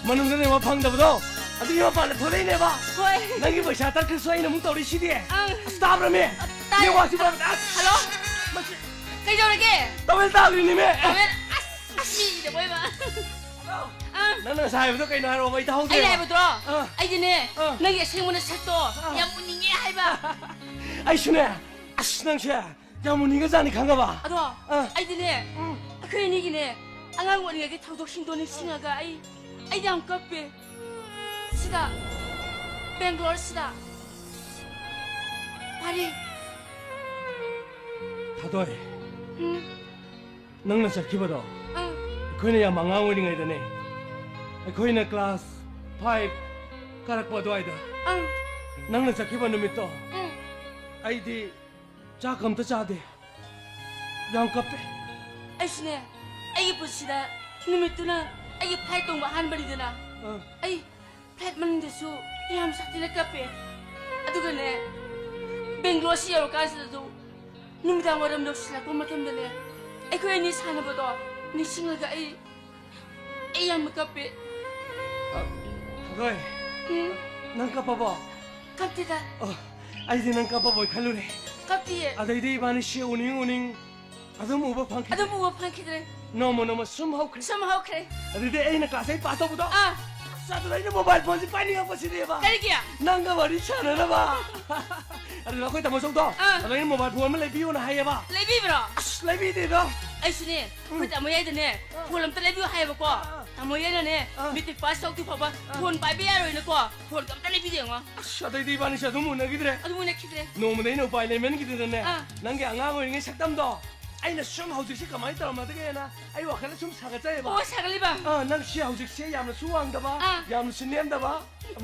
ꯃꯅꯨꯡꯗꯅꯦ ꯐꯪꯗꯕꯗꯣ ꯑꯗꯨꯒꯤ ꯃꯄꯥꯟꯗ ꯊꯣꯛꯂꯛꯏꯅꯦꯕ ꯍꯣꯏ ꯅꯪꯒꯤ ꯄꯩꯁꯥ ꯇꯠꯈ꯭ꯔꯁꯨ ꯑꯩꯅ ꯑꯃꯨꯛ ꯇꯧꯔꯤꯁꯤꯗꯤ ꯑꯁ ꯇꯥꯕ꯭ꯔꯃꯤ ꯇꯥꯏ ꯅꯦꯠꯋꯥꯛꯁꯤꯕ ꯍꯜꯂꯣ ꯀꯩꯗꯧꯔꯒꯦ ꯇꯧꯋꯦꯜ ꯇꯥꯈ꯭ꯔꯤꯅꯤꯃꯦ ꯇꯧꯋꯦꯜ ꯑꯁ ꯃꯤꯒꯤꯗ ꯃꯣꯏꯕ ꯅꯪꯅ ꯉꯁꯥꯏ ꯍꯥꯏꯕꯗꯣ ꯀꯩꯅꯣ ꯍꯥꯏꯔꯛꯑꯣ ꯑꯩ ꯇꯥꯍꯧꯗꯦ ꯑꯩꯅ ꯍꯥꯏꯕꯗꯣ ꯑꯩꯗꯤꯅꯦ ꯅꯪꯒꯤ ꯑꯁꯦꯡꯕ ꯅꯁꯛꯇꯣ ꯌꯥꯝ ꯎꯅꯤꯡꯉꯦ ꯍꯥꯏꯕ ꯑꯩꯁꯨꯅꯦ ꯑꯁ ꯅꯪꯁꯦ ꯌꯥꯝ ꯎꯅꯤꯡꯉꯖꯥꯠꯅꯤ ꯈꯪꯉꯕ ꯑꯗꯣ ꯑꯩꯗꯤꯅꯦ ꯑꯩꯈꯣꯏ ꯑꯅꯤꯒꯤꯅꯦ ꯑꯉꯥꯡ ꯑꯣꯏꯔꯤꯉꯩꯒꯤ ꯊꯧꯗꯣꯛꯁꯤꯡꯗꯣ ꯅꯤꯡꯁꯤꯡꯉꯒ ꯑꯩ ꯌꯥꯝ ꯀꯞꯄꯦ sida Bangalore sida Pari 타도이 ꯅꯪꯅ ꯆꯠꯈꯤꯕꯗꯣ ꯑꯩꯈꯣꯏꯅ ꯌꯥꯝ ꯑꯉꯥꯡ ꯑꯣꯏꯔꯤꯉꯩꯗꯅꯦ ꯑꯩꯈꯣꯏꯅ ꯀ꯭ꯂꯥꯁ 5 ꯀꯥꯔꯛꯄ ꯑꯗꯨꯋꯥꯏꯗ ꯅꯪꯅ ꯆꯠꯈꯤꯕ ꯅꯨꯃꯤꯠꯇꯣ ꯑꯩꯗꯤ ꯆꯥꯛ ꯑꯝꯇ ꯆꯥꯗꯦ ꯌꯥꯝ ꯀꯞꯄꯦ ꯑꯩꯁꯨꯅꯦ ꯑꯩꯒꯤ ꯄꯨꯟꯁꯤꯗ ꯅꯨꯃꯤꯠꯇꯨꯅ ꯑꯩꯒꯤ ꯐ꯭ꯂꯥꯏꯠ ꯇꯣꯡꯕ ꯑꯍꯥꯟꯕꯅꯤꯗꯅ ꯑꯩ ꯐ꯭ꯂꯥꯏꯠ ꯃꯅꯨꯡꯗꯁꯨ ꯌꯥꯝ ꯁꯥꯊꯤꯅ ꯀꯞꯄꯦ ꯑꯗꯨꯒꯅꯦ ꯕꯦꯡꯒ꯭ꯂꯣꯔꯁꯤ ꯌꯧꯔꯀꯥꯟꯁꯤꯗꯁꯨ ꯅꯨꯃꯤꯗꯥꯡ ꯋꯥꯏꯔꯝ ꯌꯧꯁꯤꯜꯂꯛꯄ ꯃꯇꯝꯗꯅꯦ ꯑꯩꯈꯣꯏ ꯑꯅꯤ ꯁꯥꯟꯅꯕꯗꯣ ꯅꯤꯡꯁꯤꯡꯂꯒ ꯑꯩ ꯌꯥꯝꯅ ꯀꯞꯄꯦ ꯊꯣꯏ ꯅꯪ ꯀꯞꯄꯕꯣ ꯀꯞꯇꯦꯗ ꯑꯩꯗꯤ ꯅꯪ ꯀꯞꯄꯕꯣꯏ ꯈꯜꯂꯨꯔꯦ ꯀꯞꯇꯤꯌꯦ ꯑꯗꯩꯗꯤ 이ꯕꯥꯅꯤꯁꯤ 우닝 ꯑꯗꯨꯝ ꯎꯕ ꯐꯪꯈꯤꯗ꯭ꯔꯦ ꯑꯗꯨꯝ ꯎꯕ ꯐꯪꯈꯤꯗ꯭ꯔꯦ ꯅꯣꯡꯃ ꯁꯨꯝ ꯍꯧꯈ꯭ꯔꯦ ꯑꯗꯨꯗꯤ ꯑꯩꯅ ꯀ꯭ꯂꯥꯁ 8 ꯄꯥꯁ ꯇꯧꯕꯗꯣ ꯑꯗꯨꯗ ꯑꯩꯅ ꯃꯣꯕꯥꯏꯜ ꯐꯣꯟꯁꯤ ꯄꯥꯏꯅꯤꯡꯉꯛꯄꯁꯤꯅꯦꯕ ꯀꯔꯤꯒꯤ ꯅꯪꯒ ꯋꯥꯔꯤ ꯁꯥꯟꯅꯅꯕ ꯑꯗꯨꯗ ꯑꯩꯈꯣꯏ ꯇꯥꯃꯣꯆꯧꯗꯣ ꯑꯗ ꯑꯩꯅ ꯃꯣꯕꯥꯏꯜ ꯐꯣꯟ ꯑꯃ ꯂꯩꯕꯤꯌꯣꯅ ꯍꯥꯏꯌꯦꯕ ꯂꯩꯕꯤꯕ꯭ꯔꯣ ꯑꯁ ꯂꯩꯕꯤꯗꯦꯗꯣ ꯑꯩꯁꯨꯅꯦ ꯑꯩꯈꯣꯏ ꯇꯥꯃꯣ ꯌꯥꯏꯗꯅꯦ ꯐꯣꯟ ꯑꯝꯇ ꯂꯩꯕꯤꯌꯨ ꯍꯥꯏꯌꯦꯕꯀꯣ ꯇꯥꯃꯣ ꯌꯥꯏꯅꯅꯦ ꯃꯦꯇ꯭ꯔꯤꯛ ꯄꯥꯁ ꯇꯧꯗ꯭ꯔꯤ ꯐꯥꯎꯕ ꯐꯣꯟ ꯄꯥꯏꯕ ꯌꯥꯔꯣꯏꯅꯀꯣ ꯐꯣꯟ ꯑꯝꯇ ꯂꯩꯕꯤꯗꯦ ꯌꯦꯡꯉꯣ ꯑꯁ ꯑꯗꯩꯗꯤ 이바ꯅꯤꯁꯤ ꯑꯗꯨꯝ ꯎꯅꯈꯤꯗ꯭ꯔꯦ ꯑꯗꯨꯝ ꯎꯅꯈꯤꯗ꯭ꯔꯦ ꯅꯣꯡꯃꯗ ꯑꯩꯅ ꯎꯄꯥꯏ ꯂꯩꯃꯟꯈꯤꯗꯅꯅꯦ ꯅꯪꯒꯤ ꯑꯉꯥꯡ ꯑꯣꯏꯔꯤꯉꯩ ꯁꯛꯇꯝꯗꯣ ꯑꯩꯅ ꯁꯨꯝ ꯍꯧꯖꯤꯛꯁꯤ ꯀꯃꯥꯏꯅ ꯇꯧꯔꯝꯃꯗꯒꯦꯅ ꯑꯩ ꯋꯥꯈꯜꯗ ꯁꯨꯝ ꯁꯥꯒꯠꯆꯩꯕ ꯑꯣ ꯁꯥꯒꯠꯂꯤꯕ ꯅꯪꯁꯤ ꯍꯧꯖꯤꯛꯁꯤ ꯌꯥꯝꯅꯁꯨ ꯋꯥꯡꯗꯕ ꯌꯥꯝꯅꯁꯨ ꯅꯦꯝꯗꯕ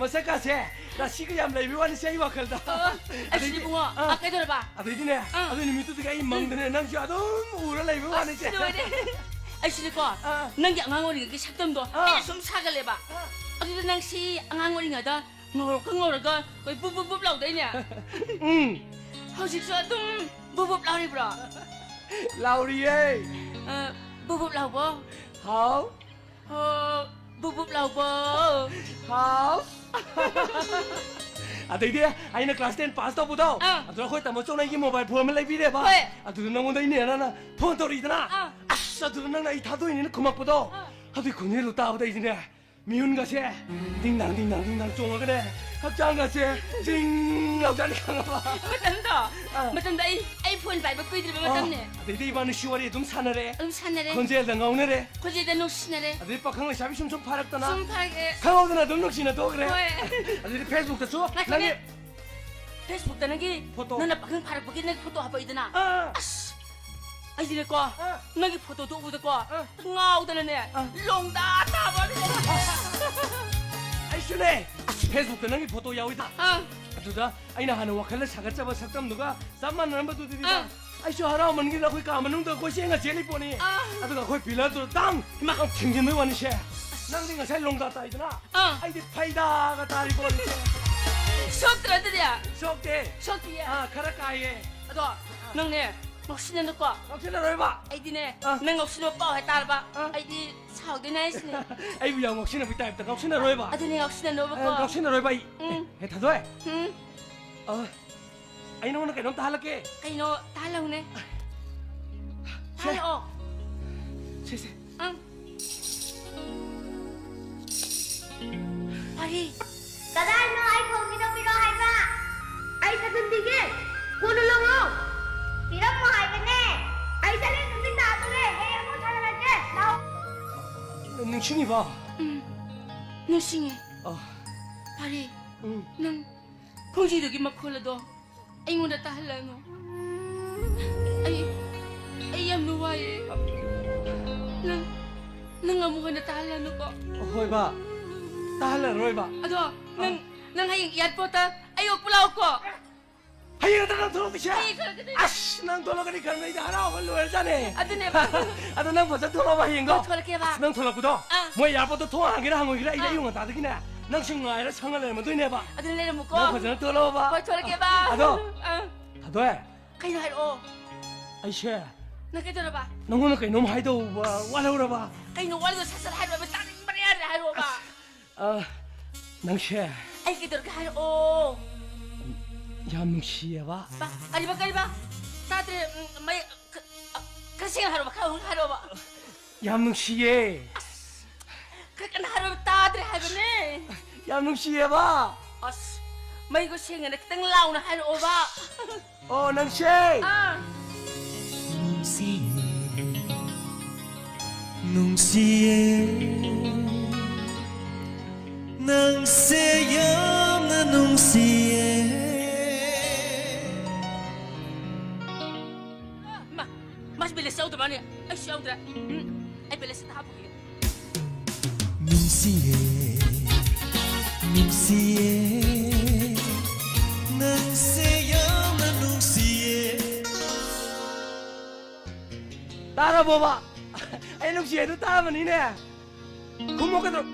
ꯃꯁꯛꯀꯥꯁꯦ ꯔꯥꯁꯤꯒ ꯌꯥꯝ ꯂꯩꯕ ꯋꯥꯅꯤꯁꯦ ꯑꯩ ꯋꯥꯈꯜꯗ ꯑꯩꯁꯨ ꯏꯕꯨꯡꯉꯣ ꯀꯩꯗꯧꯔꯕ ꯑꯗꯩꯗꯤꯅꯦ ꯑꯗꯨ ꯅꯨꯃꯤꯠꯇꯨꯗꯒꯤ ꯑꯩ ꯃꯪꯗꯅꯦ ꯅꯪꯁꯨ ꯑꯗꯨꯝ ꯎꯔ ꯂꯩꯕ ꯋꯥꯅꯤꯁꯦ ꯑꯩꯁꯨꯅꯦꯀꯣ ꯅꯪꯒꯤ ꯑꯉꯥꯡ ꯑꯣꯏꯔꯤꯉꯩꯒꯤ ꯁꯛꯇꯝꯗꯣ ꯑꯩꯅ ꯁꯨꯝ ꯁꯥꯒꯠꯂꯦꯕ ꯑꯗꯨꯗ ꯅꯪꯁꯤ ꯑꯉꯥꯡ ꯑꯣꯏꯔꯤꯉꯩꯗ ꯉꯧꯔꯒ ꯑꯩꯈꯣꯏ ꯕꯨꯞ ꯂꯥꯎꯗꯣꯏꯅꯦ ꯍꯧꯖꯤꯛꯁꯨ ꯑꯗꯨꯝ ꯕꯨꯞ ꯂꯥꯎꯔꯤꯕ꯭ꯔꯣ 라우리에 부부 라우버 하우 부부 라우버 하우 아들이 아이는 클래스 10 파스 떠보다 아들 거기 다 뭐 쩌나 이게 모바일 보면 라이브래 봐 아들 너무 더 있네 나나 폰 떨이잖아 아싸 아들 나 이 다도 있는 그막보다 아들 그네로 따보다 이제 미운 것이 딩당 쫑아 그래 합장 것이 징 라우자니 강아봐 맞단다 아이 폰 바이브 끄이들이 맞단네 아들 이번에 10월에 좀 사나래 사나래 건재에 덩가오네래 건재에 녹시나래 아들 빡한 샵이 좀 팔았더나 좀 팔게 강호드나 등록시나 또 그래 아들 페이스북도 줘 나게 페이스북 다는게 너나 빡한 팔아보게 내 포토 하보이드나 아씨 아이들거 너기 포토도 우드거 ngau다네 롱다 타버리 아이슈네 페이스북도 너기 포토 야오이다 아두다 아이나 하는 와칼레 사가짜바 삭담누가 쌈만 넘버도 드리다 아이쇼 하라면 기라 거기 까만웅도 고시행아 제리 보니 아두가 거기 빌라도 땅 막 튕기는 원이셔 낭딩가 잘 롱다 따이드나 아이디 파이다가 다리 보니 속들어들이야 속대야 카라카이에 아도 너네 녹시는 넣고 녹시는 넣어봐 아이디네 너 녹시는 뽀해 따라봐 아이디 사오긴 했으네 아이고 야 녹시는 비타 입다 녹시는 넣어봐 아드네 녹시는 넣어봐 녹시는 넣어봐 해 다도해 아이는 오늘 그냥 다 할게 아이노 다 하려고네 달어 세세 응 아리 Kadang ay kung pino-pinohay pa. Ay sa sundigin. Kuno lang mo. Tirap mo hay ka ne. Ay sa rin sundig na ato eh. Kaya mo sa lalagyan. Now. 능신이 봐. 능신이. 아리. 능 공지덕이 막 콜라도. ay mo na tahalan no. Ay nuwaye. Nang amuha na tahalan no ko. Hoy ba. Tahalan roy ba. Ado, nang hayang iyad po ta. Ayok pulaw ko. hayang nang tulog siya. Ash nang tulog ni karna ida haraw man luwer jane. Ado ne ba. Ado nang bosa tulog ba hayang go. tulog ke ba. nang tulog ko. mo yar보다 통화하기라 한 거기라 이래 용어 다 되기네. nang 신가이라 상을 내면 되네 봐. Ado ne mo ko. nang bosa tulog ba. tulog ke ba. ado. 다도해. Kayo haro. 아이씨. Nakita ba? 너는 그놈 하이도 와 와라오라 봐. Kayo wala sa haro ba tani bariya haro ba. 낭시에 Ay, kita haru. 얌시에와 Ba, kaliba. Tadre, may kasi haru ba haru ba. 얌시에 Kakan haru tadre haru ne. 얌시에와 As, may ko siya nga kitang law na haru ba. 낭시에 Ah. Nang sayang na nung siye Mas bilis siya udah mana? Ay siya udah. Ay bilis siya tapos yun. Nung siye Nang sayang na nung siye 따라 봐봐 이 낭시에도 따라만이네 고모가도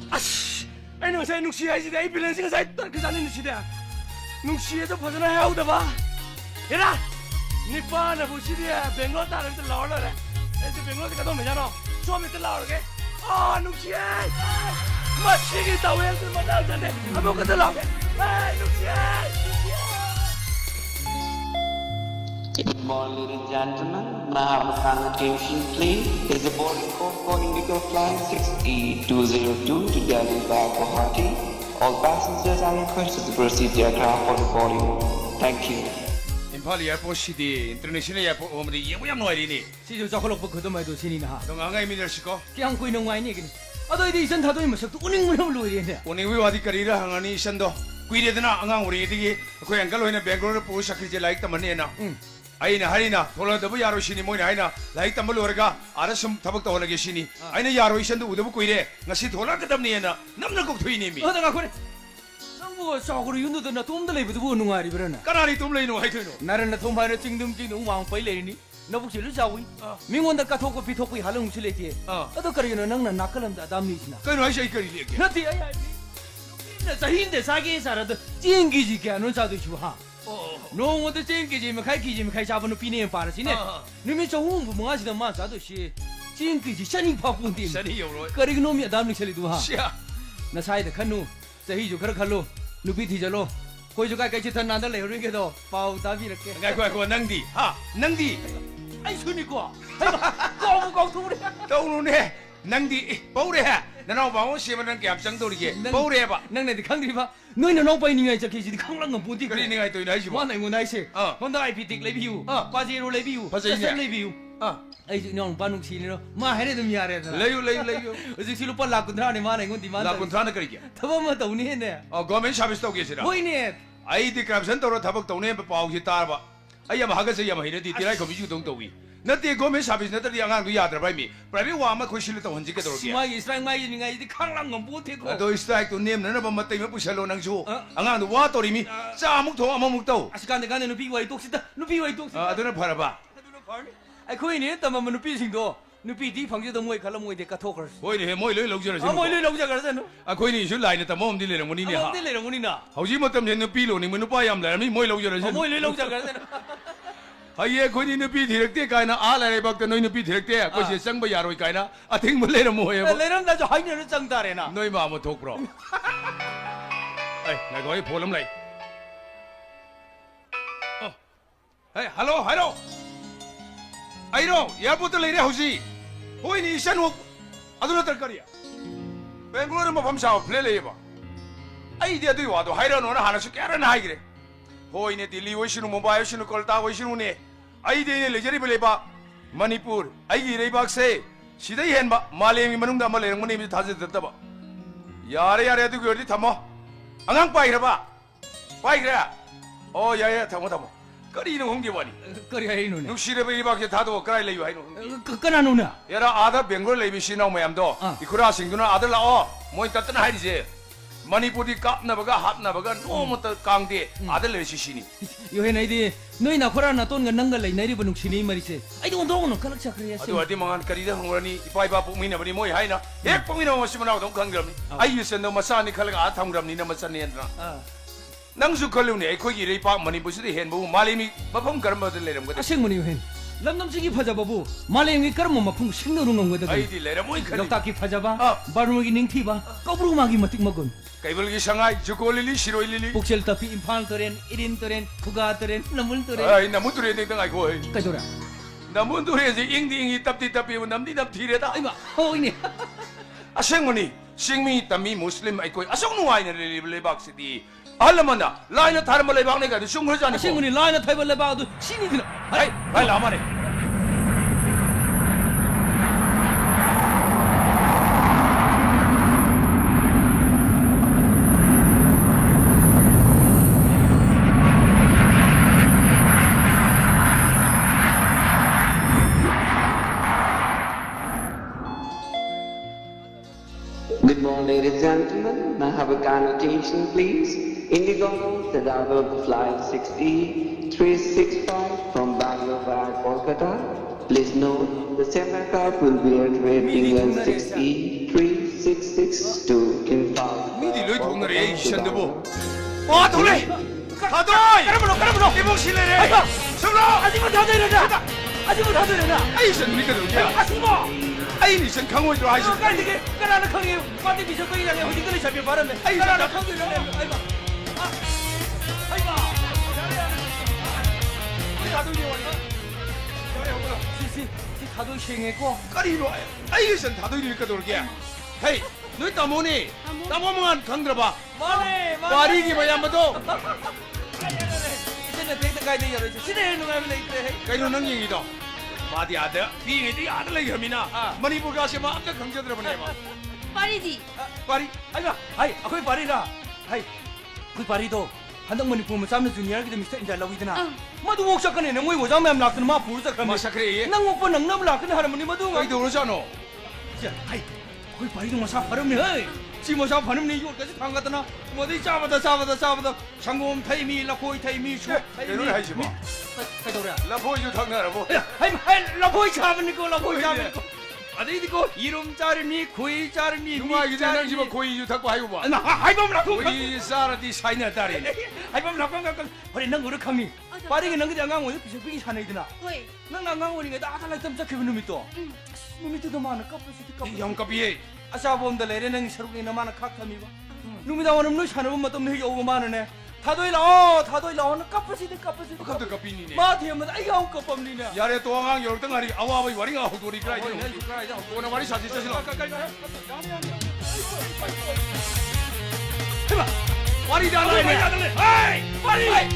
아씨 이 낭시에 낭시에 이제 이 빌런싱가 사이 그 자는 시대 낭시에도 벗어나 해오다 봐 얘라 니빠나 보시리야 벵골 따르면서 나올래 이제 벵골 가도 되잖아 처음에 또 나오게 낭시에 마치기 따위에서 만나는데 아무것도 나오게 낭시에 Good morning, ladies and gentlemen. May I have a kind attention, please? There's a boarding call for Indigo Flight 6E202 to Delhi via Guwahati. All passengers are requested to proceed the aircraft for the boarding. Thank you. 임팔 에어포트 시티 인터내셔널 에어포트 오므리 예고야 노아리니 시조 자콜록부 거도마이도 신이나 동안가 미들시고 그냥 꾸이는 와이니 이게 아도 이제 이선 다도이 뭐석도 우닝무닝 로이리네 오늘 위 와디 까리라 항아니 션도 꾸이레드나 앙앙 우리 이디기 그 앵갈로이나 뱅글로르 보샤크제 라이크 담만이나 아이나 하리나 돌아더부 야로 신이 뭐이나 아이나 라이크 담을 오르가 알아서 타박도 올라게 신이 아이나 야로 이션도 우더부 꾸이레 나시 돌아가 담니에나 남는 꼭 토이님이 어다가 그래 뭐 싸구려 윤도도 나 돔들 레이브도 뭐 농아리 그러나 까나리 돔레이노 하이토이노 나는 돔바이나 찡dum찡dum 왕빠이 레이니 너북 실을 자위 민원다 까토고 비토고 할릉 실레티 어도 그러기는 낭나 나클란다 담니시나 그노 하이샤 이까리 얘기 나티 아야 나 자힌데 사게 살아도 찡기지게 하는 자도 주하 농어도 찡기지면 가이기지면 가이 잡는 비네에 빠르시네 님이 저 홍부 뭐하시다 마사도 시 찡기지 샤니 파푼디 샤니 요로 그러기 놈이 담니 실리도 하 시야 나 사이드 칸누 자히 저 그렇게 할로 누비 뒤절로 거기서 가까이 thân 난들 레오링 게도 파우 다비렇게 가이고 낭디 하 낭디 아이 손이고 아이고 거부 투브리 떠오르네 낭디 뽀레 나나 바온 시면은 깜장도리게 뽀레 봐 낭네디 강들이 봐 너희는 오빠이 니가 저기 지디 강랑은 보디 그리 네가 또 이나이지 뭐 뭐나 이거 나이시 혼다 아이피틱 레비우 과지로 레비우 벌써 이제? 레비우 아이 냥 반웅 시리노 마 해내도 미야래다 레유 어제 실로 빨라 군드라네 마나 이건 디만 라군 타나 그리게 더범마 더우니 했네 거멘 샤비스 또 계시라 뭐이네 아이디 크랍선 또로 타박 또네 바우기 따라 아야 마하가서 야마 히네 디라이 거미주 동도위 너때 거멘 샤비스 너들 양한도 야들 바이미 프라이비 와마 코실로 또 혼지게 들어게 스마이 스라이마이 니가 이디 강랑은 못해고 너 스트라이크 또 님 너는 뭐 때문에 부실로 낭주 안간도 와 또리미 짜묵도 아무묵도 아시간데 간에 누비와이 독시다 누비와이 독시다 아들은 봐봐 ai khôi này tầm mà nó pi sinh đồ nó pi tí phòng cho tao mua cả là mua để cả thô cả 뭐이네 뭐이 럭저러 à mua lấy lông ra cả rồi nó 거인이 줄 라인에 다 몸 딜레는 뭐니 à 하 mua lấy lông đi nào 하우지 뭐 때문에 너 빌로니 뭐 빠야 암라 미 뭐이 럭저러 à mua lấy lông ra cả rồi 아예 거인이 너 비 디렉테 가이나 알아래 박도 너희 비 디렉테 거기 상부 야로이 가이나 아 땡물레는 뭐해 lấy lông ra cho hai người nó chẳng ta đấy nào 너희 마음은 독으로 에이 나 거기 볼럼 라이 에이 할로 아이로 야부터 레이레 하우지 호인이 샤노 아들어 딸거리야 뱅글로르 뭐 밤샤워 플레이레 봐 아이디어도 와도 하이라노나 하나씩 깨라나 하이그래 호인의 딜리 오시는 모바이 오시는 걸다 오시는네 아이디어의 레저리 블레바 머니푸르 아이기 레이박세 시대이 헨바 말레미 만웅다 말레랑 머니미 다지 듣다봐 야래 두 거리 담어 안강 빠이라봐 빠이그래 야야 담어 거리는 홍게와니 거리 hay nữa 눅시레 베이박에 다도 까이 레이 하이노 cái nào nữa 야라 아다 벵골 레이비 시나오 모얌도 이쿠라 싱두나 아들 나오 모이 따뜻나 하이지 머니푸르디 깝나바가 핫나바가 너무 따 강데 아들 레이 시시니 yo hay này thì nơi nào khora nào tôn gần nâng gần lấy này đi vận động xí này mà đi xe ai đâu đâu nó cái chắc cái 아도 어디 망한 거리다 홍라니 이빠이바 뽕미나 버니 모이 하이나 에 뽕미나 오시면 나오던 강그럽니 아이유선 너 마사니 칼가 아탕그럽니 너 마사니 엔드나 낭수 걸려네 거기 레이바 머니푸르디 헨부 말리미 마품 가르마들 레름 거든 sinh mà nhiều hen 람남식이 파자바부 말랭이 까르모 마풍 식노는 거거든. 아이디 레라 모이 칼리. 럭다기 파자바 바루기 닝티바 꺼부르마기 마틱 먹은. 까이벌기 상하이 주콜릴리 시로일릴리. 복셀 따피 임팔 터렌 1인 터렌 구가 터렌 나물 터렌. 아이 나무들에 댕댕 아이고. 까이도라. 나무들에서 잉딩이 답디답비고 남디 답디래다. 아이마 허이니. 아생머니 싱미 담미 무슬림 아이고 아송 누아이네 레박시디. 알라만다 라이나 다른 말 레박네가 슝그러자니. 아싱문이 라이나 타이벌레 바도 신이 드나. 아이 아이 라마네. Good morning, ladies and gentlemen. May I have a kind attention, please? Indigo, the driver of flight 60365 from Bangalore via Kolkata. Please note, the same aircraft will be at rating as 6E3662 in Palm. 미디 로이 동네에 이션데보. 와 돌래. 가도이. 까르브로. 이봉실레네. 서로. 아직은 다 되려나. 아직은 다 되려나. 아이션 니가 들어야. 아시모. 아이 니션 강호이 들어 아이션. 깔리게 까라는 강이 빠데 비셔 이랑에 호디들이 잡혀 바람에. 까라는 강이 이랑에. 아이마. 아이마. 우리 가도이 왔나? 시시 가도이 생했고. 까리로 아이션 다도이니까 들어게. 헤이 너희 따모니. 따모만 강 들어봐. 마네. 와리기 뭐야 뭐도. 이제는 데이터 가야 돼 여러. 시대에 누가면 돼. 까이로 능력이다. 마디 아들 비행이 아들에게 하미나. 머니푸르 가시면 아까 강제 들어보내 봐. 파리디. 파리. 아이마. 아이 거기 파리라. 아이 그 파리도 한덕머니 보면 삼는 중이야. 그때 미스터 인자 라고이드나. 마도 옥사카네 너무 이거 장면 낙는 마 부르자 그러면. 마샤크레. 난 오빠 낭남 낙는 하라머니 마도. 까이 들어오잖아. 자, 아이, 거기 파리도 뭐 사파름네. 어이. 지금 사 파름네 이거까지 강가더나. 뭐디 잡아다. 상공 타이미 라코이 타이미 슈. 이런 하지 마. 까도라. 라포이주 당나라고. 야, 아이, 라코이 잡으니까 라코이 잡으니까. 아들 이거 이름 자르미 고이 자르미 누가 이제 난 집에 고이주 닦고 하이고 봐. 나 아이범 라코. 우리 사라디 사이나 딸이. 아이범 라코 버리 능 우르 강니. 빠르게 능 그냥 강원 비석비기 사내이드나. 호이. 능 강원이가 나달라 땀짝 그 놈이 또. 놈이 또 많아 까불 영급이. 아샤봄들 내려는 서로이 너만한 각함이고 누미다 원은 너 샤는 엄마 또 오고 많으네 다도이라 오늘 까쁘시든 갑도 kapini ne. 마티에 뭐 아이가 까밤니네 Yare to ang yor tangari awa bai waringa hudori krai de. Kona wari sasi chasila. 해봐 와리 달래 아이 와리 아이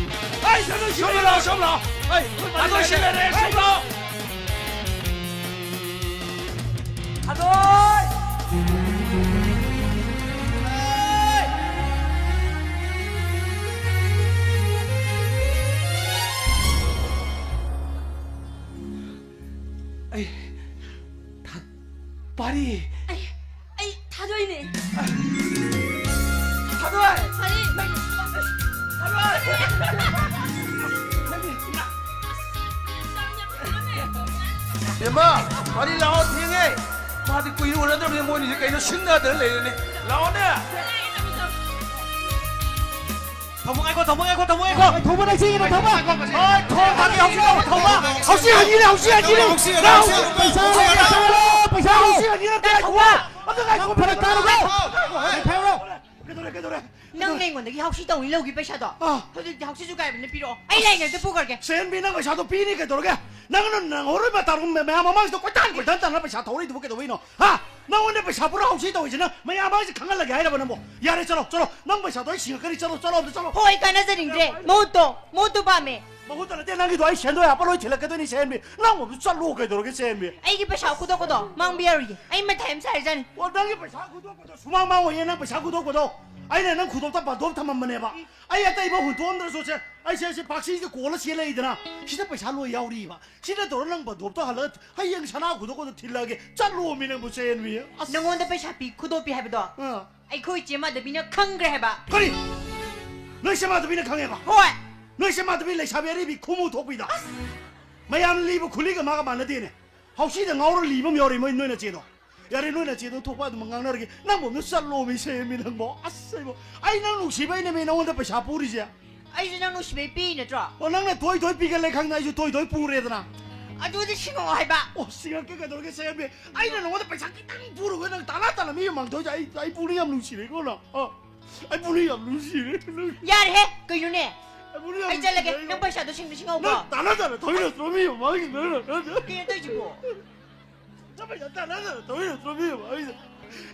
저는 Somla. 아이 나도 실례네 somla 다도이 아이 다 파리 아이 다도이네. 다도이 파리. Yama, wari lao thienge. Ma di kui ro na de mo ni kai no sinna de le ne. Lao ne. 더먹고 더먹이지 더먹 어이 더먹이 혹시 아니래 Nâng còn cái học sĩ tổng lâu cái bây giờ đó. Thôi thì học sĩ chú cái mình đi rồi. Ai lại người tôi phụ cái. 센비는 거 샤도 비니 게 도르게 나는 오르마 다른 매 마마마도 꼴단 나 샤 도리 두게 도이노 나 오늘 배 샤부라 혹시 도 이제는 매 아마지 강할라게 하려 보는 뭐 야래 저러 넌 배 샤도 싱거리 저러 Thôi cái nó gia đình rể. Mô tô ba mẹ. 뭐 호텔에 때나기도 아이 셴도야 빨로 칠라게 되니 센비 나뭐 짤로 게 도르게 센비 Ai cái bây giờ cô đó mang bia rồi. Ai mà thèm sai ra. 와 나게 배 샤구도 수망망 원에는 배 샤구도 아이네 난 구독자 봐 돕타만 해봐 아이 야따 이거 혼돈들 소체 아이 셰시 박시 고를 실레이드나 시대 배 샤로 야우리 봐 시대 도르는 뭐 돕다 할라 아이 영샤나 구독도 틸라게 짤로 오미는 뭐 센비 Nâng ngôn bây giờ bị cô đô bị hay bị đó. Ai khôi chỉ mà để bị nó khăng cái hay bà. 거리 너 시마도 비는 강해봐 Thôi. 너 시마도 빌레 샤베리비 쿠무 도비다 마양 리브 굴리가 마가 만나되네 혹시 내 나오를 리브 멸이 뭐 너네 제도 야래 너네 제도 토바도 망강나르게 나 몸에 쌀로미 세미는 뭐 아싸 뭐 아이 난 혹시바이네 매 나온다 봐 샤뿌리지 Ai cho nó bị pi nữa trọ. 어 나는 도이 비갈래 강나이주 도이 뿡레드나 아두디 싱어 하이바. 시간 깨가도록 세미. 아이는 너한테 배삭기 땅 부르고 난 따라따라 미망 더 아이 뿌리 없는 시래거나. 아이 뿌리 없는 시래. 야해 그이네. 뿌리 없는. 아이 잘라게 너 벌써도 싱어 오고. 따라따라 더이로 들어미 망이 너는. 그게 떠지고. 잠깐만 따라따라 더이로 들어미 망이.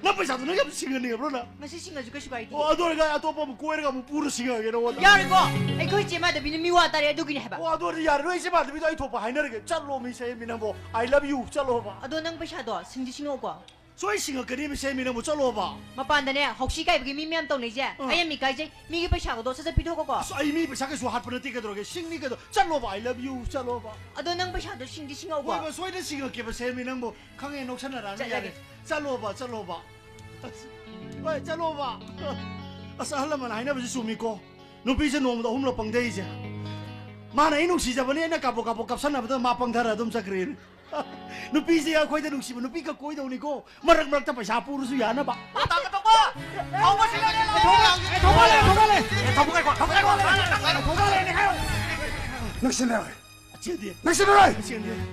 나 벌써도 내가 시간이 없나? 마시 싱어 주고 싶어 이디. 너가 또 보면 고에가 뭐 부르 시간이 나와. 야리고. 아이 그 제마다 비는 미와 딸이 누구니 해봐. 너를 야르 이제 봐도 비도 이 토파 하이너게 잘로 미세미나 뭐 I love you 잘로 봐. 아도 능 벌써도 승지 싱어 오고. 소위 싱어 그림이 세미나 뭐 잘로 봐. 마반다네 혹시 가이게 미미암 동네지. 아야 미가이제 미기 벌써도 서서 비도고고. 아이미 비사게 할 뻔한 띠게 들어게 싱니게도 잘로 봐 I love you 잘로 봐. 아도 능 벌써도 승지 싱어 오고. 뭐 소위는 싱어 개버 세미나 뭐 강에 녹차나라는 게 잘로 봐 잘로 봐. 왜 잘로 봐. 아싸 할라만 아이나 버지 수미고 눈빛이 너무 홈로 뻥대이지. 마나 이놈 시자번에 나 가보 값산나부터 마뻥다라 좀 그래. 눈빛이야 거기다 눈치면 눈빛가 거기다 오니고 마락 다 빠샤 뿌르수 야나 봐. 낚시매월 제디. 낚시매월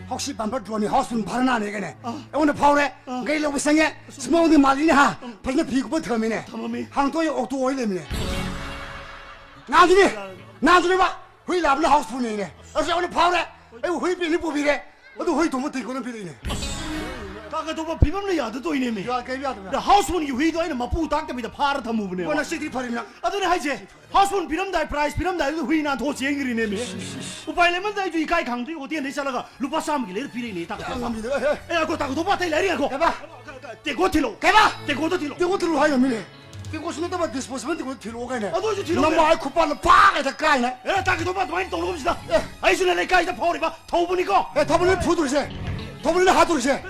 혹시 반발 주원이 하우스는 바르나 내게네 오늘 파울에 게일로 비상에 스모우디 말리니 하 벌써 비구버 터미네 터미네. 항도에 옥도 오일레미네 나중에 봐 회의 라블 하우스 분이네 어서 오늘 파울에 회의 비니 뽑이래 어도 회의 도못 들고는 비리네 가가 도봐 비범는 야도 이네미. 야 개비하더라 나 하우스분이 회의도 아니라 마부 딱답니다 파르 다 무브네. 뭐나 시들이 팔이면 아더네 하이제 하우스분 비럼다이 프라이스 비럼다이 회의나 도 지행그리네미. 우파일레면 다이 주이 가이 강도 어디에 내살라가 루파 삼기 레르 비리니 딱. 감사합니다 고 따고 도바 타이 레리고. 해봐 대고틸로. 해봐 대고도 딜로. 대고 들어 하여미네 대고 스노더바 디스포스먼 대고 들어 오가네 너 이제 뒤로. 너무 아이 쿠파는 빡 해서 까이네 따고 도바 많이 떠오릅시다. 아이스네 내 가이다 파오리 봐. 더 보니까. 더블을 푸드르세 더블을 하드르세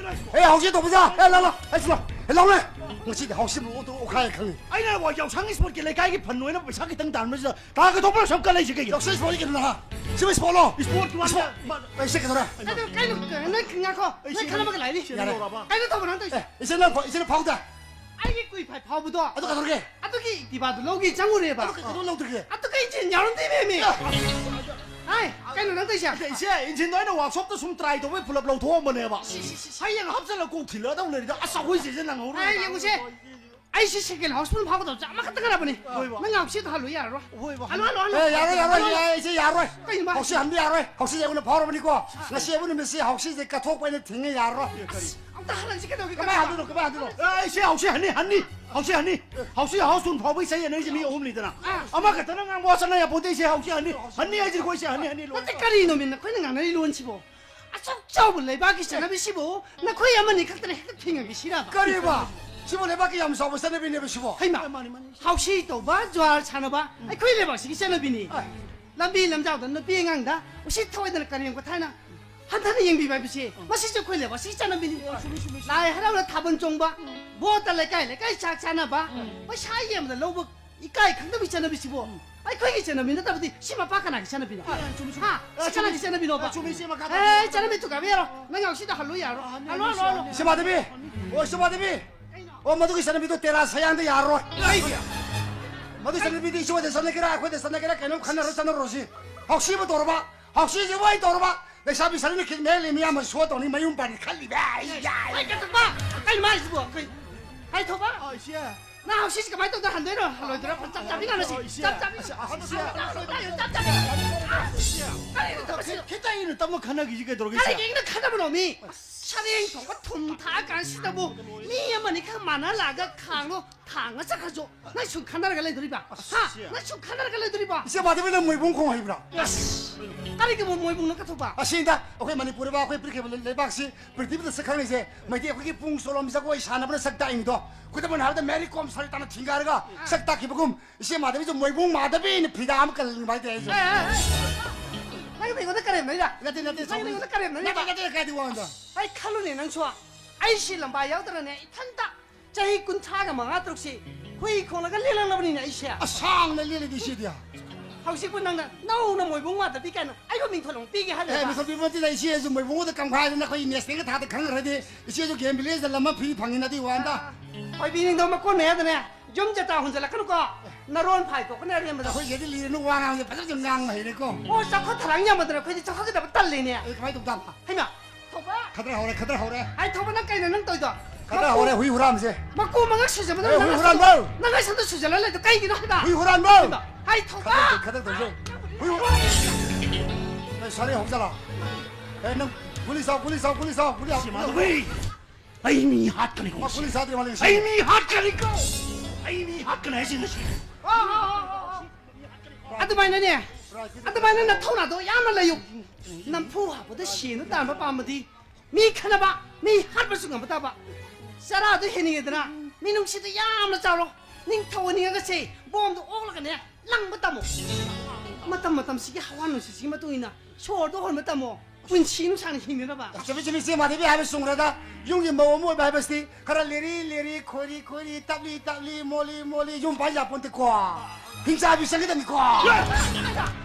혹시 더블자 라라 했어 라오네 혹시 혹시 뭐또 오카이坑 아이나 와 영상이 스포츠 내 가이기 반노에는 사기 등 단면서 다그 도바 잠깐 내 지게. 역시 스포츠 기르나 스포츠 스포로 스포츠 완전. 이 새끼 돌아 나도 까이는 나 그냥 거. 나 칼라마가 라이니. 까이는 더 보는 데. 이제는 파우다 아이게 꾸이 파이 파부도. 아도 가도록 아도기 디바도 로기 장우를 해봐. 아도 나오도록 아도가 이제 야론 데메미. 아이 까이는 난 뜻이야. 이제 인제 너는 와섭도 숨 트라이도 왜 불럽로 도움을 해봐. 하이양 합살로 꼭 길러다 오늘이다. 아싸 호이제 난 오늘. 아이 영구씨. 아이씨 새끼를 하우스분 파고도 아마 갔다 가라 보니. 뭐. 내가 없이도 할로 야로. 뭐. 할로. 야로 이제 야로 까이 마. 혹시 한비 야로 혹시 이제 오늘 바로 보니까 나 시에보는 몇시 혹시 이제 카톡바에 등에 야로 아무튼 하나 시켜도 여기 그만 안 들어 그만 안 들어 아이씨 혹시 한니 혹시 하우스분 파보이 사이에 너 이제 미 오므리더나. 아마 그때는 안 와서나야 보대시 혹시 한니 아이지 고시 한니 나 때까지 이놈이 나 거기 안 하리 론치보. 아쪽 잡을 내 바기 시나 비시보. 나 거기 한번 각들에 핵핑하기 싫어. 까리봐 15내밖에 염소 없어 내비 내비 15 하이마. 혹시 또 봐? 좋아할 차나봐? 아이 거기 내 바기 시나 비니. 람비 남자도 너 비행한다. 혹시 타워에 될 거는 거 타나. 한타는 영비 바비시. 마시죠 거기 내 바기 시나 비니. 나의 하나로 답은 좀 봐. 뭐 달래 까이 작잖아 봐. 뭐 샤이에 뭐 로브 이까이 강도 있잖아 비시보. 아이 거기 있잖아 민다 답디 심마 바카나 있잖아 비니. 시카나 있잖아 비니 봐. 에이 짜라미 또 가베로. 내가 혹시도 할로 야로. 할로. 시바데비 시바데비 마두기 사람이도 때라 서양도 야로 마두 사람이도 이시와 대선내기라 아쿠 대선내기라 걔는 카나로 사노로시 혹시 뭐 돌아봐 혹시 이제 와이 돌아봐 내 사비 사람이 매일 미야만 수어도니 마윤 바리 칼리베 아이 까딱 봐. 아이 말이지 뭐. 아이 더 봐. 아이씨야. 나 혹시 그 말도 안 되나? 할로 들어. 짭짭이 나는지. 짭짭이. 캐타이는 땀을 가나기 지게 들어오겠어. 아니 이거 카다면 놈이 차량 통과 통타 간시다 뭐 미야만이 그 만화라가 강로 당을 sak하죠. 나 지금 카나라 갈래 들이봐. 나 지금 카나라 갈래 들이봐. 시바데비는 무이봉콩 하이브라 아니 그뭐 먹는 거 봐. 아신다 오케이 마니푸르 바 오케이 프리케 레박시 프리티브도 sak하는데 마이디 거기 뿡솔롬 미사고 이사나브는 sak다잉도 그다음에 하다 메리콤 살다는 팅가르가 sak다 기부금 시마데비 좀 무이봉 마데비는 비다암 깔린 말이 되죠 나이거 이거 까래 말이야. 나한테 이거 까래 말이야. 나한테 가지 원다 아이 칼로네 난 좋아. 아이 실람 봐 야더라네. 탄다. 자희 군 차가 망아들었지. 회의 코너가 릴랑나버리네 이시야. 아상 낼리리 시디야 혹시 군낭나 나오나 뭐 봉마다 비까는 아이고 민토롱 비게 하네. 에 무슨 비번지다 이시에서 뭐 봉어도 강화하는 거이 네스가 다들 강하데 이시에서 gembil에서 라마 피 방이나디 완다 아이 비닝도 막 꺼내야 되네. 좀 잤다 혼자 라카노 거. 나론 파이고 그날 해마다 거기 얘들 리는 왕하는데 바짝 좀 낭마 이래고. 어 자꾸 다랑냐마더라 그지 저 하게 되면 딸리네 가만히 좀 담아. 하면 토바 가더라 오래. 아이 토바 나 까이는 능 떠이도 가더라 오래 후이후라면서. 막고 막을 수자마다 에이, 후이후란 뭐? 나가 산도 수자를 해도 까이기도 하다 후이후란 뭐? 아이 토바 가더라 도저. 후이후란. 살이 없잖아. 너 굴리사. 왜? 아이미 핫거리고. 굴리사들이 말이야. 아이미 핫거리고. 아이미 핫거리 해지는 시. 아드마이너네 아드마이너 나 토나도 야말라요 난 푸하보다 시는 담바 빠마디 미 카나바 미 할벌 수가 못하바 사라도 해닝이더라 미농시도 야말라 짜로 닝 타워닝가 세 bom도 오글가네 랑부다모 마탐 시기 하와노 시기 마동이나 쇼도 헐마다모 분치는 사는 힘이나 봐 재밌지 마디비 하면 숭라다 용기 뭐 바이버스티 가라 레리 코리 답리 몰리 좀 봐야 본데 과 빙자비 생기다 니과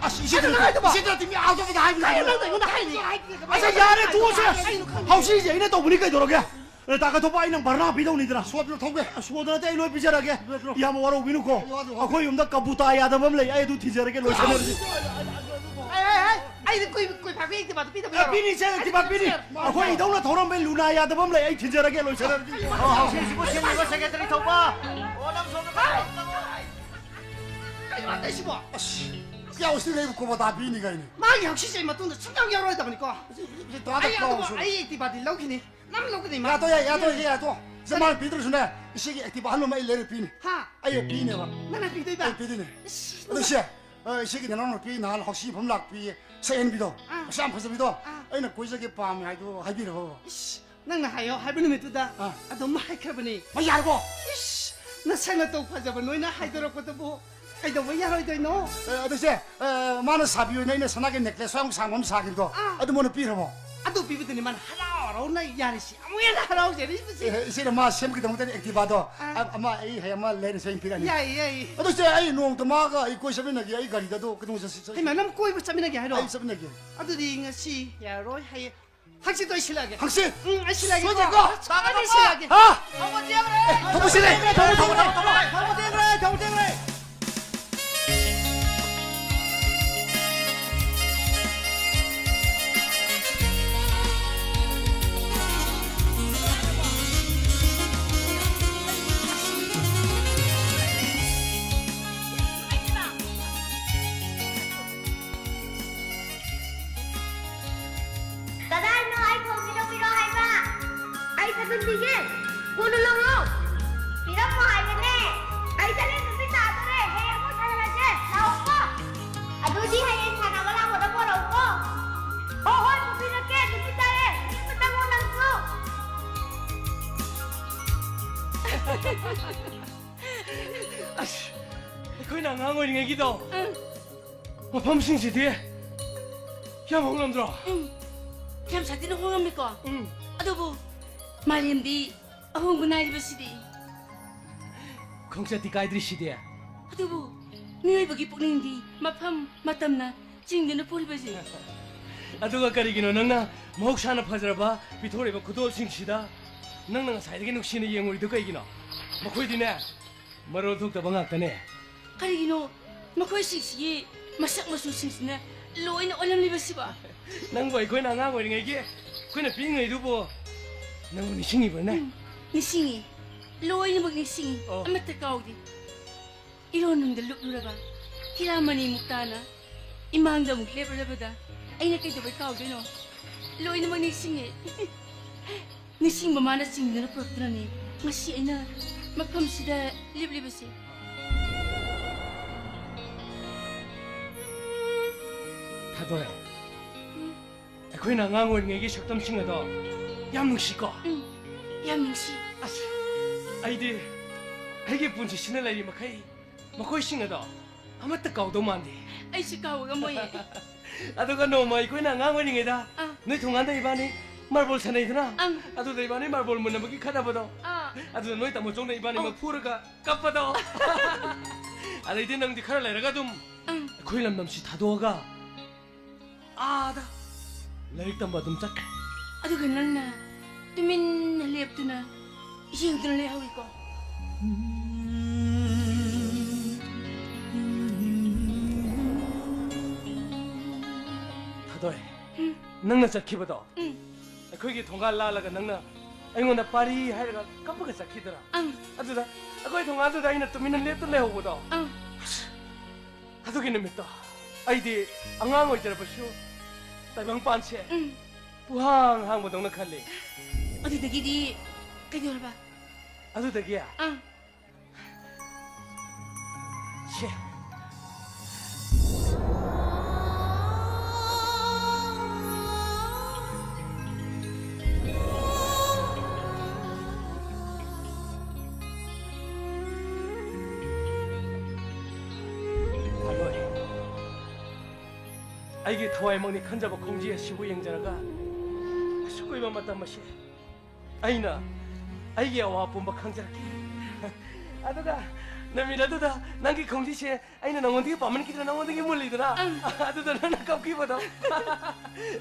아 시시들 미 아웃오브 하이나 이거 나 하이니 아자 야래 두세. 하우시 이제 이네 또 보니까 이러게. 다가 또 바이는 바나 비동이더라. 수업을 통해 수고들 때 일로 비자라게. 야뭐 와로 비누고. 아고 용다 까부타 야다 범래 야에도 티저라게 로셔너지. 아이 꾸이 바비 이때 봐도 삐다 야 비니 제 기바 비니. 아고 이동나 도nom벨 루나 야다 범래 야이 티저라게 로셔너지. 하우시 수고 생기고 세계들이 더봐. 오남 손을 안 씹어 야 어떻게 입고 보다 비니가 있네 막 역시 제일 맞던데 충격 열어야 되니까 이제 또 아이 하다 아도 아이 이때 봐도 lau키니 남 lau키니 마 야또 정말 비들 주네 이 시기 액티브 한 놈만 일레를 비니 하 아예 비네 봐 나나 삐도 봐 비디네 너시 시기 내놓는 비 나할 혹시 범락 비 세엔비도 샴푸스비도 아이는 고이저게 밤에 하이도 하이비로 나나 하요 할머니 메뚜다 아 너무 하이크버니 뭐 야고 나 생각 또 파자봐 너희나 하이더라고도 뭐 아이도 왜 야로이도 있노 어떠시 많은 사비요 내내 선하게 넥레스 소형 상품 사기도 어디 뭐는 비로모 아도 비비더니만 하라오 나 야리시 아무야나 하라오 제리시 이제 마 샘기 동대 액티바도 아마 이 해마 레르 소잉 피라니 야이 어떠시 아이 농도 마가 이 고셔빈나기 아이 가리다도 그동 저 해면 남 꼬이고 잡이나게 하러 아이 서빈나기 아도디 ngasi 야로 하이 학시도 실하게 학시 응 실하게 소지고 나가니 실하게 아 어머지야 그래 동부시네 동부대 Dadano ay ko miro hay ba? Ay sa tundige. Kuno lang lo. Piram mo hay ne. Ay sa len tu ta to re. He mo sa la je. Lao ko. Adu di hay en sana wala mo da mo ro ko. Ho ho mo pina ke tu ta re. Pata mo nang ko. 아씨, 거기 나간 거 이게 기도. 뭐 범신시 뒤에. 야 먹는들아. 참 사티는 호감니까 응. 아도부 말림디 홍군나이버시디 공사티 가이드리 시대. 아도부 니이버기 뿌링디 마팜 마탐나 징드는 포리버시 아도가 가리기는 낭나 목샤나 파자라바 비토레바 구도 싱시다. 낭나 사이드게 눅시는 영우리 도가 이기나. 뭐 거기디네. 마로 독다 방학다네. 가리기노 마코이 식시기 마삭 마수 싱시나 로이는 얼람리버시바 낭보이 거기 나간 거 이게 거기는 빙의 두고 낭보니 싱이 버네. 니싱이 로이는 뭐 니싱이 아마타 가오디 이런 놈들 룩루라바 히라마니 묵다나 이망다 묵레버레버다 아이나 kay 왜 가오디노 로이는 뭐 니싱이 니싱 마마나 싱드나 프로트라니 ngasi aina mapamsida liblibasi 다도래. 거기 나간 거 이게 식담 싱하다. 얌능시거. 얌능시 아씨. 아이디 해게 분지 신을라이 막거이 싱하다. 아마 뜨거워도 만디. 아이시 가오가 뭐예 아도가 너무 거기 나간 거 이게다. 너 동안다 이반이 말볼 사나이드나. 응. 아도다 이반이 말볼 문나 먹기 카다보다. 아도 너희 따모 종나 이반이 막 푸르가 깝바다. 아이디 낭디 카라 레라가 좀. 거기 남남시 다도가. 아다. 라릭담 바둠 짝. aduh ganal na tumin nalip to na isang to na lihaw ko 타도에 낭나 자키버도 거기 동갈 라라가 낭나 아이고나 파리 하이가 깜빡이 자키더라 아두다 거기 동갈도 아이나 또 미는 랩도 내오고도 하도기는 믿다 아이디 앙앙어 있잖아 보시오 따병 반체 부항항 뭐 동네 칼리 어디다기디 그녀를 봐 아두다기야 시 아이게 타와이 먹니 간잡아 공지에 시부 행자나가 숙고이만 맞다 마시 아이나 아이게 와 본바 강자라키 아도다 남이라도다 난게 공지시 아이나 나원디게 빠만 기다 나원디게 몰리더라 아도다 나나 깝기보다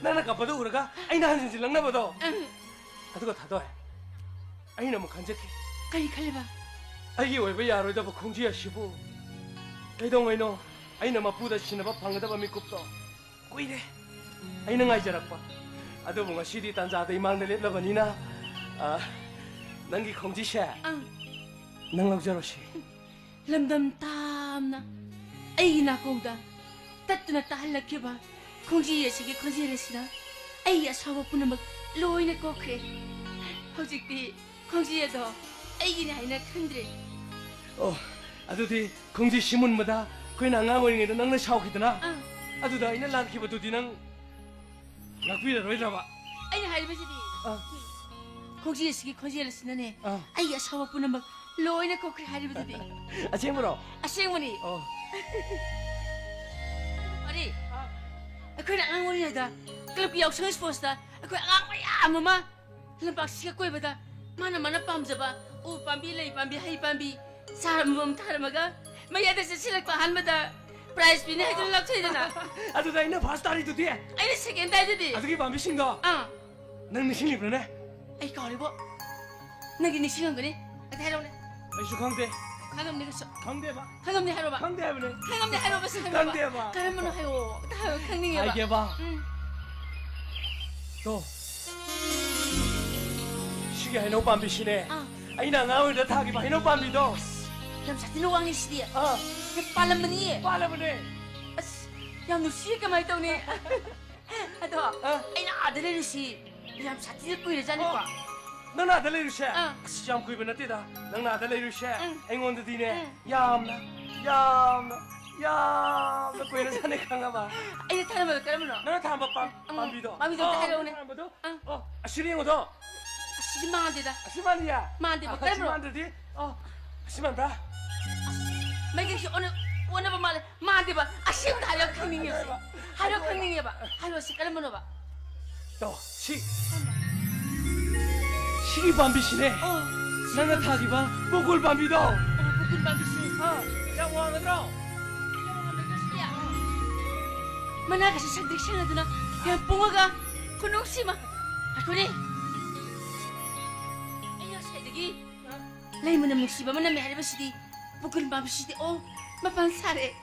나나 깝봐도 우라가 아이나 한신질 랑나보다 아도가 타도 아이나 뭐 간자키 가리 칼레봐 아이게 왜 야로다봐 공지에 시부 애동이노 아이나 마 부다 시나봐 방다봐 미kup도 꼬이래 아이나 아이자락봐 아도 뭔가 시디 단자도 이망들 랩러거니나 난기 공지샤 낭락자로시 lamdam tamna ai na kongda tatuna tahalakeba kongji yasigi kongji resina ai asawa punamak loina kokre hojikti kongji edo ai ni haina khandre 아도디 공지 신문마다 거의 낭앙어링에도 낭나 샤오키드나 아도다 이날 랑키바도디 낭 락비라 로이라바 ai na haibajidi kongji yasigi kongji resina ai asawa punamak loina kokre haibajidi 아침으로 asengmani ari akoina angoni da klub yaw sang sports da akoi ang maya mama lampak sia koi bada mana mana pamjaba u pambi lei pambi hai pambi 사람범 타르마가 마야데스 실력과 한마다 프라이즈 비네 해줄 락쳐이잖아 아도다 이날 바스타리도 뒤에 아니 세겐 다이드디 아도기 밤비신가 낭 니신이 그러네 아이 거리보 나기 니신한 거니 해로네 아이쇼 강대 강엄 내가 써 강대봐 강엄네 해로봐 강대해보네 강엄네 해로봐 생각해봐 강대해봐 가르면 해요 다 강능해봐 알게봐 또 시계 해놓 밤비시네 아이나 나오다 타기봐 해놓 밤비도 남 사티노 왕이 시디야 빨라머니 빨라보네 야 누시에 가만히 떠오니 아도 아이나 아들의 시 남 사티를 꾸이르자니까 넌 아들 이루셔 시장 구입은 어때다 넌 아들 이루셔 앵원도 디네 야암나 꾸이는 산에 강가봐 아이나 타르마도 까르면어 너는 다 한번 밤비도 밤비도 타려오네 시리앵어도 시디 망한데다 시만이야 망한데 뭐 까르면어 시만들디 시만다 매기시 오늘 봐 말해 망한데 봐 아시고 하려 강닝이었어 하려 강닝해봐 하려 시 까르면어 봐 또 시기 밤비시네 나는 타기봐 뽀글 밤비도 뽀글 밤비시 야 왕으로 만나가시 상득 시행하더나 그냥 뽕어가 군옥시마 아토니 아이요 새득이 레이문은 묵시바 만나면 하리바시디 뽀글 밤비시디 마판 사래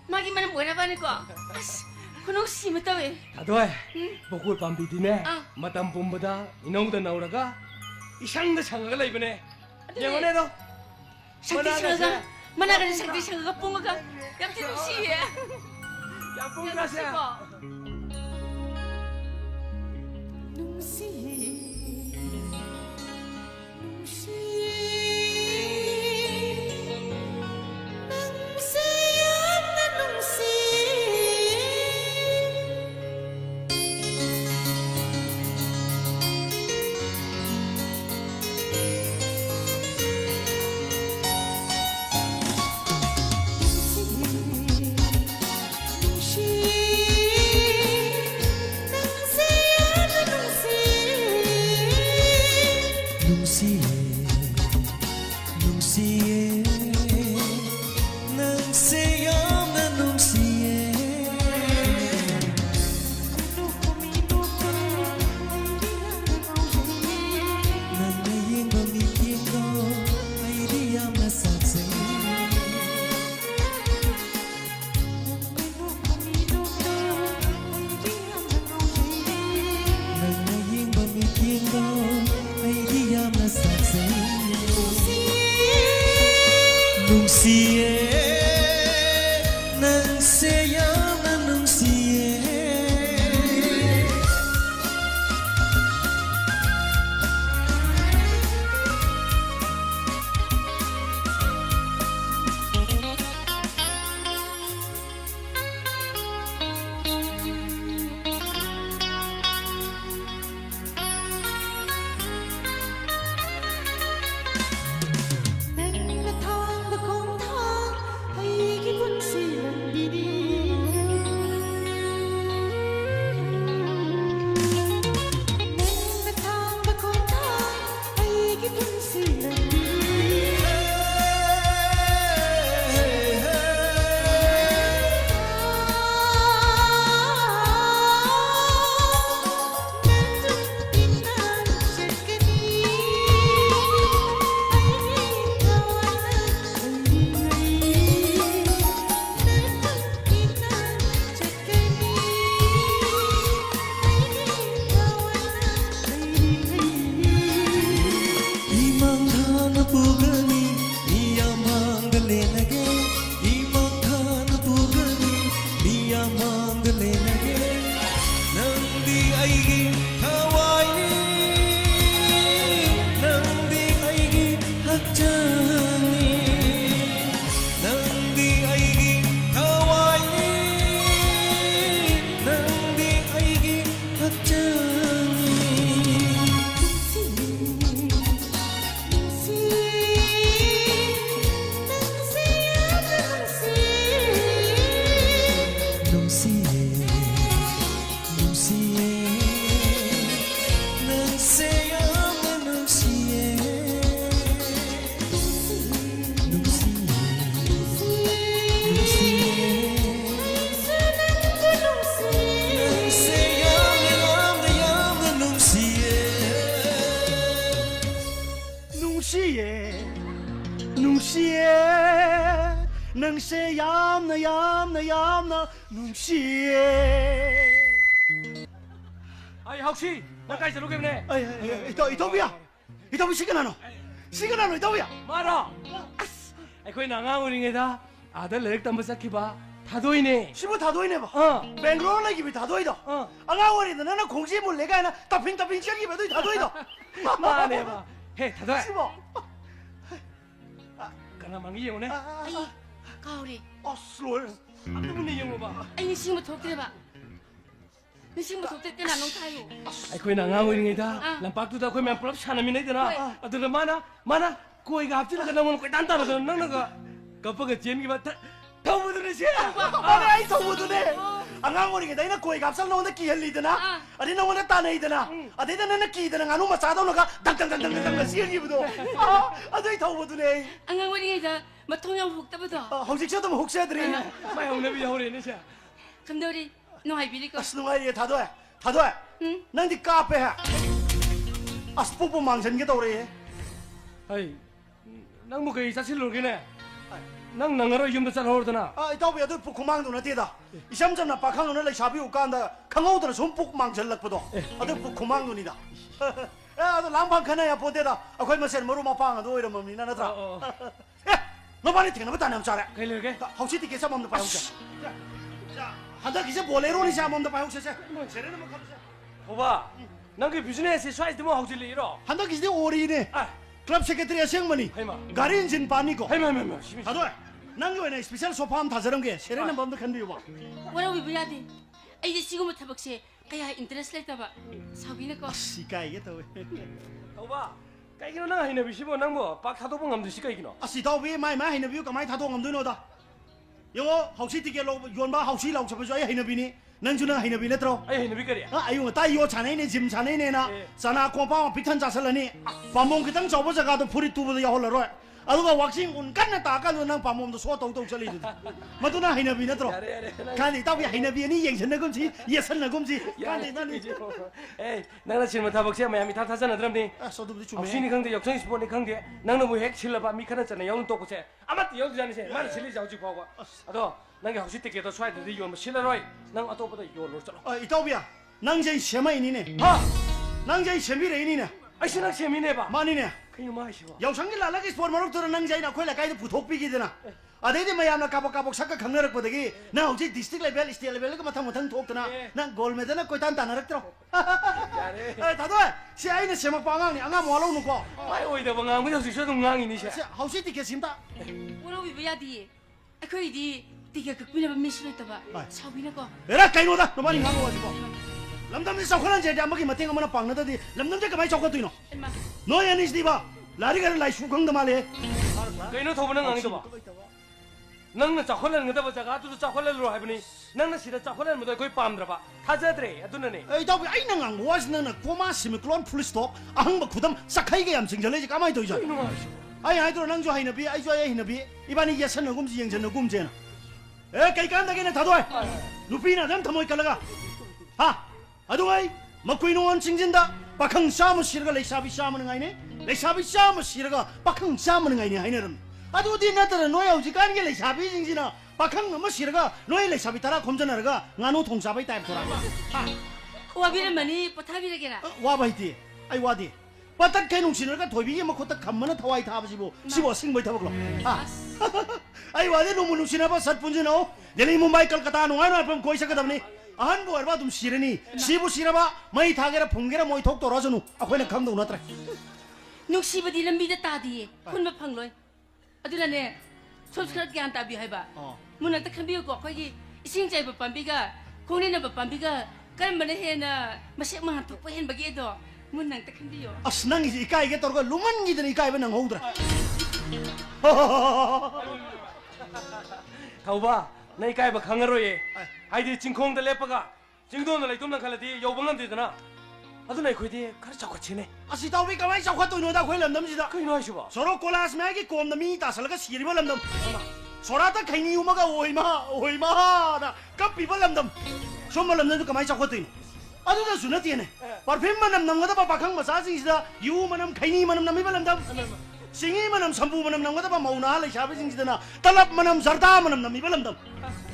마기만은 뭐라 바니까 군옥시마 따위 다도에 뽀글 밤비디네 마담 봄보다 이놈도 나오라가 이상도 장가가 이번에 영원해도 상득 시행하가 만나가시 상득 시행하가 뽕어가 얌티룩시에 야 뽕가시야 aigi kawaii nandi aigi hakjani nandi aigi kawaii nandi aigi hakjani能是얌나 얌나 얌나 눈시에 아이 혹시 나까지 들어오겠네. 이토비야 시간하노 이토비야 말아. 아이 나가오링에다 아들 렉도 한번 쌓기봐. 다도이네. 시부 다도이네 봐 어. 뱅글로나 기비 다도이다 어. 아가워리도 나는 공지물 내가 하나 따핑 시작이봐도 다도이다 마네 봐. 해 다도이. 시부 가나 망이 영네. 아이 가오리 슬로우 아무니 영어 봐. 아이 니싱부 독들어봐 니싱부 독들 때나 농타요 아이 나가오링에다 람박두다 거면 플럽 샤나미네 되나. 아들 마나 거기가 앞질러가 나오는 거 단단하다. 너는 그 재미가 봐. 더무드네 씨. 아이 더무드네 아가워리게 나이나 거기 갑살 나오는데 기헬리드나 아니 나오는 따내이드나 아대다 나는 기드나 아누 마사도나가 당당당당당 시행이부도 아이 더무드네 안강원이가 뭐 통영 혹다보다 홍식셔도 뭐 혹시해드리 마이 홍내비 야호리네 씨. 근데 우리 노하이 비리고 스누아이에 다도해 응? 난디 카페 해 뽀뽀 망전게다 오래 아이 낭뭐 그 이사실 놀기네. 낭 나가러 юм도 잘 하오르더나. 이따위야 너 북구망도나 되다 이삼점나 박항도나 레샤비 우간다 강호도나 손북망 전락보도 아들 북구망도니다 야너 랑방카나야 보대다 거기 뭐센 모르마빵아 너 이러면 미나나더라 너 많이 튀는 거 따내면 잘해 가일게. 혹시 뒤에 사범도 봐요 혹시 자 한다 기세 볼레로니 사범도 봐요 혹시 세레는 뭐 가보자 오빠, 난그 비즈니스 사이즈 뭐 하고 질리 이러. 한다 기세 오리네 아, 클럽 세크레터리아 생머니 해마. 가린진 바니고 해마. 심히. 다도 난거네 스페셜 소파함 다 저런 게 세레는 범도 간대요 봐 뭐라 위비야디 아이 지금부터 박시 kaya interest lang ba? Sabi na ko. 시가 이게 또 오빠, 까이기는 나 하이나 비시보 낭뭐 박타도 봉 감도 시까 이기노. 시도 왜 마이 하이나 비우 가마이 타도 감도 노다 영어 혹시 티게 로 연바 혹시 라고 잡아줘 하이나 비니 난 주는 하이나 비네 들어 아이 하이나 비거리야. 아유 다 이거 자네네 짐 자네네나 자나 고파 비탄 자살라니 밤몽 그당 접어져가도 불이 두부도 야홀러로 아두가 왁싱 운간나 따가도 난 밤몽도 소 동동 절리지 마두나 하이나 비네 들어 간이 따위 하이나 비니 영선나 금지 예선나 금지 간이 나니 에이, 나나 질문 다 먹지 마야미 다 타잖아 드럼니. 소도부지 좀 없이니 강대 역성이 스포니 강대 나는 뭐핵 칠러봐 미카나잖아 영은 또 고세 아마트 여기 자니세 많이 실리자 오지 보고 아도 nange 혹시 때게도 swide de 요뭐 실러로이 난 아토보다 요로 쩔어 이따위야 낭제 셔마이니네 아 낭제 셔미레이니네 아이시나 재미네 봐 마니네 그이 마시고 영상길 날라게 스포츠 마록도는 낭자이나 콜라 가이드 부톡비기드나 아데디 마야나 까박까박 삭가 강나락 보더기 나 혹시 디스트릭 레벨 스테이 레벨 그 마탕 톡드나 난 골메드나 꼬이탄 따나락 들어 다도 시아이는 세막 방황니 앙아 뭐하러 오는 거 아이 오이다 방아 무슨 수셔도 낭이니 시 혹시 티켓 심다 Wala wibiyadi. Ako hindi tiga kakpina ba mission ito ba? Sabi na ko. 에라 까이노다 너 많이 강고 가지고 람담지 사고난 제대 안 먹기 마탱 한번 빵나더디 람담지 가만히 적어도 이노 Emma. 너 야니 스디바 라리가를 라이 수강도 말해 그이노 도보는 낭이도 봐 낭나 짜콜라는 거다 보자가 아두도 짜콜라로 하보니 낭나 시다 짜콜라는 뭐다 거의 밤들어 봐 타자들이 아두는네 이따위 아이낭 뭐하시는 꼬마 시미클론 풀스톱 아흥바 구담 싹하이게 얌승절레지 가만히 더 있어 이놈 마시고 ai ai tôi năng cho hành bi ai cho ai hành bi iban ni yasan ngum ji yang ngum je na e kai kan da ke na tha doi lupi na dam thamoi kalaga ha adu ai makui no on singjin da pakhang sam sirga leisabi sam ngai ne leisabi sam sirga pakhang sam ngai ne hainaram adu di na tar no yau ji kan ge leisabi singjina pakhang ma sirga no leisabi tara khomjana ga ngano thongsa bai type thora Wabi na mani patabi na kina. wa bai ti ai wa di 바닥 개농 신을가 도비게 뭐 코딱 간만에 타와이 타버지고 시보 생보이 타버글로 아이 와데 노무 누시나 봐 삿분지 나오 내리 문바이 칼카타 노아노 알품 고이사 가다니 아한 거 얼마 좀 시르니 시부 시라봐 마이 타게라 풍게라 모이 톡 돌아서누 아코이나 강도 나트라 눅시버디 람비다 따디 혼바 팡로이 아들라네 손스크럽 게 안따비 해봐 문학다 칸비고 거기 이싱자이 법반비가 공리나 법반비가 까르마네 해나 마색만 한 톡보 hen 바기에도 문학다 칸비요 아스낭이 이까이게 떨고 루만 기든 이까이베 낭 호우드라 가오바 나 이까이 봐 강하로예 아이디 진콩들 레빠가 진동을 내 돈만 칼라디 여봉은 되잖아 아도나 이거디 가르 잡고 치네 아시 다위 가만히 잡고 또 이노다 고일 남남지다 그이 노하시바 서로 콜라스 매기 꼼남이 다살가 시리바 남남 소라다 카이니 우마가 오이마나 까피바 남남 somma 남남도 가만히 잡고 또 이노 아도다 수나 티네 파르펜만 남남 거다 바강 마사지시다 유 만남 카이니 만남 남이바 남남 싱이 만남 삼부 만남 남거다 바 마우나 할래 샤베징지다나 탈랍 만남 자르다 만남 남이바 남남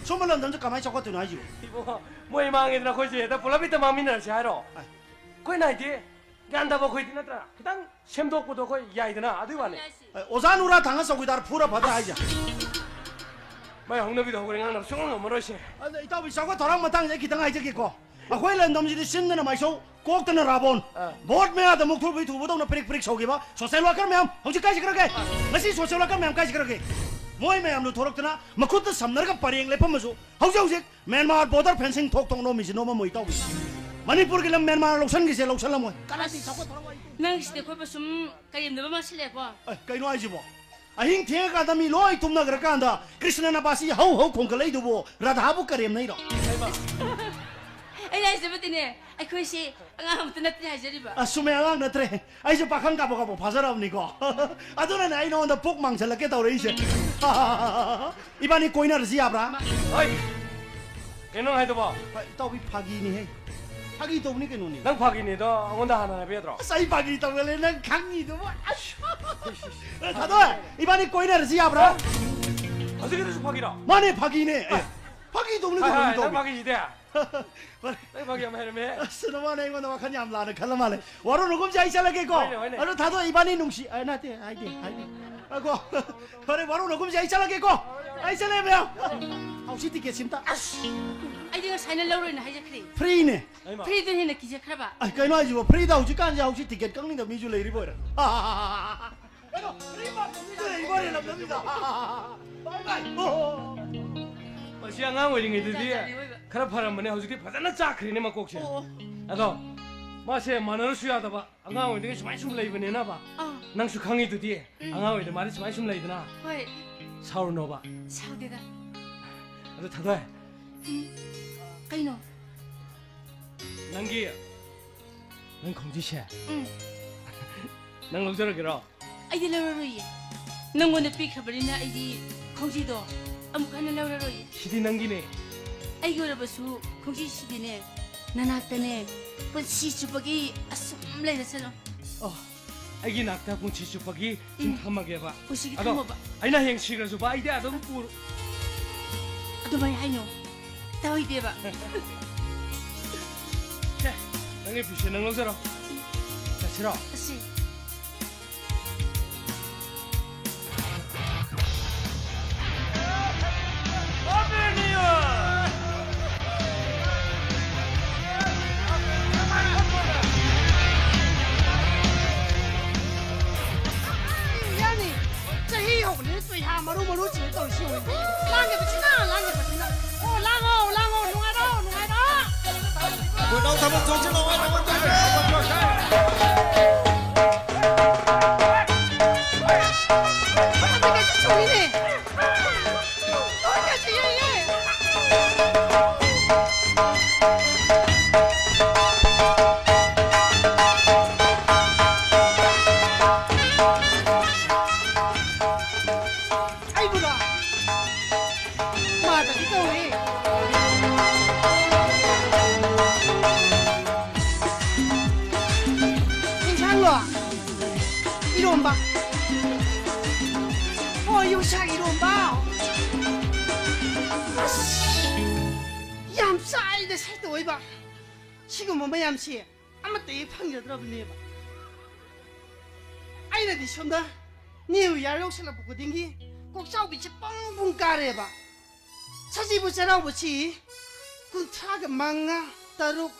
somma 남남도 가만히 잡고 또 이노 아지요 이거 뭐이 망이드나 거지 다 볼라비다 마미나 샤로 거기 나이디 간다고 거기 나더라 그당 셈도 없고도 거기 야이드나 아들 와네 오산우라 당해서 거기다 풀어 받아 아이자 마이 홍너비도 하고 그냥 나 수능 넘어러시 이따 우리 사과 도랑 마땅 이제 기당 아이자 기고 아코일라 넘지디 신나나 마이소 꼭드나 라본 보트 메아다 목토 비투 보도나 프릭 속이봐 소셜 워커 맴 혹시까지 그러게 마시 소셜 워커 맴까지 그러게 모이 맴로 도록드나 마쿠트 삼나가 파리행 레퍼마소 혹시 맨마을 보더 펜싱 톡톡 노미지 노마 모이 따위 मणिपुर के lump Myanmar लोक्सन के से लोक्सन लम कालाती सको थोड़ा nang side ko basum kayem na ba masile ko कइनो आइजिबो अहिंग थे का दमी लोई तुमना घर कांदा कृष्ण ना बासी हौ हौ खोंकलै दुबो राधा बु करेम नै र ai ai sebetine ai ko si angam tunat ni hajari ba असुमे आंग नत्रे आइजो पाखंग का बका फाजराव नि को अदुना नाइ नो द पोक मांगसल के तौरे इसे इबानी कोइना रसी आब्रा 어이 걔는 해도 봐 तौबी फागी नि है फागी तौनी के नोनी 난 파기니도 온다 하나 베드로 साई फागी तौले न खांगी दो 다도 이바니 कोइना रसी आब्रा 어떻게 돼서 파기라 마네 파기네 파기 तौनी के 아, नोनी 난 तौबी 파기 이대 난 파기 한번 해면 스노마네 이거 너와 칸이 암라는 칼라마네 와로 녹음 자이 살라게고 와이네. 아로 다도 이바니 농시 아나테 아이디 아고 그래 와로 녹음 자이 살라게고 아이 살레면 혹시 티켓 심다 ai dinga saina lawro na haja kri 프리네 free din hina kije kraba 아 그거 아니고 프리다 혹시 간지 혹시 티켓 깡는다 미주 레이리 보여 이거 프리마 미주 레이리 보여 남습니다 바이바이 마시 안강 오링이 드디 카라 파람네 호주기 바다나 짜크리네 막 꼭시 아도 마시 만을 수야다 봐 안강 오링이 좀 많이 레이브네나 봐 낭수 강이 드디 안강 오링 말이 좀 많이 레이드나 hoi 사우르 노바 saudeda 아도 타도 kaino 난기 난 공지시 난 롱저러 길어 ai di lawro yi nangone pi khabarina ai di khongji do amukana lawro yi 시디 난기네 ai go rabasu khongji sidine nanatane pulsi chupagi asum leira sano 아기 낙타 공치 슈퍼기 좀 탐하게 봐 보시기 아도 탐어봐 아이나 행시가 좀 봐. 이대 아도 뭐 ado mai haino tawai deba 당에 비시 능력 들어. 자, 싫어. si yani 자히 혹네 쇠하 마루 마루 지 또 시오 랑게 버치나 랑게 버치나 오 랑오 농아라 농아라 我让他们走进了外面，我对面。 아까 지총이네 어디까지 예예 아이고라 맞아 이거 왜 괜찮아 이런 봐 요샤 이런 봐 얌싸이데 살도 왜 봐 지금은 뭐 얌씨 아마 때 팡겨 들어보네 봐 아이라디 손다 니우 야욕실라 보고 댕기 꼭 싸우비치 뻥뻥 까래 봐 사지 부자라고 보치 군타가 망아 따룩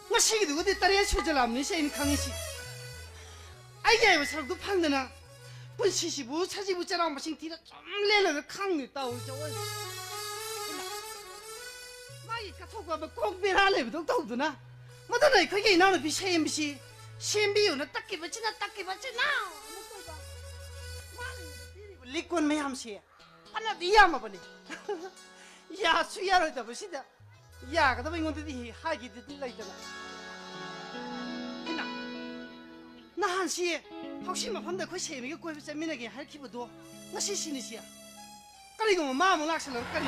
ngasi기도 어디 딸이야 쳐절람니 세인 강이시 아이게 왜 사람도 판드나 분시시부 차지부자랑 마신 뒤라 좀 내려를 강니 따오죠 마이 카톡과 꼭 비라래도 더우드나 뭐더나 그게 나는 비 세임시 신비유는 딱히 받지나 리콘 매함시 하나 비야마 보니 야 수야를 다 보시다 야 그다 이건데 하기 들라이잖아 했나 나 한시 혹시 뭐 본다 그 세미가 꼬비 세미나게 할 기부도 나 시시니시야 그리고 뭐 마음을 낙실로 그리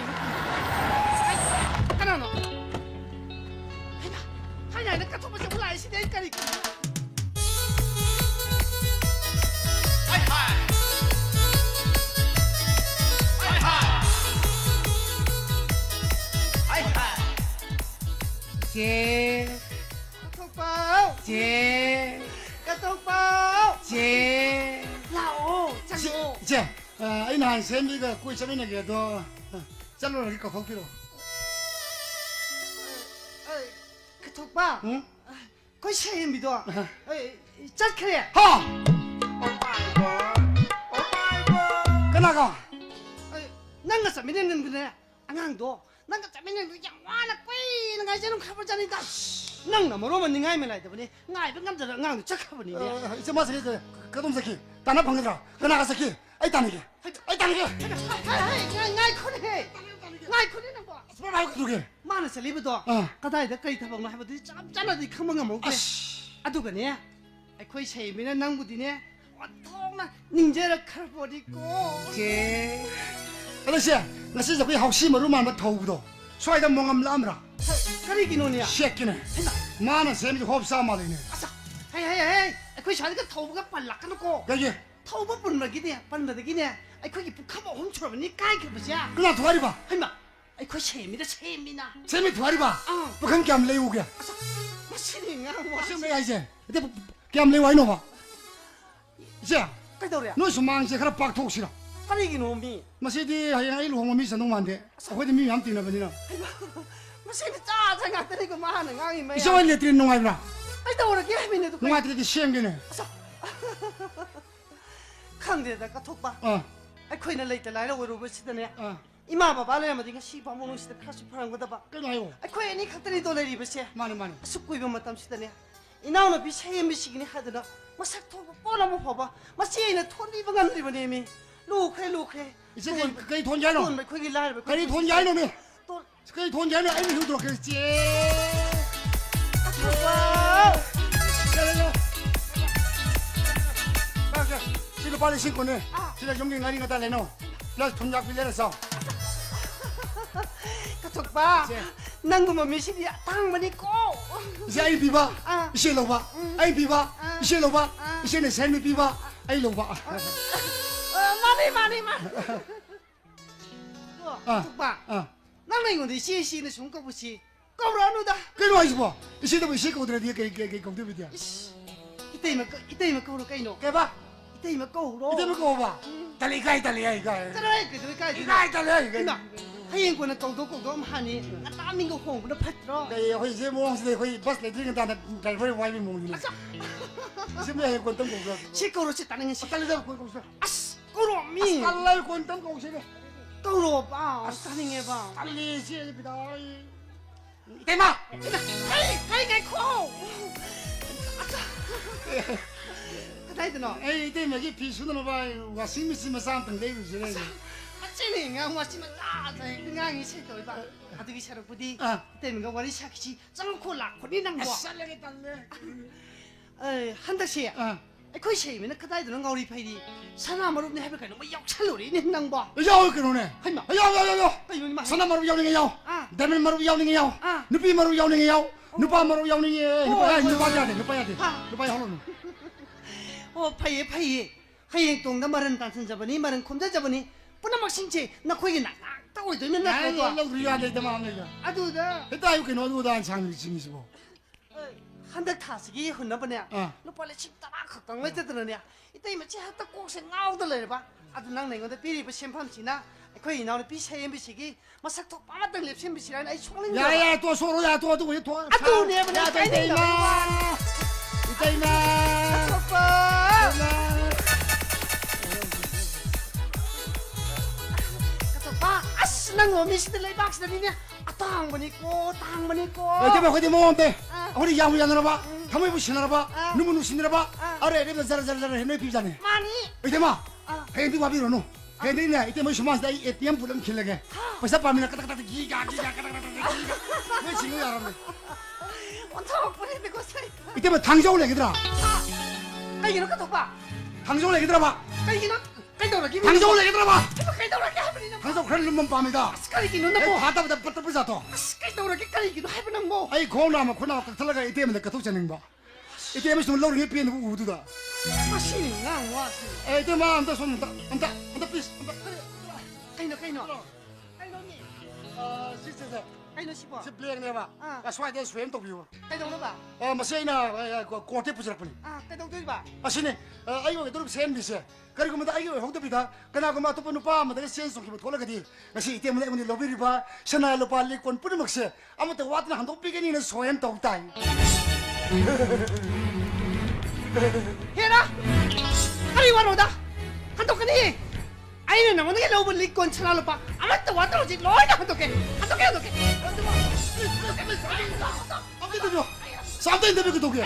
하나 너 했나 하냐 이렇게 카톡 보자 올라이 시대 그리고 제 카톡bao 카톡bao 라오 장오 제 ai này xem đi cái cuối xem này cái đó chắc là cái cọc kilo 카톡bao 응? 그 세미도 짠 그래 ha cái nào không 난가 싸미는 근데 안강도 난가 싸미는 그냥 와나 quay nga 저는 가보자니다 난 너머로만 네가 하면 나이다 보니 nga 이번 감자를 안강도 chắc 가보니 이제 맞아 cái 동생 kia 따나 방들아 cái nào cái kia ai 따는 게 ai 따는 게 nga 코네 nga 코네는 뭐 스포 말고 그게 많은 살리부도 가다이다 거의 타방로 해봐도 짭짤하지 컴방가 먹게 아두가네 아이코이 세미는 낭부디네 와통나 닝제를 칼버리고 제 아저씨 나 진짜 거의 혹시 모르면 뭐 더우도 수아이다 멍함 라므라 그리기노니야 새끼네 많은 셈이 홉사 말이네 아싸 헤이 아이코이 자리가 터부가 빨라까놓고 여기 터부 뿐나기네 빨라기네 아이코이 북한뭐 훔쳐보니 까이게 보자 그나 두아리 봐 할마 아이코이 세미다 세미나 셈이 두아리 봐 북한 겸 레우게 아싸 마시링아 무슨 뭐야 이제 근데 겸 레우 아이노 봐 이제 까이더래 너 수망지 하나 빡톡 싫어 그리기노미 마시디 하양 아이로 홍어 미사 농만데 아고데 미 함띠나 버니나 마시리 짜장가 때리고 마하는 강이 뭐야 이제 원래 드린 농아이나 까이더래 게임이네도 농아들이 시행되네 강대다가 톡봐 아이코이나 레이트 라이라 외로워 시더네 어 이마 바발레 마디가 시바 모노 시더 카시 파는 거다 봐 끊어요 아이코이니 각들이 돌레리 버세 많이 숲고 입은 마땀 시더네 이나오는 비 세임 미시기니 하더라 마삭 토고 뻔하면 봐봐 마시에는 톤 입은 간 리버님이 루크해 이제 그게 돈 잘 돈 넣어 거기 라이 그게 돈 잘 넣으면 돈 그게 돈 잘 넣어 아이는 힘들어 그랬지 와 가자 지금 빨리 신고 내 지금 용기 나린 거다 내놓어 나 돈약 빌려서 카톡봐 난구만 미시리야 당만이 꼭 이제 아이 비바 이제 로바 아이 비바 이제 로바 이제 내 삶이 비바 아이 로바 많이 카톡봐 나는 이건데 시시는 손거 보시 거라누다 그거 아이지 뭐 이제 또 이제 거들 이게 공대 비디야 이때면 거로 까이노 개봐 이때면 거로 이때면 거 봐 달리 가이 그래 이거 하얀 거는 거도 하니 나민 거 홍보는 받들어 네 이제 뭐 거의 버스 내리는 다는 달벌 와이비 먹는 지금 해 건던 거 시거로 짓다는 게 달리 잡고 거기서 아스 거로미 달랄 건던 거 오시네 거로 봐 사는 해 봐. 달리 시비다 대마 가이 코 그다이도 너 에이 대마기 비수는 봐 와시미시마 상등 내고 지내 아치니 nga 와시면 나자 ngang이 세도 봐 아들이 사러 부디 때문에 와리 샤키지 짱콜라 코리는 거 살려게 달래 에이 한다시 그 세미는 그다이도 너 우리 파이디 사나마로 내 해볼 거는 뭐 역찰로리 있는 거 야 그러네 할마 야야야야 이놈이 사나마로 야오는 게요 대면마로 야오는 게요 누비마로 야오는 게요 누바마로 야오는 게 누바야 돼 누바야 하는 파이 하이 동나 말은 단순 잡으니 말은 콘자 잡으니 뿌나막 신체 나 거기 나 따고 있으면 나 아이 얼른 우리 안에 대만 내가 아두다 했다 이렇게 너도 안 장미 징이시고 한달 타시기 흔나보네 너 빨리 집 따라 걱정 왜 되더냐 이때 이면 지 하다 꼭세 나오더래 봐 아두 낭 내건데 비리브 심판지나 ꯑꯩꯈꯣꯏ ꯏꯅꯥꯎꯅꯨꯄꯤ ꯁꯩꯌꯦꯡꯕꯤꯁꯤꯒꯤ ꯃꯁꯛ ꯊꯣꯛꯄ ꯑꯃꯇꯪ ꯂꯦꯞꯁꯤꯟꯕꯤꯁꯤꯔꯅ ꯑꯩ ꯁꯣꯛꯅꯤꯡꯗꯕ 야야 또 서로 야또 우리 또 ꯑꯗꯨꯅꯦꯕ ꯅꯪ ꯀꯥꯏꯅꯩꯅ 이따이나 ꯑꯇꯣꯞꯄ ꯑꯇꯣꯞꯄ ꯑꯁ ꯅꯪ ꯃꯃꯤꯁꯤꯗ ꯂꯩꯕꯥꯛꯁꯤꯗꯅꯤꯅꯦ ꯑꯇꯥꯡꯕꯅꯤꯀꯣ ꯇꯥꯡꯕ니ꯀꯣ 이때만 거기 뭐인데 우리 야무 야너라 봐 가만히 신나라 봐 누구 누신나라 봐 아래 이래 자라자라 해내 비자네 많이 이때마 해디 와비로노 해디네 이때 뭐 수마스다 ATM 부름 킬레게 벌써 밤이나 까딱까딱 기가 왜 지금 알았네 온통 뿌리는 곳에 이때만 당정을 얘기더라 까이기는 어떡봐 당정을 얘기더라 봐 까이기는 까이더라기 당정을 얘기더라 봐 까이더라기 하버리는 당정 그럴 놈만 밤이다 까이기는 뭐 하다보다 빠따빠자 또 까이더라기 까이기도 해보는 뭐 아이 고나마 고나마 들어가 ATM에 그 독자는 봐 ATM에 좀 러링 피는 우두다 마시는 와 ATM만 안다 손 안다 플리즈 까이노 까이노니 시스터 까이노 씹어 스플레잉 봐 스와이드 스웨임 또 비워 까이노 봐 마세이나 고테 부스라뿐이 까이노 봐 아시네 아이고 너를 샘비세 그리고 뭐 아이고 홍도비다 그나고 마 또는 밤 내가 센스 기분 돌아가디 다시 때문에 오늘 로비리 봐 샤나로 빨리 권 뿌리 먹세 아무튼 와든 한도 비게니는 소엔 똑다이 해라 하리 와로다 한독하니 아이는 나오는 로브 리콘 차나로 봐 아무튼 와도지 로이나 한독해 Sampai ini begitu ke?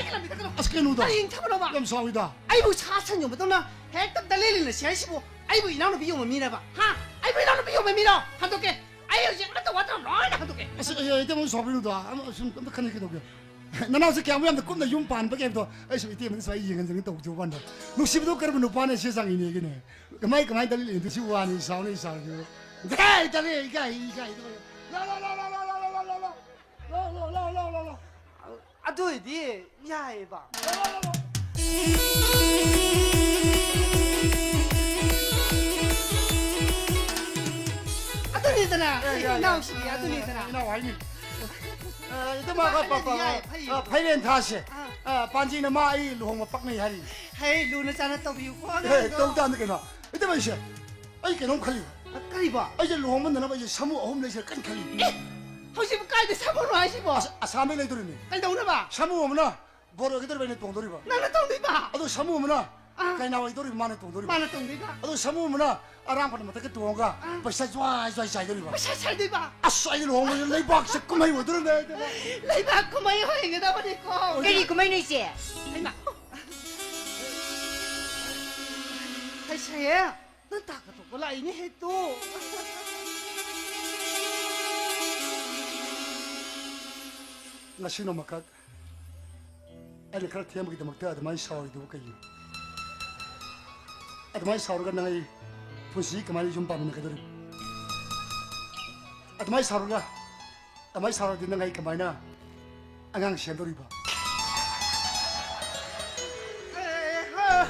Asken udah. 아니 타버려 봐 Yang sawida. 아이고 사천 좀 보더나 핵딱 달리는 시시고 아이고 이나는 비용을 미나봐 하 아이고 이나는 비용을 미나 한독해 아이고 지금 또 와도 로이나 한독해 Itu mau sawin udah. Asun untuk kan gitu ke? Nana sih kamu yang dekut na jumpan pakai itu. Itu yang saya ingin jadi tahu jawaban. Nusib itu kerana nupan sesang ini gini. Kemai dalil itu sih wani sauni gitu. Gai itu. La. 아도이디 야해봐 아도니잖아 나오시기 아도니잖아 나 와이니. itu mah apa? Pailen thasi. Panjina mah ai luhong paknai hari. 헤이 루나잖아 또 비우고 Tong tan kena. Itu mah sih. Ai kena kali. 까리봐 Ai luhong mana mah samu ahum lagi kan kali. 혹시 까이데 사보로 하시고 Asame lagi tu ni. 까이데 오나봐 Samu mana? Boro kita beri tongdori ba. 나는 똥디봐 Aduh samu mana? Kaya nawa itu mana tongdori ba. 마나 똥디봐 Aduh samu mana? Arang pada mata kita tongga. Pasal jual dori ba. 살살디봐 Asai luhong mana lagi bak sekumai wadur ni. 레이바 그만이 허행이다 버리고 Kali kumain sih. 하이마 하이샤야 넌 다가도 골라 이니 해도 Nasi no makat. Ada kerana tiap kita makta ada mai sahur itu kayu. Ada mai sahur kan nangai pusi kemari jumpa mana kadari. Ada mai sahur lah. Ada mai sahur di nangai kemana? Angang siandori ba.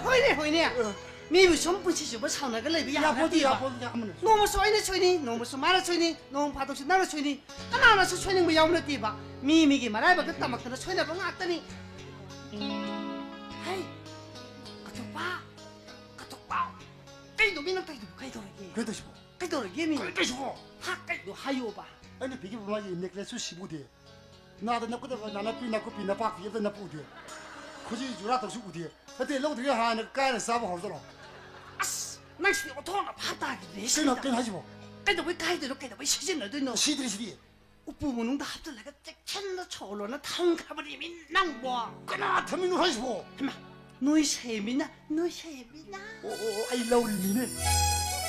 허이네 미부 손붙이시 뭐 사나가 레비 Ya podi ya mana? 너무 쏘이네 쏘이니 너무 쏘마라 쏘이니 너무 파도시 나라 쏘이니 하나하나서 쏘이는 거 야무나 띠봐 미미기 말아봐 그따 막더라 쏘이나 봐 왔더니 하이 까톡봐 까이도 미는 까이도 까이도라기 Kau tu siapa? 까이도라기 미 Kau tu siapa? 하 까이도 하요 봐 Ini pergi bermain necklace sibu dia. Nada nak kuda nana pi nak pak dia nak pudi. Kuji jura tu sibu dia. Tapi lalu dia hanya kaya sabu hal tu lah. 아스 낭시 오토나 파다기 Kena kena haji bo. 까이도 왜 까이도 까이도 왜 시즌 너도 너 Sidri. 우부모능도 합들라가 잭찬너 초로나 타운 가버리면 낭보아 Kena terminal haji bo. 하마 너희 셈이나 너희 셈이나 Ai lauri ni ne.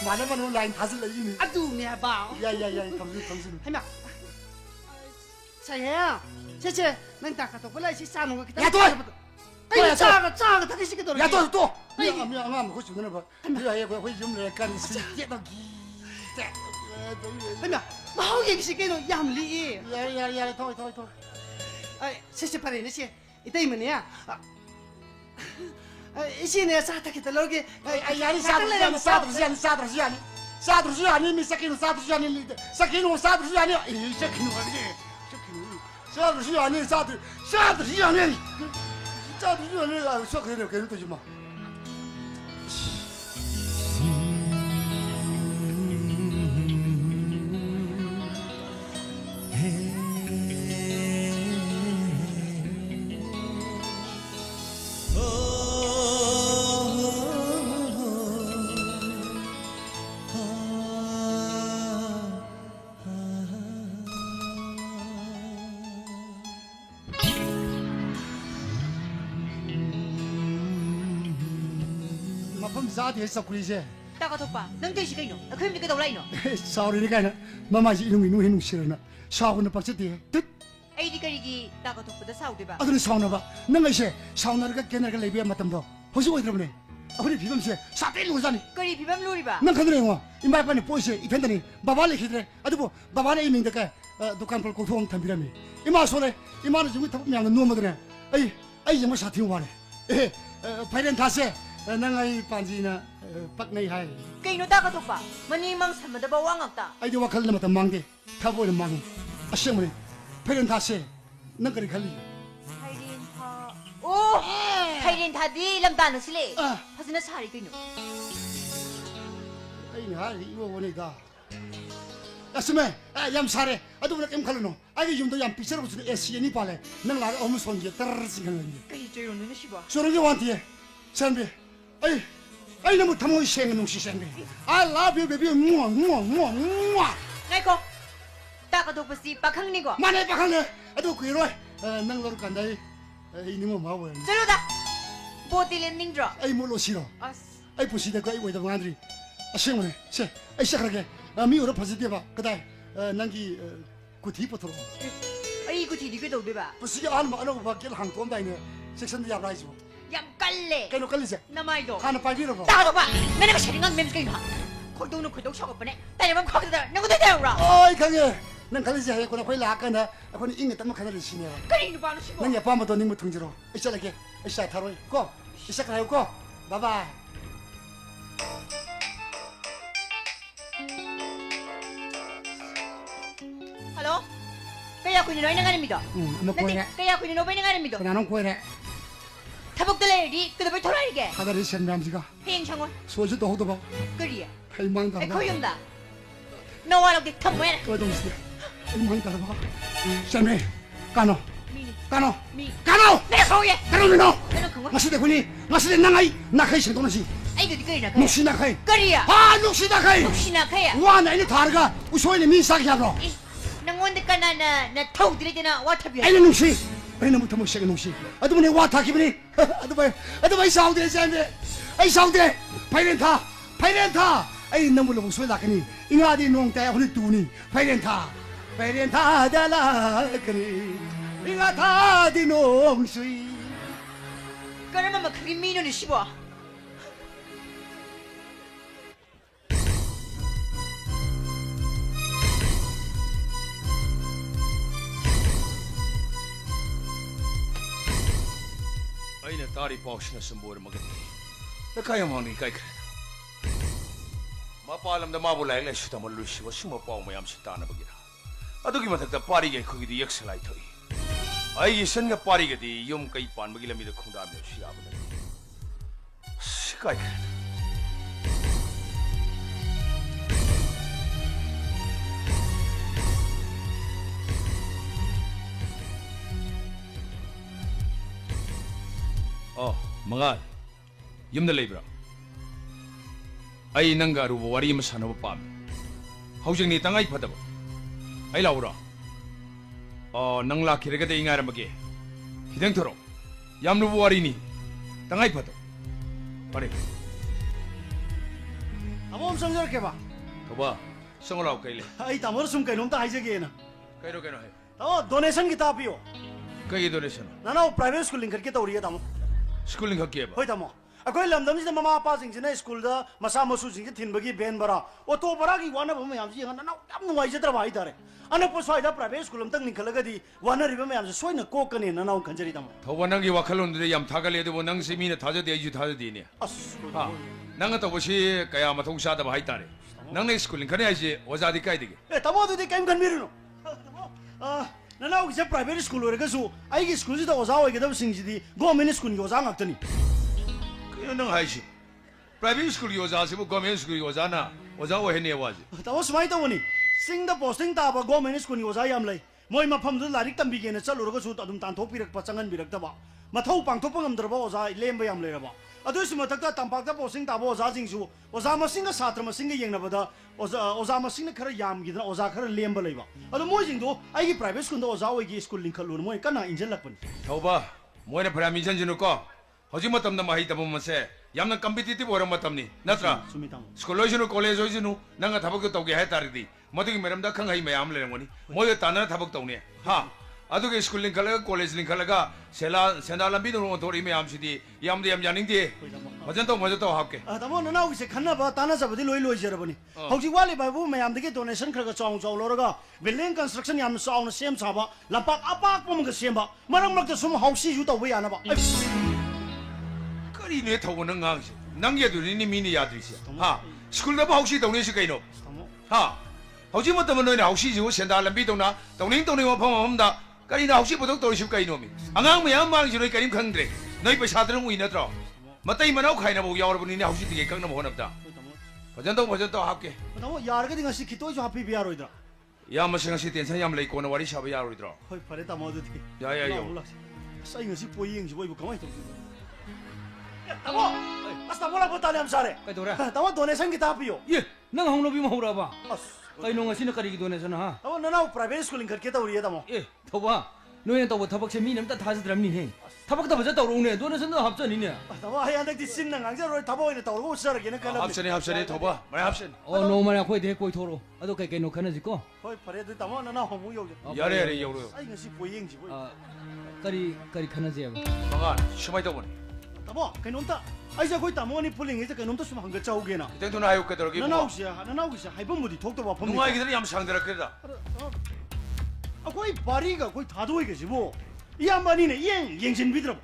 Mana mana lain hasil lagi ni. 아두미야 봐 Ya kamsin. 하마 자야 제제 난 다가도 골라 시 싸는 거 기다려 야, 또! 아이 짜가 다시 시키도록 Ya tu. Ai. Ya ngam kau sudah nampak. Dia ya kau jom lekan sikit lagi. 하마 마우게 시키도 얌리 Ya thôi. 아이 세세파리네 시 이따 이면이야 이시네 사타기 달로게 Yani satu sian ni sakin satu sian ni sakin ni sakin tu cuma. 좀 자대 썩구리제. 따가토빠, 넌 대시 가이노. 그럼 네가 돌아이노. 사우리니까나 마마지 이놈 싫어나. 사우는 박자대. 뜻. 아이디 가리기 따가토빠도 사우대봐. 아들은 사우나봐. 내가 이제 사우나가 걔네가 레비야 맞담도. 허시 어디라보네. 아버님 비범세 사필 오자니. 거리 비밤 로리봐. 난 그들의 영화 이마이빠니 보이세 이 팬더니 바발레 히드레 아두고 바발레 이민데까 두칸 볼 고통 탐비라미 이마 손에 이마는 지금 타고 그냥 누워먹으네 아이 정말 사티용 와네 파이렌 다세 나가이 반지나 빡내이 하이 가이노 따가토빠, 머니망 삼마다 바왕악다. 아이디 와칼 남았다 망대 타보이는 망 아시아머니 파이렌 다세 난 그리 갈리 파이렌타. 오, 파이렌타디 람다는 실레. 파스나 사리 가이노. 아이 하이 이거 원이다 야스메 얌 사레 아두나 겜 칼로노 아이 좀도 얌 피처로 무슨 에시니 발레 난 나가 어무 손게 떨어지 가는 가이 저요 너는 시바. 저런 게 완티에 선배 아이 너무 탐을 생은 놈시 선배 I love you baby 무아 나이코. 따가토빠 씨 빠캉니고. 만에 박하네 아두 그이로 난 너를 간다 이놈은 마워 저로다. 보딜렌 닝드로. 아이 뭘로 싫어 아스. 아이 부시대 거 아이 왜다 만들이 아시모네 세 아이 시작하게 미우로 퍼지대 봐 그다음 난기 구티부터로 아이고 디디가 도배봐. 부시게 알마 안하고 밖에 항도온다이네 섹션도 잡라이죠 얌 깔래. 깨노 깔리세 나마이도. 하나 빨리로 봐 따가토빠, 내가 샤링한 멤스 가이노. 콜동은 콜동 셔거뻔해. 따려면 거기다 누구도 되오라. 어이 강해 난 갈리지 하였구나 거의 라까나 아코니 인게 땀만 가나를 시네 그리는 바로 시고. 난 예뻐하면도 님무 통지로 이샤라게 이샤 타로이 고 이샤카라요 고 바바이 할로? Kaya ko ninoy ng animido. 뭐 고이래 Kaya ko ninoy ng animido. 그나는 고이래 타복들레 리 그다음에 돌아이게. 하다리 senram지가 행 창원. 소주도 호도 봐 그리야. 할망다 에 코용다. 너와로 게 탐모야. 거동시 할망다 봐 쌤이 까노 미니. 까노 미. 까노 내가 소예. 까노미노 내가 그거. 마시대 군이 마시대 나가이 나카이 생도노시 아이고 그리나. 눅시 나카이 그리야. 아 눅시 나카이 혹시나 그야. 와 나이네 다르가 우소이네 민사기 하러 nangonde ka na tawdire dina watabi. 아이네 눅시 아이네 무터 못 시게 눅시 아두분이 와타 기분이 아두바이 사우데 쌤이 아이 사우데 파이렌타 아이 너무 너무 소리 나가니 잉아디 농따야 오늘 두니 파이렌타 달라 그니 잉아타디 농수이 그러면 막 그게 미녀는 씹어. ꯑꯩꯅ ꯇꯥꯔꯤ ꯄꯥꯎꯁꯤꯅ ꯁꯨꯝꯕ ꯑꯣꯏꯔꯝꯃꯒꯅꯤ ꯂꯩꯀꯥꯏ ꯑꯃꯥꯡꯗꯒꯤ ꯀꯥꯏꯈ꯭ꯔꯦ ꯃꯄꯥꯟ ꯂꯝꯗ ꯃꯥꯕꯨ ꯂꯥꯏꯔꯤꯛ ꯂꯥꯏꯁꯨ ꯇꯝꯍꯜꯂꯨꯁꯤꯕ ꯁꯤꯒꯨꯝꯕ ꯄꯥꯎ ꯃꯌꯥꯝꯁꯤ ꯇꯥꯅꯕꯒꯤꯔ ꯑꯗꯨꯒꯤ ꯃꯊꯛꯇ ꯄꯥꯔꯤꯒ ꯑꯩꯈꯣꯏꯒꯤꯗꯤ ꯌꯦꯛꯁꯂꯥꯏ ꯊꯣꯛꯏ ꯑꯩꯒꯤ ꯁꯟꯒ ꯄꯥꯔꯤꯒꯗꯤ ꯌꯨꯝ ꯀꯩ ꯄꯥꯟꯕꯒꯤ ꯂꯝꯕꯤꯗ ꯈꯣꯡꯗꯥꯃꯤꯟꯅꯕꯁꯨ ꯌꯥꯕ ꯅꯠꯇꯦ ꯁꯤ ꯀꯥꯏꯈ꯭ꯔꯦ ꯃꯉꯥꯜ ꯌꯨꯝꯗ ꯂꯩꯕ꯭ꯔꯥ ꯑꯩ ꯅꯪꯒ ꯑꯔꯨꯕ ꯋꯥꯔꯤ ꯑꯃ ꯁꯥꯟꯅꯕ ꯄꯥꯝꯃꯤ ꯍꯧꯖꯤꯛꯅꯤ ꯇꯉꯥꯏ ꯐꯗꯕ ꯑꯩ ꯂꯥꯛꯎꯔꯣ ꯅꯪ ꯂꯥꯛꯈꯤꯔꯒꯗꯤ ꯑꯩ ꯉꯥꯏꯔꯝꯃꯒꯦ ꯈꯤꯇꯪ ꯊꯣꯔꯛꯑꯣ ꯌꯥꯝ ꯂꯨꯕ ꯋꯥꯔꯤꯅꯤ ꯇꯉꯥꯏ ꯐꯗꯕ ꯐꯔꯦ 아무 엄청스럽게 봐. ꯊꯧꯕꯥ ꯆꯪꯉꯣ ꯂꯥꯛꯑꯣ ꯀꯩ ꯂꯩ 아이 따모로 숨 ꯀꯩꯅꯣꯝꯇ 하이ꯖꯒꯦꯅ. ꯀꯩꯅꯣ ꯍꯥꯏꯌꯣ 따모 도네이션 기타 삐요. ꯀꯩꯒꯤ ꯗꯣꯅꯦꯁꯟ 나나 프라이빗 스쿨 링크게 떠오리게 따모. 스쿨 링크게ꯕ ꯍꯣꯏ ꯇꯥꯃꯣ ꯑꯩꯈꯣꯏ ꯂꯝꯗꯝꯁꯤꯗ ꯃꯃꯥ ꯃꯄꯥꯁꯤꯡꯁꯤꯅ ꯁ꯭ꯀꯨꯜꯗ ꯃꯆꯥ ꯃꯁꯨꯁꯤꯡꯁꯤ ꯊꯤꯟꯕꯒꯤ ꯚꯦꯟ ꯚꯔꯥ ꯑꯣꯇꯣ ꯚꯔꯥꯒꯤ ꯋꯥꯅꯕ ꯃꯌꯥꯝꯁꯤ ꯌꯦꯡꯉ ꯅꯅꯥꯎ ꯌꯥꯝ ꯅꯨꯡꯉꯥꯏꯖꯗ꯭ꯔꯕ ꯍꯥꯏꯇꯥꯔꯦ ꯑꯅꯛꯄ ꯁ꯭ꯋꯥꯏꯗ ꯄ꯭ꯔꯥꯏꯚꯦꯠ ꯁ꯭ꯀꯨꯜ ꯑꯃꯇꯪ ꯂꯤꯡꯈꯠꯂꯒꯗꯤ ꯋꯥꯅꯔꯤꯕ ꯃꯌꯥꯝꯁꯦ ꯁꯣꯏꯅ ꯀꯣꯛꯀꯅꯤ ꯅꯅꯥꯎ ꯈꯟꯖꯔꯤ ꯇꯥꯃꯣ ꯊꯧꯕꯥ ꯅꯪꯒꯤ ꯋꯥꯈꯜꯂꯣꯟꯗꯨꯗꯤ ꯌꯥꯝ ꯊꯥꯒꯠꯂꯦ ꯑꯗꯨꯕꯨ ꯅꯪꯁꯤ ꯃꯤꯅ ꯊꯥꯖꯗꯦ ꯑꯩꯁꯨ ꯊꯥꯖꯗꯦꯅꯦ ꯑꯁ ꯅꯪꯅ ꯇꯧꯕꯁꯤ ꯀꯌꯥ ꯃꯊꯧ ꯆꯥꯗꯕ ꯍꯥꯏꯇꯥꯔꯦ ꯅꯪꯅ ꯁ꯭ꯀꯨꯜ ꯂꯤꯡꯈꯠꯅꯤ ꯍꯥꯏꯁꯦ ꯑꯣꯖꯥꯗꯤ ꯀꯥꯏꯗꯒꯤ ꯇꯥꯃꯣ ꯑꯗꯨꯗꯤ ꯀꯩꯝ ꯈꯟꯕꯤꯔꯨꯅꯨ ꯅꯅꯥꯎꯒꯤꯁꯦ ꯄ꯭ꯔꯥꯏꯚꯦꯠ ꯁ꯭ꯀꯨꯜ ꯑꯣꯏꯔꯒꯁꯨ ꯑꯩꯒꯤ ꯁ꯭ꯀꯨꯜꯁꯤꯗ ꯑꯣꯖꯥ ꯑꯣꯏꯒꯗꯕꯁꯤꯡꯁꯤꯗꯤ ꯒꯣꯔꯃꯦꯟ ꯁ꯭ꯀꯨꯜꯒꯤ ꯑꯣꯖꯥ ꯉꯥꯛꯇꯅꯤ ꯀꯩꯅꯣ ꯅꯪ ꯍꯥꯏꯁꯤ ꯄ꯭ꯔꯥꯏꯚꯦꯠ ꯁ꯭ꯀꯨꯜꯒꯤ ꯑꯣꯖꯥꯁꯤꯕꯨ ꯒꯣꯔꯃꯦꯟ ꯁ꯭ꯀꯨꯜꯒꯤ ꯑꯣꯖꯥꯅ ꯑꯣꯖꯥ ꯑꯣꯏꯍꯟꯅꯦ ꯋꯥꯁꯦ ꯇꯥꯃꯣ ꯁꯨꯃꯥꯏꯅ ꯇꯧꯕꯅꯤ ꯆꯤꯡꯗ ꯄꯣꯁꯇꯤꯡ ꯇꯥꯕ ꯒꯣꯔꯃꯦꯟ ꯁ꯭ꯀꯨꯜꯒꯤ ꯑꯣꯖꯥ ꯌꯥꯝ ꯂꯩ ꯃꯣꯏ ꯃꯐꯝꯗꯨꯗ ꯂꯥꯏꯔꯤꯛ ꯇꯝꯕꯤꯒꯦꯅ ꯆꯠꯂꯨꯔꯒꯁꯨ ꯑꯗꯨꯝ ꯇꯥꯟꯊꯣꯛꯄꯤꯔꯛꯄ ꯆꯪꯍꯟꯕꯤꯔꯛꯇꯕ ꯃꯊꯧ ꯄꯥꯡꯊꯣꯛꯄ ꯉꯝꯗ꯭ꯔꯕ ꯑꯣꯖꯥ ꯂꯦꯝꯕ ꯌꯥꯝ ꯂꯩꯔꯕ ꯑꯗꯨꯒꯤꯁꯨ ꯃꯊꯛꯇ ꯇꯝꯄꯥꯛꯇ ꯄꯣꯁꯇꯤꯡ ꯇꯥꯕ ꯑꯣꯖꯥꯁꯤꯡꯁꯨ ꯑꯣꯖꯥ ꯃꯁꯤꯡꯒ ꯁꯥꯇ꯭ꯔ ꯃꯁꯤꯡꯒ ꯌꯦꯡꯅꯕꯗ ꯑꯣꯖꯥ ꯃꯁꯤꯡꯅ ꯈꯔ ꯌꯥꯝꯈꯤꯗꯅ ꯑꯣꯖꯥ ꯈꯔ ꯂꯦꯝꯕ ꯂꯩꯕ ꯑꯗꯣ ꯃꯣꯏꯁꯤꯡꯗꯣ ꯑꯩꯒꯤ ꯄ꯭ꯔꯥꯏꯚꯦꯠ ꯁ꯭ꯀꯨꯜꯗ ꯑꯣꯖꯥ ꯑꯣꯏꯒꯦ ꯁ꯭ꯀꯨꯜ ꯂꯤꯡꯈꯠꯂꯨꯅ ꯃꯣꯏ ꯀꯟꯅ ꯏꯟꯖꯜꯂꯛꯄꯅꯤ ꯊꯧꯕꯥ ꯃꯣꯏꯅ ꯐꯅꯌꯥꯝ ꯏꯟꯖꯟꯁꯅꯨꯀꯣ hojik matam na mahi tamu mase yamna competitive orang matam ni natra sumi tamo school loisinu college loisinu nanga thabak to ge hai taridi madu meram da khang hai mayam le ngoni moy tanana thabak to ne ha adu ge school link khala college link khala sela senda lambi do thori mayam sidi yam de yam janing de majan to hapke tamo nana use khanna ba tana sa badi loi jarabani hauji wali ba bu mayam de donation khara chong chong loroga building construction yam sauna sem saba lampak apak pom ga sem ba marang mak sum hausi ju to we yana ba kari ne thaw na ngang si nang ye du ni mini ya du si ha school da ba hausi to ne si kai no ha hauji matam no na hausi ju senda lambi to na tongning wa phom da kari na hausi bodok to si kai no mi angang mayam mang ji roi kai khang dre noi paisa drum ui na tro matai manau khai na bo yaw ro ni na hausi ti kang na mo na da bajan to hapke tamo yar ga dinga si khito ju happy bi yaro idra ya ma sing si tension yam lai ko na wari sha ba yaro idro hoi pare tamo du ti ya sai nga si poying ji boi bu kamai to tamo asta bola botale am sare kai dora tamo donation ki ta piyo ye nang hong no bi mo ra ba kai no ngasi na kari gi donation ha tamo nana private school kar ke ta uri tamo ए थौबा नोय तो थबक से मी नमता थाजद्रमनी हे थबक त बजा तौरौने दोनसन द हप्चनी ने tamo hai andak ti sin nang angja roi thabo ine tawro usar ge na kala hapsani thoba mai hapsani ओ नो माने खोइ दे कोइ थोरो अदो kai no khana ji ko hoi pare du tamo nana homu yo yare yo ro ai nga si poying ji boi करी khana je ba manga shumai to bon tamo kainom ta ai ja koi tamo ni puling ise kainom ta sum hanga chau ge na teng to na ayu ka dor gi nana usia hai bom mudi thok to ba phom nungai gi yam sang dara keda koi bari ga koi thado ge ji bo yambani ne yeng jin bidro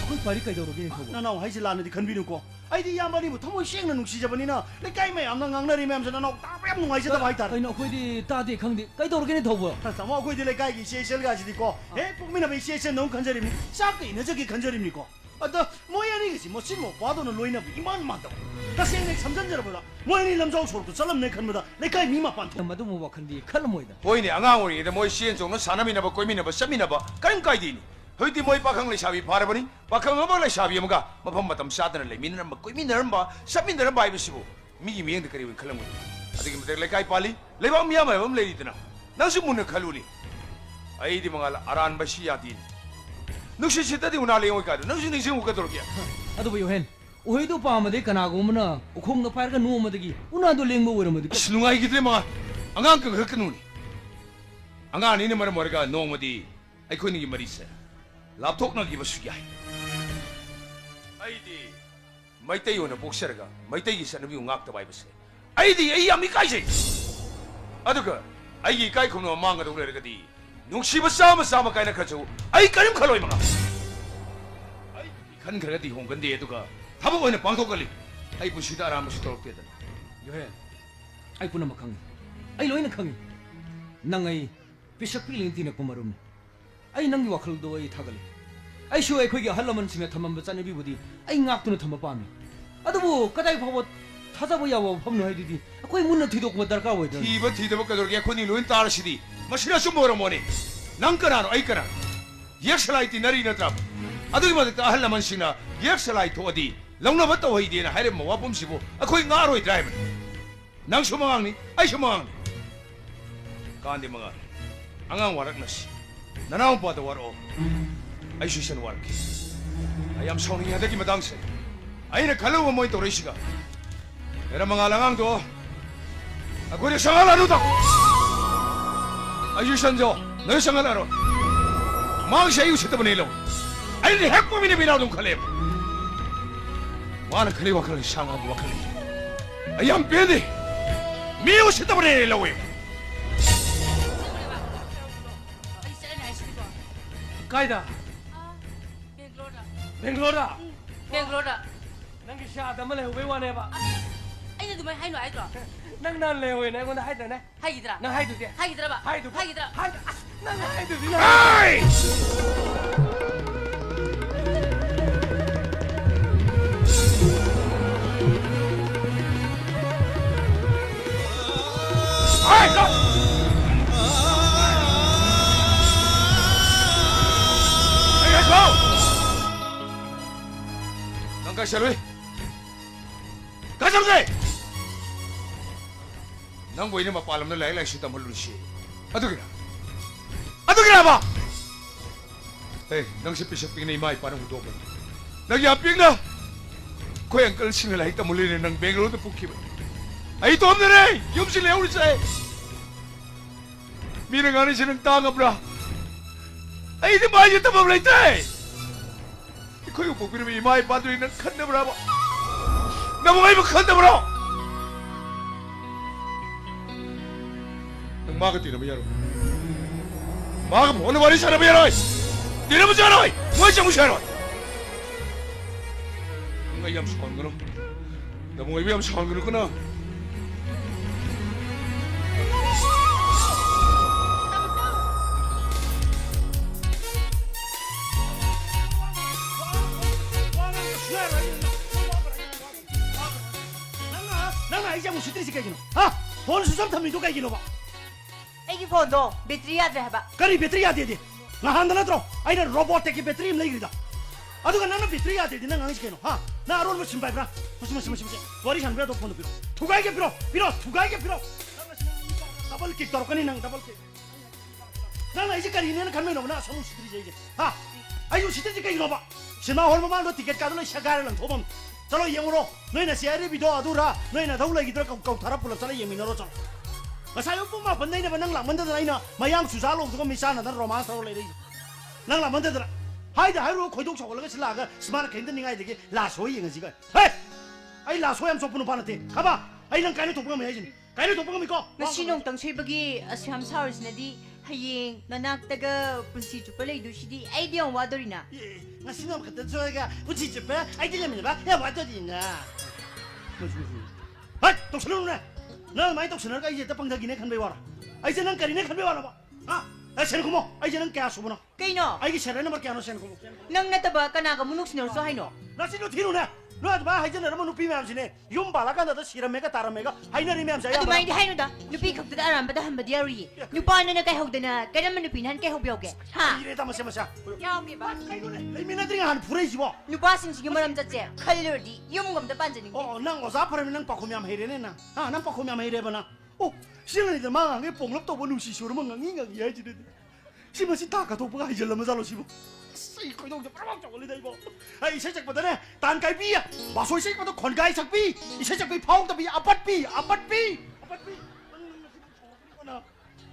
खोइ पारी kai दरो ge थौबा nana hai ji lana di khan bi nu ko ai di yambani bu thamo sheng na nungsi jabani na le kai me am na ngang na ri me am na ta pem nungai je da bai tar kai no खोइ दि ता दे खंग दि kai दरो ge थौबा tamo koi di le kai gi she shel ga ji di ko he puk mi na be she she nong khan jari mi sa ke ne je gi khan jari mi ko ada moyani ge ji mo sim mo ba do na loina bi iman ma da ta seng ne samjan jara ba moyani lam jong chor ko salam ne khan ba da le kai mi ma pan ma du mo wa khan di khal moi da hoi ni angang ori de moi sien jong no sanami na ba koi mi na ba sami na ba karim kai di ni hoi di moi pakhang le shabi phara bani pakhang ba le shabi am ga mafam matam sa da le min na ba koi mi na ba sami na ba bi sibu mi gi mi ng de kari wen khalang mo adigi mate le kai pali le ba mi ya ma bam le di na nang su mun na khaluni ai di mangal aran ba shi ya di nuksi chita di una le oi ka nang su ni sing u ka dor kya अदो यो हेन ओहि दो पाम दे कना गुमना उखोंग न फायर का नो मदगी उना दो लेंग मो वरम दगी nungai gi de ma angang ka ka nu ni angang ni ne mar mar ga no madi ai khoi ni gi mari se lapthok na gi ba su ya ai di mai tai yo na boxer ga mai tai gi san bi ngak ta bai ba se ai di ai yam ni kai se adu ga ai gi kai khom no mang ga do le ga di nung si ba sa ma kai na kha chu ai karim khaloi ma ai khan ga di hong gan de adu ga thabo oi na pang thok ga li ai bu si da ram su tok te da यो हेन आई पुना मखंग आई लोइन खंग नंgai पिसक पिलिंग तिन कुमरुम आई नंगी वखल दो आई थागल आई शो आई खोगी हल्लमन सिंग थमम बचने बिबुदी आई ngak तुन थम पामी अदबो कदाई फबो थाजाबो यावो फमनो हाइदि अखोइ मुन्न थिदोक म दरकार होय थिदब कदर के खोनि लोइन तार सिदी मसिना सु मोर मोने नंग कनानो आई कना यक्सलाई ति नरी नत्रा अदुइ मदक अहलमन सिंगना यक्सलाई थोदी लौना बत होई देना हारे मवा पम सिबो अखोइ ngaरोइ ड्राइव नंग सुमंगांग नि आई सुमंगांग कांदे मंगा अंगांग वारक नसी ननाउ पाद वारो आई सुसन वारक आई एम सॉरी यादकी मदांग से आई ने खलो मोय तो रेसिगा एरा मंगा लंगांग दो अखोइ संगाला नु ता आई सुसन जो 너 संगालारो मांग से यु छित बनेलो आई ने हेक मिने बिना दुम खले वान खले वखल सांगा वखल आई एम पेदे 미우 시다 버려 라고 कायदा बेंगलोरा बेंगलोरा नंगी शादा मले हुए वाने बा ai na dumai hai no ai dro नंग नान ले हुए ने कोन हाय दने hai gidra नंग हाय दु दे hai gidra ba हाय दु hai gidra हाय नंग हाय दु दिना हाय हाय go hey go nang ka shalwe ka jamse nang boy ne ma palam na lai lai shi tamul shi adu kira ba hey nang si pisap ping nei mai parang do ba nagyaping na koyang kalsing lahi tamuli ng Bangalore na pukiba ay ito na rin yung sila ulit sa minangani siya ng tangap na ay di ba yung tamam na ito ikaw yung pagpinami imay padoy ng kanda mo na ba namungay mo kanda mo na nang makati na mayaro makam ano ba rin siya na mayaro di na mo siya na mo siya mo siya na ngayam sa kong gano'n. Namungay biyam sa kong gano'n ko na. Nang ija mo sutri si kay gino. Ha? Phone susam thammi do kay gino ba? ꯑꯩꯒꯤ ꯐꯣꯟꯗꯣ ꯕꯦꯇ꯭ꯔꯤ ꯌꯥꯗ꯭ꯔꯦ ꯍꯥꯏꯕ Kari battery yade de. Ngahan na tro. Ay na robot ki battery im lagi da. Aduga nana battery yade de nang angis keno. Ha? Na aron mo simpai bra. Musi. Wari han bra do phone piro. Thugai ke piro. Double kick tor kani nang double kick. Nana ije kari ne kan me no na samu sutri je. Ha? Ayu sitri kay gino ba? Sima hol ma do ticket ka do shagar lang thobam. Chalo yengro. Noi na share video adura. Noi na dhaula gidra kau thara pulap chala yeminaro chalo. Masayo po ma panday na ba nang lamanda na ina mayam susalo ko misana na romance ro le nang lamanda na haida hairo khoidok chok laga silaga smart kain ningai de la soi yeng jiga he ai la soi am chok punu panate khaba ai nang kaine topga me ajin kaine topga mi ko ngasi nong tang soibagi asyam sarisnadi hayeng nanaktaga punsi chupa leidu sidi ai diong wadorina ngasi nong kata soiga uchi chepa ai dilam ba ya wadorina hai tok sunu na 나 많이 독선을 이제 또 방다기네 간배 와라. 아이제 난 까리네 간배 와라 봐. 아, 아 세는 고모. 아이제 난 깨야 수구나. Kino? 아이게 세는 말 깨야 너 세는 고모. Nang nataba ka na ka munok sinurso hay no? 나 신도 뒤로네. 너 아주 봐 아이제 너무 누피 맴지네. 용 발라가 나도 시름매가 다름매가 하이너리 맴자야. Ado may di hay no da? Nupi kapta da aram ba da hamba diary. Nupa na kay hogda na kaya man nupi han kay hobyoge. Ha? 이래다 마세 마세. Yaw mi ba? 레미나들이 한 프레이지 뭐. Nupa sing sige maram jatse. Kalordi yung gam da panjaning. 난 어서 파르면 난 바꾸면 해래네 나. 아, 난 바꾸면 해래버나. 시간이들 망하게 뽕럽도 뭐 누시 쇼르만 강인가 이해지네. 시머시 다가도 뭐가 이절라면 살로 시고. 이거 좀 빠박 걸리다 이거. 아, 이 세작보다네 단가이비야. 마소이 세작보다 건가이 작비. 이 세작비 파옥다비 아파트비.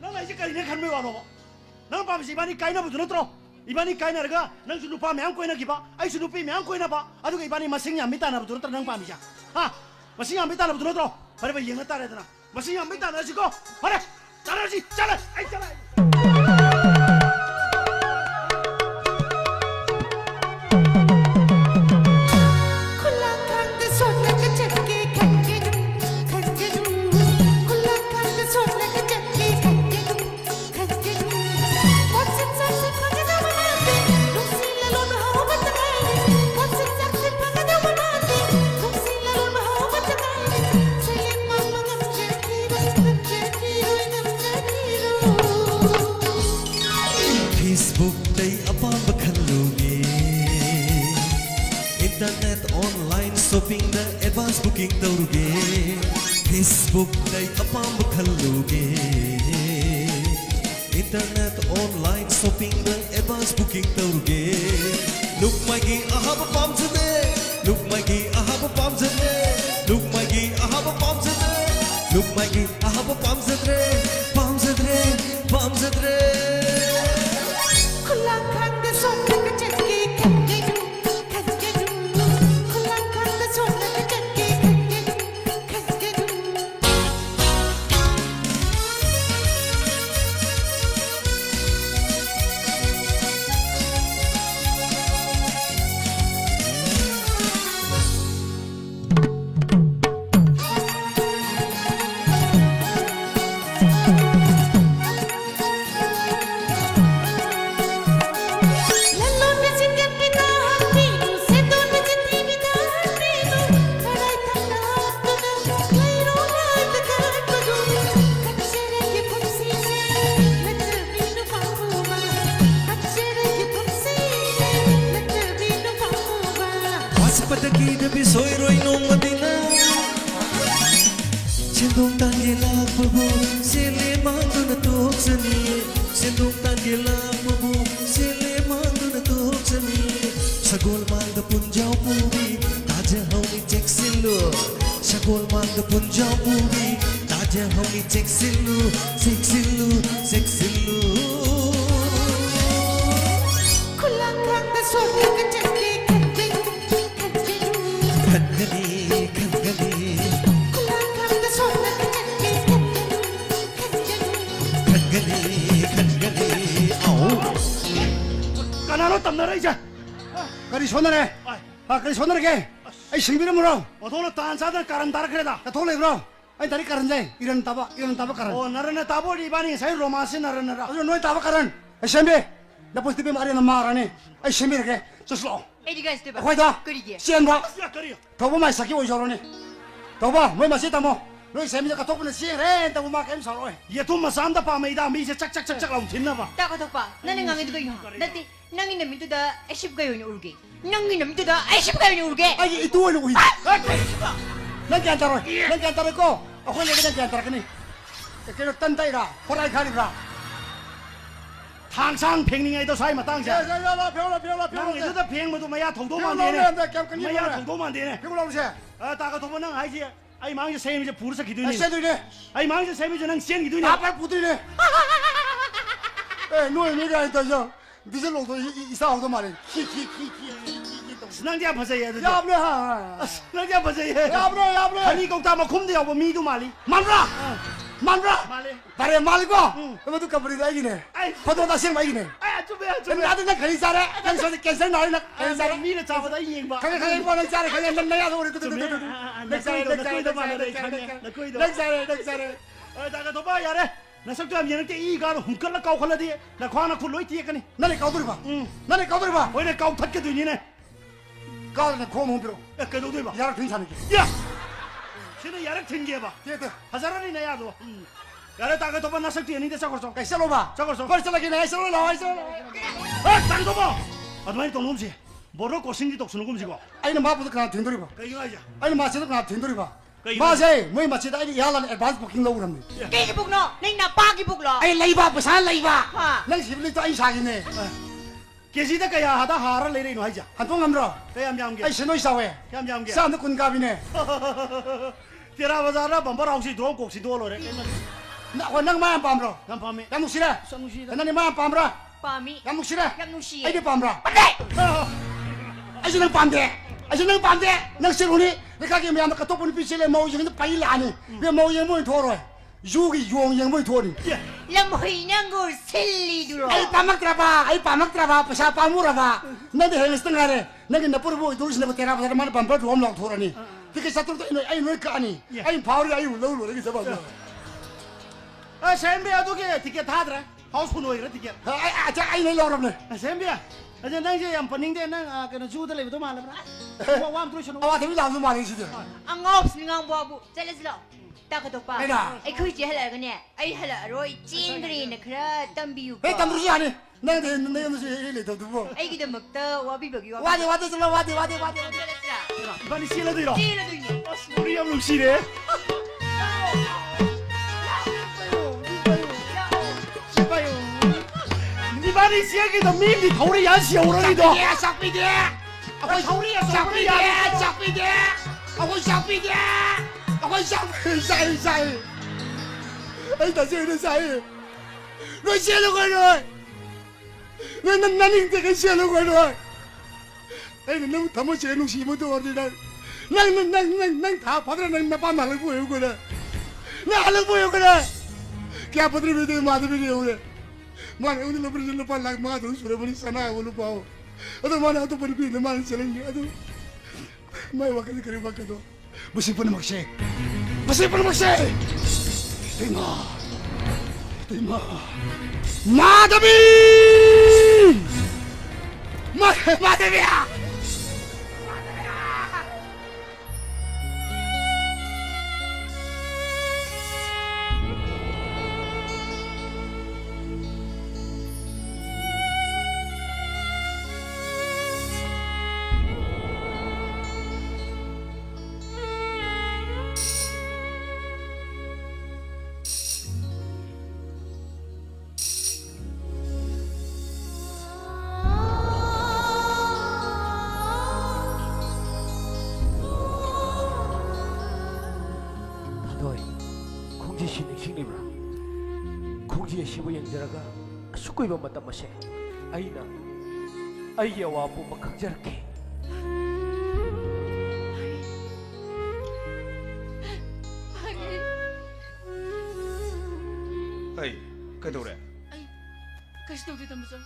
나 이제까지 내 간매 와노. 나 밤시 이반이 까이나 부드러 들어. 이반이 까이나가 난 수누파 매한 꼬이나 기봐. 아이 수누피 매한 꼬이나 봐. 아두가 이반이 마생이 안 믿다나 부드러 들어 난 밤이자. 아, 마생이 안 믿다나 부드러 들어. 빨리 빨리 영어 따라해더라. 마생이 안 믿다나 지고. 그래. 잘하지. 잘해. 아이 잘해. Facebook day apamba khaluge Internet online shopping na advance booking tauruge Facebook day apamba khaluge Internet online shopping na advance booking tauruge Look magi ahaba pamjade Look magi ahaba pamjade Look magi ahaba pamjade Look magi ahaba pamjade pamjade Pataki da bisoy roi nong madina Sendong tangi lag babu sele mandu na toksani Sendong tangi lag babu sele mandu na toksani Sagol mangga punjau pubi Taja homi cek silu Sagol mangga punjau pubi Taja homi cek silu Cek silu Cek silu Kulang rangka soda kecil Kangani Kangani Kulang rangka soda kecil Kangani Kangani Au 까나로 땀나라 이제 그리 손나래 그리 손나게 아이 생비를 물어 돈을 딴사들 까른다라 그래다 돈을 물어 아이 다리 까른데 이런 따바 까른 나르네 따보 이반이 사이 로마시 나르네라 아주 너희 따바 까른 아이 생비 나 보스 집에 말이나 말하네 아이 생비 이렇게 저슬로 에디 가스 때 봐. 화이다 그리게. 시엔봐 더보 마이 사기 오셔로네 더봐 뭐 마시다 뭐 너희 생비가 더보는 시엔래 더보 마 게임 서로 얘 돈만 산다 파메이다 미세 짝짝짝짝 나오면 됐나 봐 Tako to pa. Nani nga ngito kayo. Dati nangi na minto da esip kayo ni urge. Nangi na minto da esip kayo ni urge. 아이 이 두원이 우리 난 괜찮아 난 괜찮고 아혼 얘기 난 괜찮아 그니 그래도 딴다이라 호라이 가리라 당상 백링에도 사이마 당자 야야야 배워라 이거다 백모도 마야 통도만 되네 마야 통도만 되네 배우라 오세 아 다가 도보는 아이지 아이 망이 세미 이제 부르서 기도니 세도이네 아이 망이 세미 저는 시엔 기도니 아빠 부들이네 에 노예 내가 했다죠 디젤로도 이사하고 말이 스낭디아 버서야 돼 야브레 스낭디아 버서야 야브레 아니 꼭다마 콤데 야보 미도 말이 만라 말리 바래 말고 뭐도 까버리다 이기네 포도다 생 마이기네 좀 나도 나 가리 살아 캔서 캔서 나이나 캔서 미를 잡아다 이행봐 가게 보는 자리 가게 내가 우리 넥사레 다가 도바 야래 나 석도함 얘는데 이가로 훔걸라 까고컬라디 나 과나 굴로이 뛰어가니 나네 까오들이봐 나네 까오들이봐 왜내 까오 탔게 되니네 까오네 고모 홈비로 야 까오들이봐 야락 등산하게 야 신은 야락 등기해봐 됐다 하자라니 내 야도 야래 다가 도바 나 석도 얘는데 저거서 까이살로봐 저거서 벌써라기 내 이살로 나와 다가 도바 아도마니 동놈지 뭐로 고신지 독수는 곰지고 아이는 마부도 그냥 된돌이봐 그이거 하자 아이는 마치도 그냥 된돌이봐 마세 뭐이 마치다 아이 야란 애드밴스 부킹 넣으랍니 Kiki buklo. Nang na pagi buklo. 아이 레이바 부산 레이바 하. 난 시블리도 아이 사기네 계시다 그야 하다 하를 내리노 하자 한통 함러 그야 냠게 아이 신노이 사회 냠게 사는 군갑이네 티라바자라 범바라 혹시 돈 꼭시 돌로래 나 마음 밤러 난 밤에 양무시라 나니 마음 밤러 Pami. 양무시라 Yang 아이디 nusi. 밤러 아이 능 밤대 아이 능 밤대 능 실훈이 내가 이게 미안한 거 똑보니 비실에 모이는 바일 아니 왜 모이는 뭐 돌아 유기 용영 뭐 돌이 Lam hoy nang gur silly duro. 아이 파막 들어봐 파샤 파무라봐 나도 해냈던 거래 내가 나쁘고 뭐 돌리는 거 때라 봐서 만 밤버 롬랑 돌아니 그게 사토도 아이 너가 아니 아이 바울이 아이 울러울러 이렇게 잡아 아 샘비야 두개 티켓 다 들어 하우스 노이라 티켓 아이 내 여러분네 샘비야 아저 낭제 양 번닝데 낭 그는 주들 레비도 말라 와 암트로 쇼노 와 데비 나도 말이 시대 Ang ops ni ngang babu. Sala sila. Tako to pa. Eda. Ay kuy je hala gane. Ay hala roy chingri na kra tambiu. 에 담루지 아니 내가 내 무슨 일이 더 두고 Ay gida magta wabi bagi wabi. 와디 슬러 와디 Sala sila. 빨리 실어드려 Sila do ni. 우리 형 룩시래 니 말이 시작이도 미미 더우리 야시 오르니도 싹비디 아고 서울이야 싹비디 아고 싹비디 아고 싹사이 아이 다시 이래 사이 너 시에는 거는 나는 되게 시에는 거는 아이 너무 담아 제는 시모도 어디다 난 받으라 나 밤을 보여 그래 나 알고 보여 그래 क्या पत्र भी दे माधवी नहीं हो रहे माने उन्हें लपड़ जल लपड़ लाग माँ तो सुरे बनी सना है वो लोग पाओ अतो माने तो पर भी न माने चलेंगे अतो मैं वक्त करे वक्त दो बसी पर मक्से तेमा माधवी माधवी 시 닝싱리브라 콩지의 시부 영자라가 숙고이번 맞단 맛에 아이나 아이의 와부 막 강자랄게 Hey, kadore. Ay, kasi daw dito mo sa.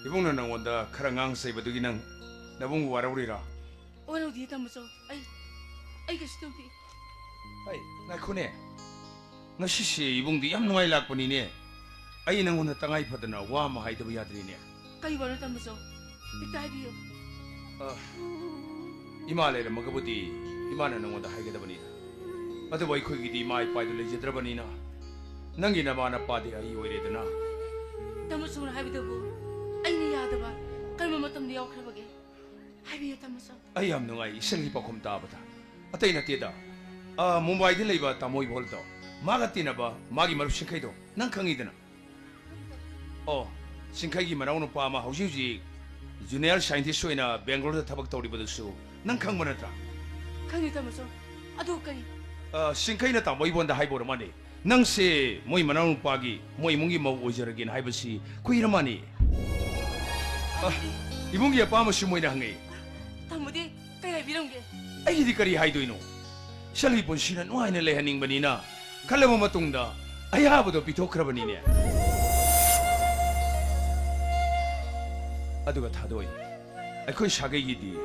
Ibong nang wanda karangang sa ibadugi ng nabong warawrira. Wala dito mo sa. Ay kasi daw di. Ay, nakune. Ngasisi ibong di am nungay lakpo ni niya. Ay nang una tangay pa na wa mahay daw yadri niya. Kayo wala tamo sa. Itahay biyo. Imalay na magabuti. Imana nang wanda hay ka daw nila. Adaway ko gidi maay pa ito legit raban nina. Nang ginawa na pati ay iwere na. Tamo sa una habi daw po. Ay niyada ba? Kayo mamatam niyaw ka bagay. Habi tamo sa. Ay am nungay isang ipa kumta ba ta. Atay na tiyada. Mumbai din ba tamoy bol to. Magati na ba magi marup singkay do. Nang kangida na. Oh, singkay gi manaw no pa ma hausi junior scientist so ina Bangalore da tabak tawri badsu. Nang kang manatra. Kanyo tamo sa. Ado kay. Singkay na tamoy bonda hay bor mani. Nang se moy manaw no pagi moy mungi mau ojaragin hay basi kuira mani. Ibungi apa masu moy na hangi. Tamo di kaya bilang ge. Ay di kari hay do ino. Shalipon sina nuay na lehaning banina. Kala mo matungda, ay habo do pitokra ba niya? Aduga tadoy, ay ko'y sagay gidi.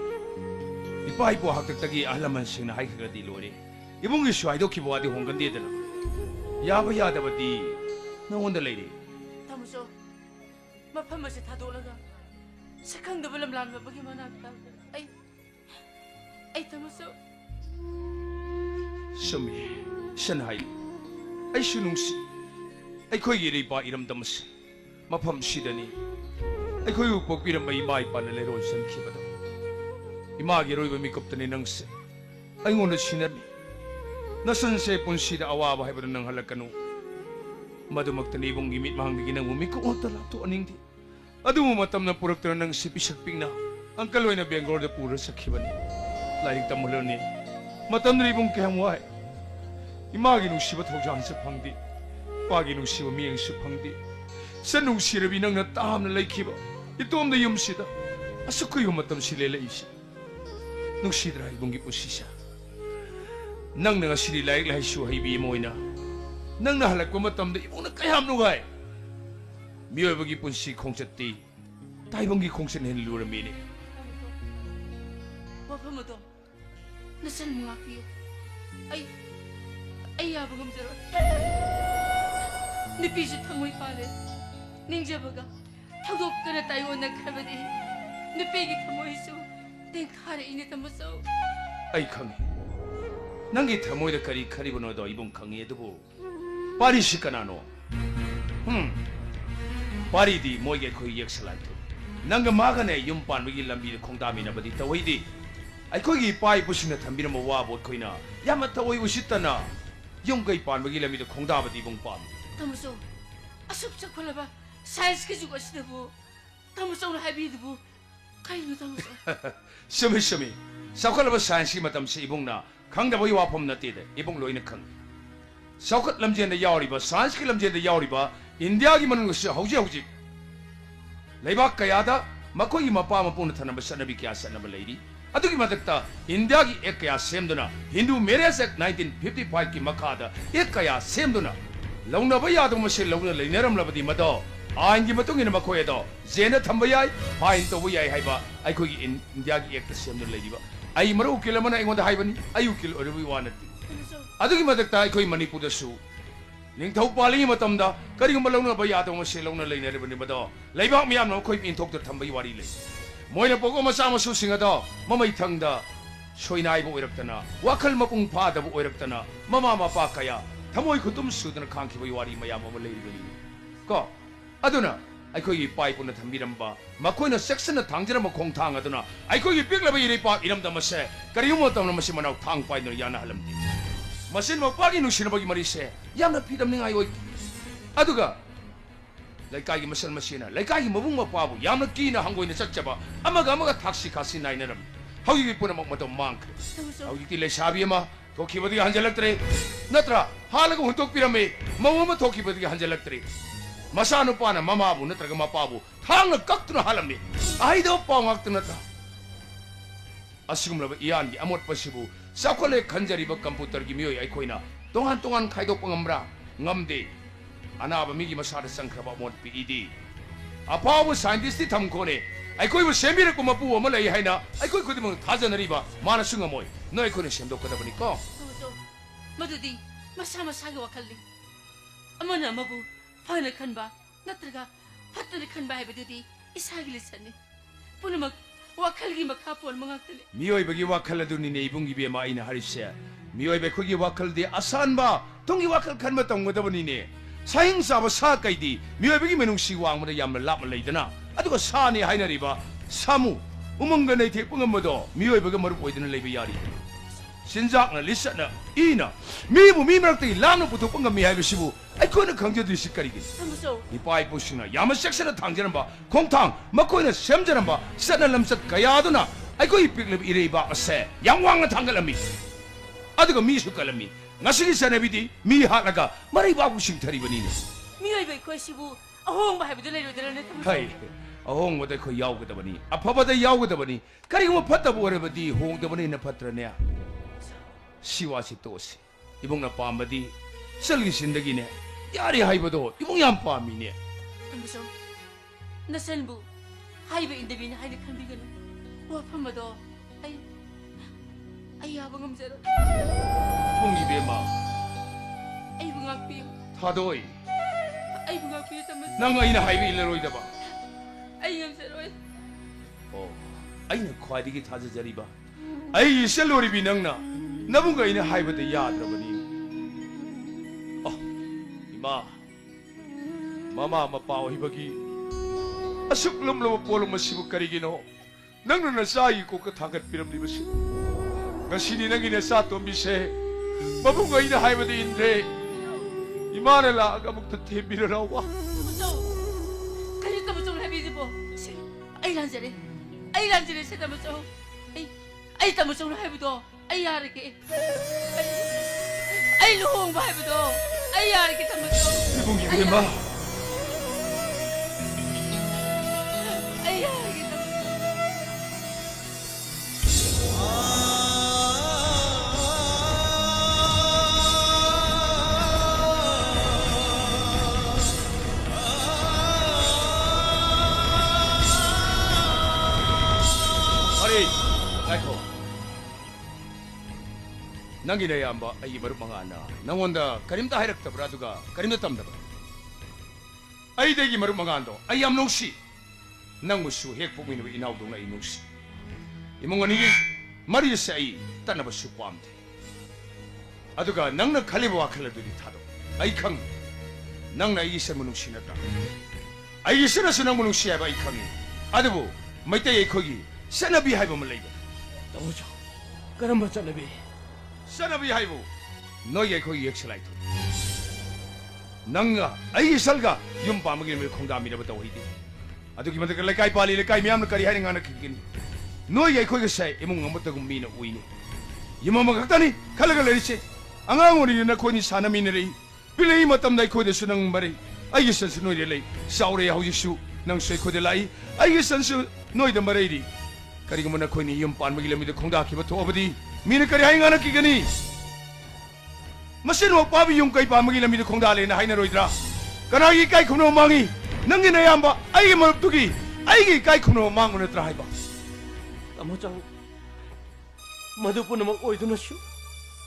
Ipahay po haktagtagi alaman siyang nahay kagadi lori. Ibong iso ay do kibuha di honggan di na. Yaba yada ba di, nawanda lady. Tamo sa. Mapama si tado laga. Sakang dabalam lan ba bagaimana kita? Ay tamo sa. Sumi, shanhay. Ay sunungsi. Ay ko'y iri pa iramdamas. Mapamsida ni. Ay ko'y upog piramay may panaleron sa kibado. Imagiroy ba mikop tanin ng se. Ay ngunit sinabi. Nasan se pun sida awawa hay ba ng halakano. Madumagtanibong gimit mahanggi ng umiko o talato aning di. Adu mo matam na purak ng sipisagping na. Ang kaloy na Bangalore na pura sa kiban ni. Laying tamulo ni. Matam na ribong kahamway. Imagine nung sibat hojang sa pangdi. Pagi nung siwa miyang sa pangdi. Sa nung sirabi nang nataham na laikiba. Ito am na yung sida. Asa ko yung matam si Lela Isha. Nung sidra ibong gipusisa. Nang nga sililayag lahay suhay biya mo na. Nang nahalag ko matam na ibong nagkayam nung hay. Miyo bagi pun si kong sati. Tayo bang gikong sa nilura mini. Wapa mo to. Nasaan mo nga piyo? Ay yabang ang zero. Nipisit hangoy palit. Ningja baga. Tagok ka na tayo nagkabadi. Nipigit hangoy so. Tengkara init ang masaw. Ay kami. Nangit hamoy na kari-kari mo na daw ibong kangi ito po. Pari si kanano. Pari di mo igay ko iyak sa lanto. Nanggamaga na yung panwagi lambi na kong dami na ba di taway di. Ay ko ipay po siya na tambi na mawabot ko na. Yamat taway usita na. Yung kay panwagi lambi na kong dami di ibong pan. Tamuso. Asap-sak pala ba? Science ka juga sila po. Tamuso na habi po. Kayo na tamuso. Sumi. Saukal ba science ki matam sa ibong na. Kang na ba iwapam na tida. Ibong loy na kang. Saukat lamjian na yaw riba. Science ki lamjian na yaw riba. India ki manong siya hawji. Laibak kaya da. Makoy mapama po na tanam sa nabi kaya sa naman lady. Ato ki matakta. India ki ek kaya sem do na. Hindu Marriage Act 1955 ki makada. Ek kaya sem do na. Launa ba yado mo siya launa laineram labadi mado. Ayin ki matong ina makoy do. Zena tambayay. Hain to buyay hay ba. Ay ko ki India ki ek ta sem do lady ba. Ay maro ukila man ay ngonda hay ba ni. Ay ukil o ribu iwanat. Ato ki matakta ay ko Manipur da su. Ning tau paling matamda. Kari ko malauna ba yado mo siya launa laineram ni mado. Laibak miyam na ko intok da tambay wari lay. Moy na po ko masama susinga do. Mamay tangda. Soy na ay mo irak na. Wakal mapung pada mo irak na. Mamama pa kaya. Tamoy ko tumsud na kangki mo iwari mayama mo lay rin. Ko. Aduna. Ay ko ipay po na tambiram ba. Makoy na section na tangjira mo kong tang aduna. Ay ko ipigla ba iripa inamda mase. Kari mo tam na masi manaw tang pay na yana halam di. Masin mo pagi nung sinabagi marise. Yam na pidam ni ngayoy. Aduga. Laikay masal masina. Laikay mabung mapabu. Yam na kina hanggoy na satsaba. Amaga taksi kasi na inaram. Hawigi po na magmatong mangk. Hawigi tilay sabi ma. 토끼버디가 한절락들이 너트라 하라고 훈독비라미 마음은 토끼버디가 한절락들이 마사는 빠나 마마부 너트라가 마빠부 탕을 깍두나 할람미 아이도 뻥악뜨났다 아시금러브 이안기 아못 버시부 사콜레 간자리버 컴퓨터기 미요이 아이코이나 동안 카이독뻥엄라 ngamdi anaba migi masada sangkraba mon PED apawu scientist tamkone ai koi bu semire ko mapu wa malai haina ai koi kodi mo thajanari ba mana sunga moi noi kone semdok kada bani ko madudi masama sagi wakalli amana mabu phana khanba natraga fatna khanba haibadudi isagi lisani punamak wakalgi makhapon mangaktani mioi bagi wakal aduni ne ibungi be ma ina harise mioi be khogi wakal di asan ba tongi wakal khanma tonggoda bani ne saing sa ba sa kaidi mioi bagi menung si wang ma yam lap leidana adugo sa ni haina riba samu umanga nei the pungam modo mioi bagi maru poidina leibe yari 신작 나 리스나 이나 미부 미머럭이 라노 부터 뻥가 미하이브 시부 아이코는 강제도 시까리기 사무소 이빠이 보시나 야마 섹스나 당제는 바 공탕 먹고는 샘제는 바 세날 남섯 가야도나 아이코 이픽립 이레이바 어세 양왕나 당갈람이 아드가 미숙갈람이 나시기 세네비디 미하나가 마리바 부싱 터리버니네 미하이브 코시부 어홍바 하이브들 내려들네 하이 어홍 뭐데 그 야우거다버니 아파바다 야우거다버니 가리고 뭐 팠다 보어레버디 홍더버니 나 팠더냐 시와시 또시 이봉나 빠마디 셀기 신덕이네 야리 하이버도 이봉이 안 빠미네 사무소 나선부 하이브 인데비니 하이브 칸비거나 와파마도 아이 아방음제로 홍이베마 아이 붕악비 타도이 아이 붕악비 사무소 나가 이나 하이브 일러로이다봐 아이 음제로 아이는 과디기 타자자리바 아이 셀로리비 낭나 나분가 이나 하이버도 야드라버니 이마 마마 마빠오 히버기 아숙름름 폴름 마시부 까리기노 낭나나 사이 코카 타갓 피람리버시 가시니 낭이네 사토 미세 마분가 이나 하이버도 인데 이마라라 아가묵도 테비르라와 사무소 가리 사무소를 해비지보 아이 란제레 세다무소 아이 사무소를 해비도 아이 야르게 아이 루홍 바이브도 아이 야르게 사무소 이봉이 왜마 아이 야르게 아리 라이코 nangi amba ay baru mangana nangonda karimta hayrakta braduga karimta tamda ay degi maru mangando ay am nongsi nang musu hek pugin wi inaw dong ay nongsi imongani mari sai tanna basu pamde aduga nangna khaliba wakhaladuri thado ay khang nangna isa munungsi nata ay isa na sunang munungsi ay ba ay khang adubu maitay ay khogi sanabi hayba malay 나오죠 그럼 맞잖아비 사나비 하이부 너의 거기 역설라이트 낭가 아이 살가 윤바먹이 밀 콩다 미려부터 오이디 아두 기만들 걸 까이 빨리 까이 미암을 까리 하는 거는 그긴 너의 거기 사이 이몽 아무것도 미는 오이니 이모모 각다니 칼라가 내리지 앙앙오니 나 코니 사나미네리 빌레이 마땀 나이 코데 수능 말이 아이 선수 너희들이 사우레 하우지수 낭 쇠코데 라이 아이 선수 너희들 말이디 그리고 뭐나 코니 윤바먹이 밀 콩다 기부터 오버디 미네까지 하잉하나 끼거니 마신 오빠비 용까이 빠먹이 남이도 공달레나 하이나로이드라 까나기 까이 쿠노 망이 능기 내 양바 아이게 멀뚝이 아이게 까이 쿠노 망으로더라 하이바 나모장 마두분은 오이드나쇼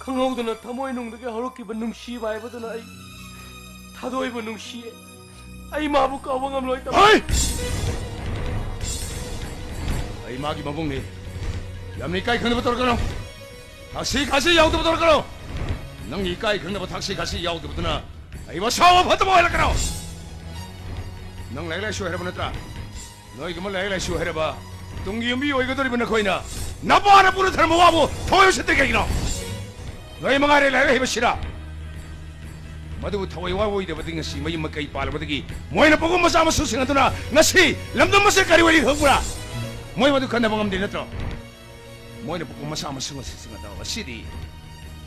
강하우드나 타모이 농덕에 하루키번 능시 바이버드나 아이 타도이번 능시에 아이 마부 까왕함 로이다 아이 마기 마봉네 얌니 까이 큰데부터 돌거노 탁시 가시 야우드부터 돌거노 능이 까이 큰데부 탁시 가시 야우드부터나 아이바 샤워 받도 뭐 할까노 능 레레 쇼 해라보냈더라 너희 그만 레레 쇼 해라봐 동기 연비 오이가 돌이보나 거이나 나보 하나 부르 사람 와보 도요시 때기노 너희 망아래 레레 해보시라 마두부 타워이 와보이 되버딩 시 뭐이 먹까이 빨아버딩이 뭐이나 보고 마사마 수생하더나 나시 람dom마세 까리와리 허구라 뭐이 마두 간다 방금 되냈더라 뭐이나 보고 마사마 승어 승하다 시디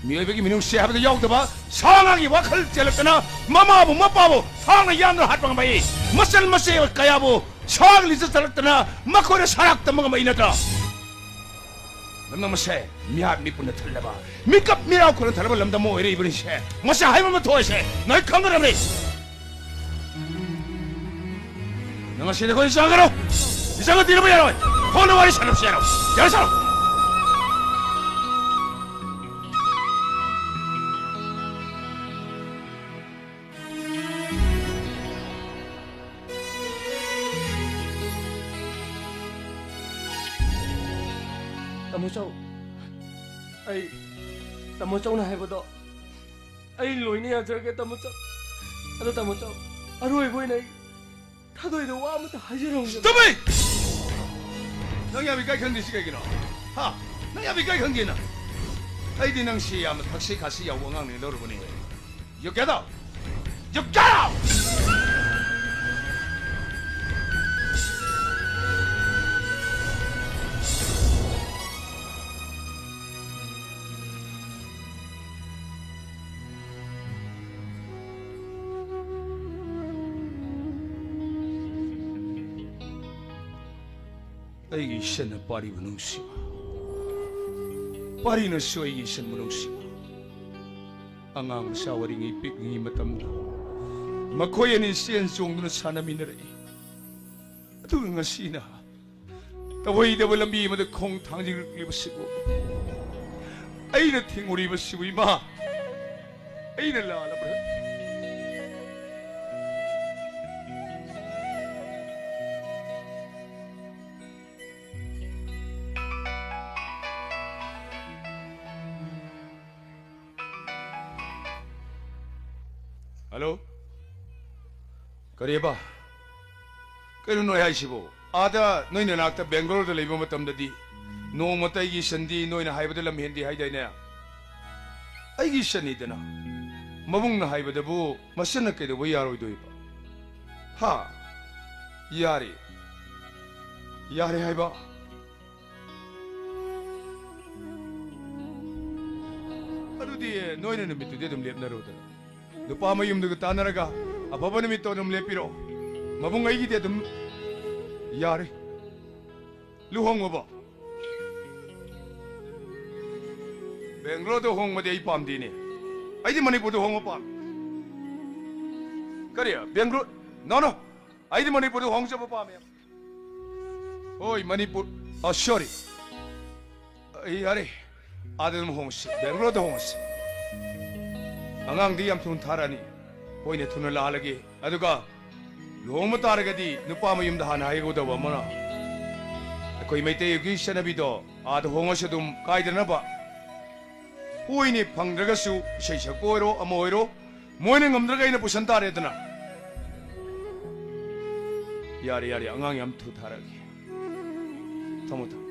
미어백이 민웅씨 하버도 야우더바 상하기 와칼 젤렀거나 마마부 마빠부 상하 양을 핫방 바이 머슬 머슬 가야부 상을 리스 젤렀거나 마코레 사락다 먹어마 이나다 너무세 미합 미분에 틀려봐 미cấp 미라고 그런 탈을 남다 뭐 이래 이번에 세 머세 하이면 도와세 널 강거라버리 너가 시대 거기 이상하로 이상한 뒤로 보야로 호노와리 사람시야로 열사로 Tamo châu ai tamo châu này vào đó ai lối này giờ cái tamo châu ado tamo châu rồi voi này thay đổi đồ quá mà thay chứ không Stop it! 너야 미까이 경기 시각이나 하 너야 미까이 경기나 아이디 낭시 아마 택시 가시 야원왕네 너를 보니 You get out! You get out! 아이기 신은 파리 문웅시마 파리는 수아이기 신 문웅시마 앙앙 샤워링이 삐깅이 마tamda 마코야니 시엔 종누는 사나미너레 두응아 시나 따와이다 람비 마다 콩 당직을 입으시고 아이는 팅우리 입으시고 이마 아이는 라라브라 Hello? Kariba. Kaya noy haisibo. Ada noy nanakta Bangalore da lebo matamdadi. No matay gi sandi noy na haibada lam hindi hayday na. Ay gi sani dana. Mabung na haibada bu masana kaya bu yaroy doy ba. Ha. Yari. Yari haiba. Ano di noy na nabito di dum lep na roda. 누파 마이음도 따나라가 아바바는 미또 좀 레피로 마봉가 이기대 좀 야리 루홍어봐 뱅글로도 홍어대 이 밤디니 아이디 머니푸드 홍어밤 그래야 뱅글로 노노 아이디 머니푸드 홍서버 밤이야 오이 머니푸드 아 sorry 야리 아들 홍시 뱅글로도 홍시 안강디 암투는 타라니 보이네 투는 라하기 아두가 로마 따라가디 누파 마임다 하나 하이고다 와마나 거의 메테 여기 샤나비도 아도 홍어셔도 가이드나 봐 보이니 방들가수 셰샤고로 아모이로 모이는 엄들가 있는 부산 따라드나 야리 안강이 암투 타라기 더못다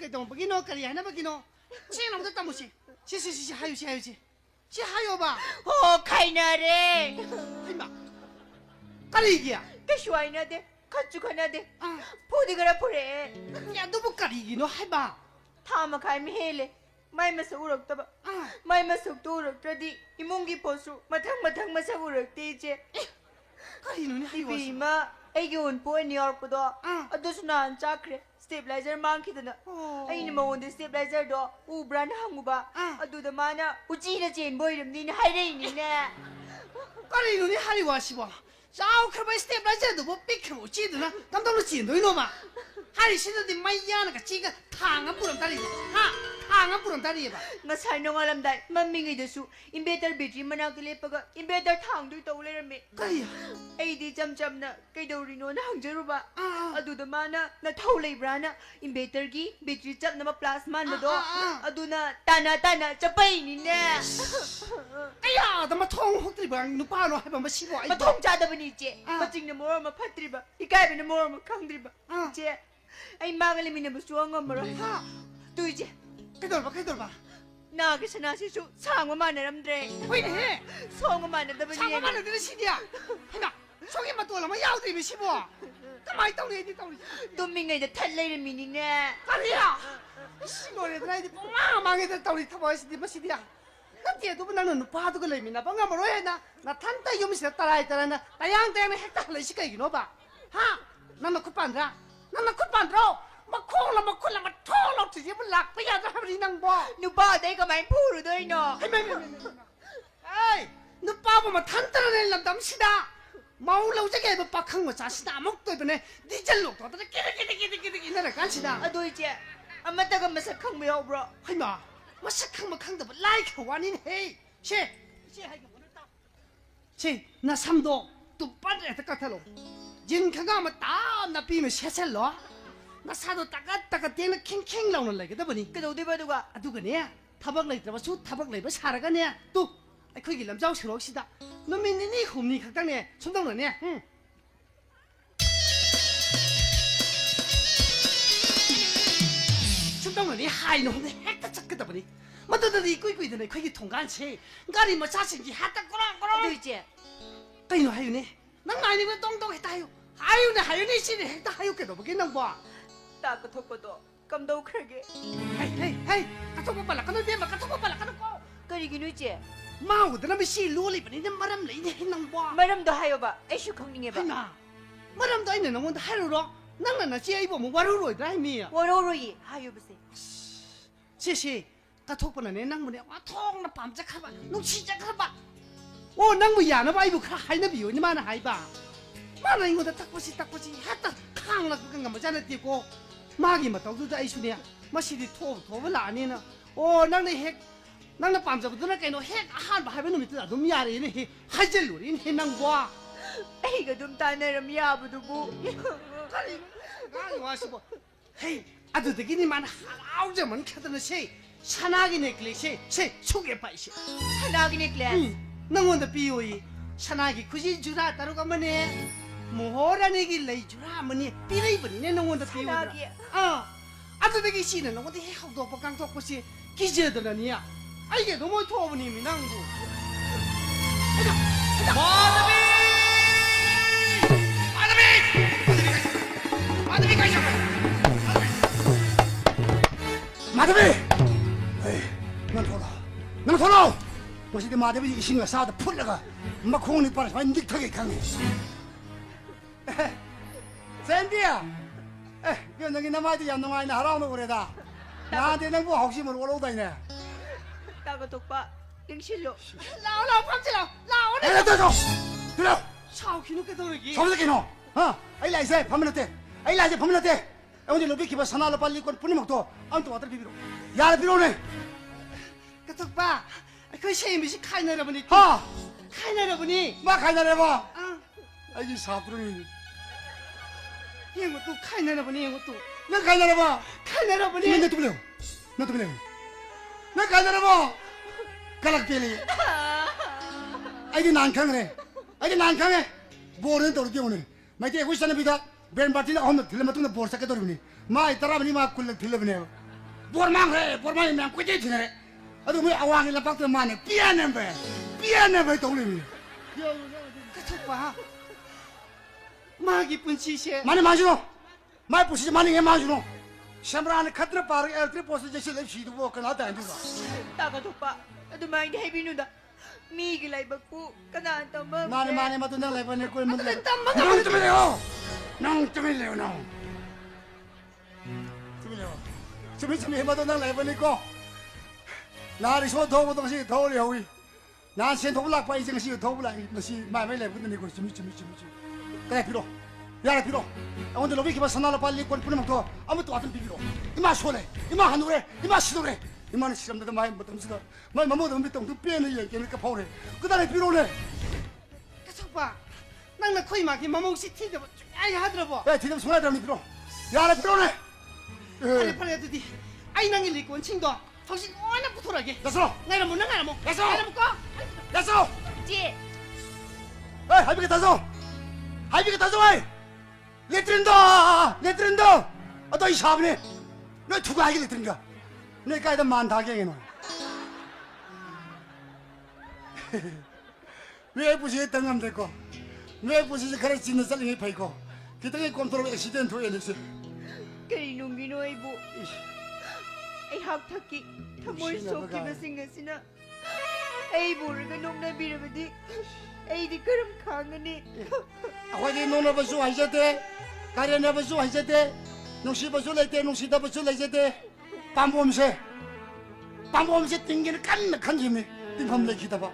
그동 버기노 까리 하나 버기노 치놈도 따무시 시시시 하유시 시 하요봐 카이나레 하이마 까리기야 까슈아이나데 카츠카나데 포디가라 포레 야 너무 까리기노 하이마 타마 카이미 헬레 마이마스 우럭다바 마이마스 우럭다디 이몽기 포수 마탕 마사 우럭대제 까리노니 하이와 비마 애기 온포에 니어포도 아도스나 안짜크레 스테빌라이저 망키드나 아이니 모온데 스테빌라이저도 우브란 항무바 아두다 마나 우지나 젠 보이름니니 하이레이니네 까리노니 하리와 시바 자우 크바이 스테빌라이저도 뭐 삐크모 지드나 담담로 지노 이놈아 하리 시드디 마이야나가 지가 탕은 부름다리 하 탕은 부름다리 봐 ngasay nongalamday mamingay dasu inverter battery manakta lepaga inverter thangdu taw lerame 그야 aidi cham na kaidorino na hangjaruba aduda mana na thau leibrana inverter gi battery chap na plasma na do aduna tana chapai ni ne 아야 나 마통 혹들이봐 누빠로 해봐 뭐 시고 아이 mathong chadabani che maching na mor ma phatriba ikai na mor ma khangdriba che ai magali min na suang amaro ha tu je 깨돌봐 na ke sana si su sang ma na ramdre 왜 이래 song ma na dabani 상관만 들은 시디야 하나 속에만 또 얼마 야우들이 시고 가만히 떠오르 애들 떠오르 tumingay da thalay na mini ne 아니야 시골에들 아이들 뻥망망이들 떠오르 타봐 시디 뭐 시디야 나 뒤에도 나는 누빠도 그 레미나 방가 뭐로 해나 나 탄다 요미시 따라야 따라나 나양 때문에 핵다 할래 시가 이기노 봐하 나는 굿반드라 나는 굿반드로 막 콩라 막 콜라 막 톨로 뒤집을 락 빼야들 하버리 낭보 nupa day ka main puro doy no 에이 누빠 보면 탄따라낼 남시다 마울라 우자게 뭐 빡한 거 자시다 먹도 이번에 니젤로 도다가 끼리끼리 이나라 간시다 adoy che amata ka masak khang mo yo bro 하이마 마삭한 뭐 강도 라이크 완인 헤이 시 하이가 오늘다 시나 삼도 또 빠르게 같아로 진카가 뭐다나 비면 셋셀로 나 사도 따가 땡나 킹킹 나오는 라이다 보니 kadodi ba duga 누구냐 타박 라이트가 수 타박 라이브 살아가냐 또 거기 남자고 싫어시다 너민니 홈니 각당네 손당너네 응 손당너니 하이는 홈네 핵다 찾겠다 보니 뭐더더니 꾸이꾸이더네 거기 통간치 가리 뭐 자신지 하다 꾸렁꾸렁 adoy che 까이노 하유네 난 많이 그 똥똥했다 하유 하유네 씨네 했다 하유께도 보겠는 거 ta ka thok do kam do khage 헤이 까토고 빨라 까노 데마 까토고 빨라 까노 거 kari gi nu che 마우드나 미시 로리 버니 마람 레이네 했는 거 maram do hayo ba ai shu khang ni ba 하나 마람도 있네 너무 하루로 낭나나 제이보 뭐 와루로 드라이미야 woro yi hayo ba se 시시 까토고나네 낭문에 와 통나 밤짝하바 너 시작하바 오 낭무 야나 바이부 카 하이나 비요 니 마나 하이바 마나 이거다 딱보시 하다 캉나 그건가 뭐잖아 뛰고 마기 마떡도 아이슈냐 마시디 토블라니나 오 낭네 핵 낭나 밤자부터나 깨노 핵 아한 바하베 놈이 뜨다 놈 야래네 해 하젤로린 해낭과 ai ga dum ta na ram ya bu du bu 가리 와시고 헤이 아두들끼리 만 하우저만 캐드는 시 산악이 네클리시 시 속에 빠이시 hanagi ni class 낭원다 비오이 산악이 굳이 주라 따로가 뭐네 모호라네기 레이 주라 뭐니 삐레이버니네 낭원다 비오라 산악이. 아두들끼리 시는 낭원다 해하우도 bakang 톡고시 기제들라니야 아이게 너무 토부님이 낭구 마더비 에이 난 돌아 뭐시디 마더비 이신가 사다 풀려가 막 공이 빠져 완전 닉하게 강해 샌디야 그 너기 남아도 야 너가 이나 하라고 그래다 나한테 뭐 혹시 뭘 올라오다이네 ta ka thok pa king shilo 라오라 밤지라 라오네 에이 또 들어 샤오키노 깨도르기 저기서 너 아이 라이세 밤낮에 아이 라이세 밤낮에 오늘 로비 기바 사나로 빨리 건 뿐이 먹도 안또 와들 비비로 야를 비로네 까톡바 그 셰미시 카이나라보니 하 카이나라보니 막 가자래 봐 아 아이 사부름이 이것도 카이나라보니 이것도 나 가자래 봐 카이나라보니 나 또 빌려 나 가자래 봐 가락 빌리 아이디 난강해 아이디 난강해 보는 또 오늘 마이디 후시는 비다 벤바티나 오늘 들려면 보르사 깨도르니 마이 따라버니 마 꿀을 들려버네 보르망해 보르망이 면 꾸지 지네 아도 뭐 아왕이 라박도 마네 삐아는 배 돌리니 까톡바 마기 분치시 많이 마시노 마이 부시지 많이 해 마시노 샴브라는 카트를 바로 엘트리 포스 제시 lep시도 뭐 그나 다 안주가 ta ka thok pa adu mai dai binu da mi gi lai ba ku kana ta ma 많이 마도 나 레버네 꿀 문 땀만 낭 좀 해요 해봐도 나 레버네 거 나를 소 더고 동시 더울 여위 나先头不拉关一这个是头不来那是买回来不的那个什么 그래 필요 야래 비로 오늘 로비 기바 선나라 빨리 권 뿌리 먹도 아무것도 왔던 비비로 이마 소래 이마 한우래 이마 시도래 이마는 시험대도 많이 못 덤시다 많이 못 덤비던 두 빼는 얘기니까 파오래 그다음에 비로네 가서봐 낭나 코이 막이 마몽시 티드 아이 하더라고 야 지금 손에 들면 비로 야래 비로네 팔레 두디 아이 낭이 리고 친도 당신 워낙 붙어라게 됐어 나이라 못 나가라 뭐 됐어 나이라 못 가? 됐어 지 에이 할비가 타서 할비가 타서 와이 레트린다 너이 샤브네 너 누가 하기 레트린가 너 까이다 만다게 너 왜 부시에 땅감 됐고 왜 부시에 그래 짓는 살링이 파이고 그 땅에 컨트롤 액시덴트 에너지 Kay nung ginoy po. Ay haktaki. Tamoy soki na singasina. Ay buraga nung nabirabadi. Ay di karam kangani. 아버지 노나 버수 하셔대 가려나 버수 하셔대 농시 버수 레대 농시다 버수 레제대 밤봄새 띵기는 깐막한 힘이 띵밤 레기다 봐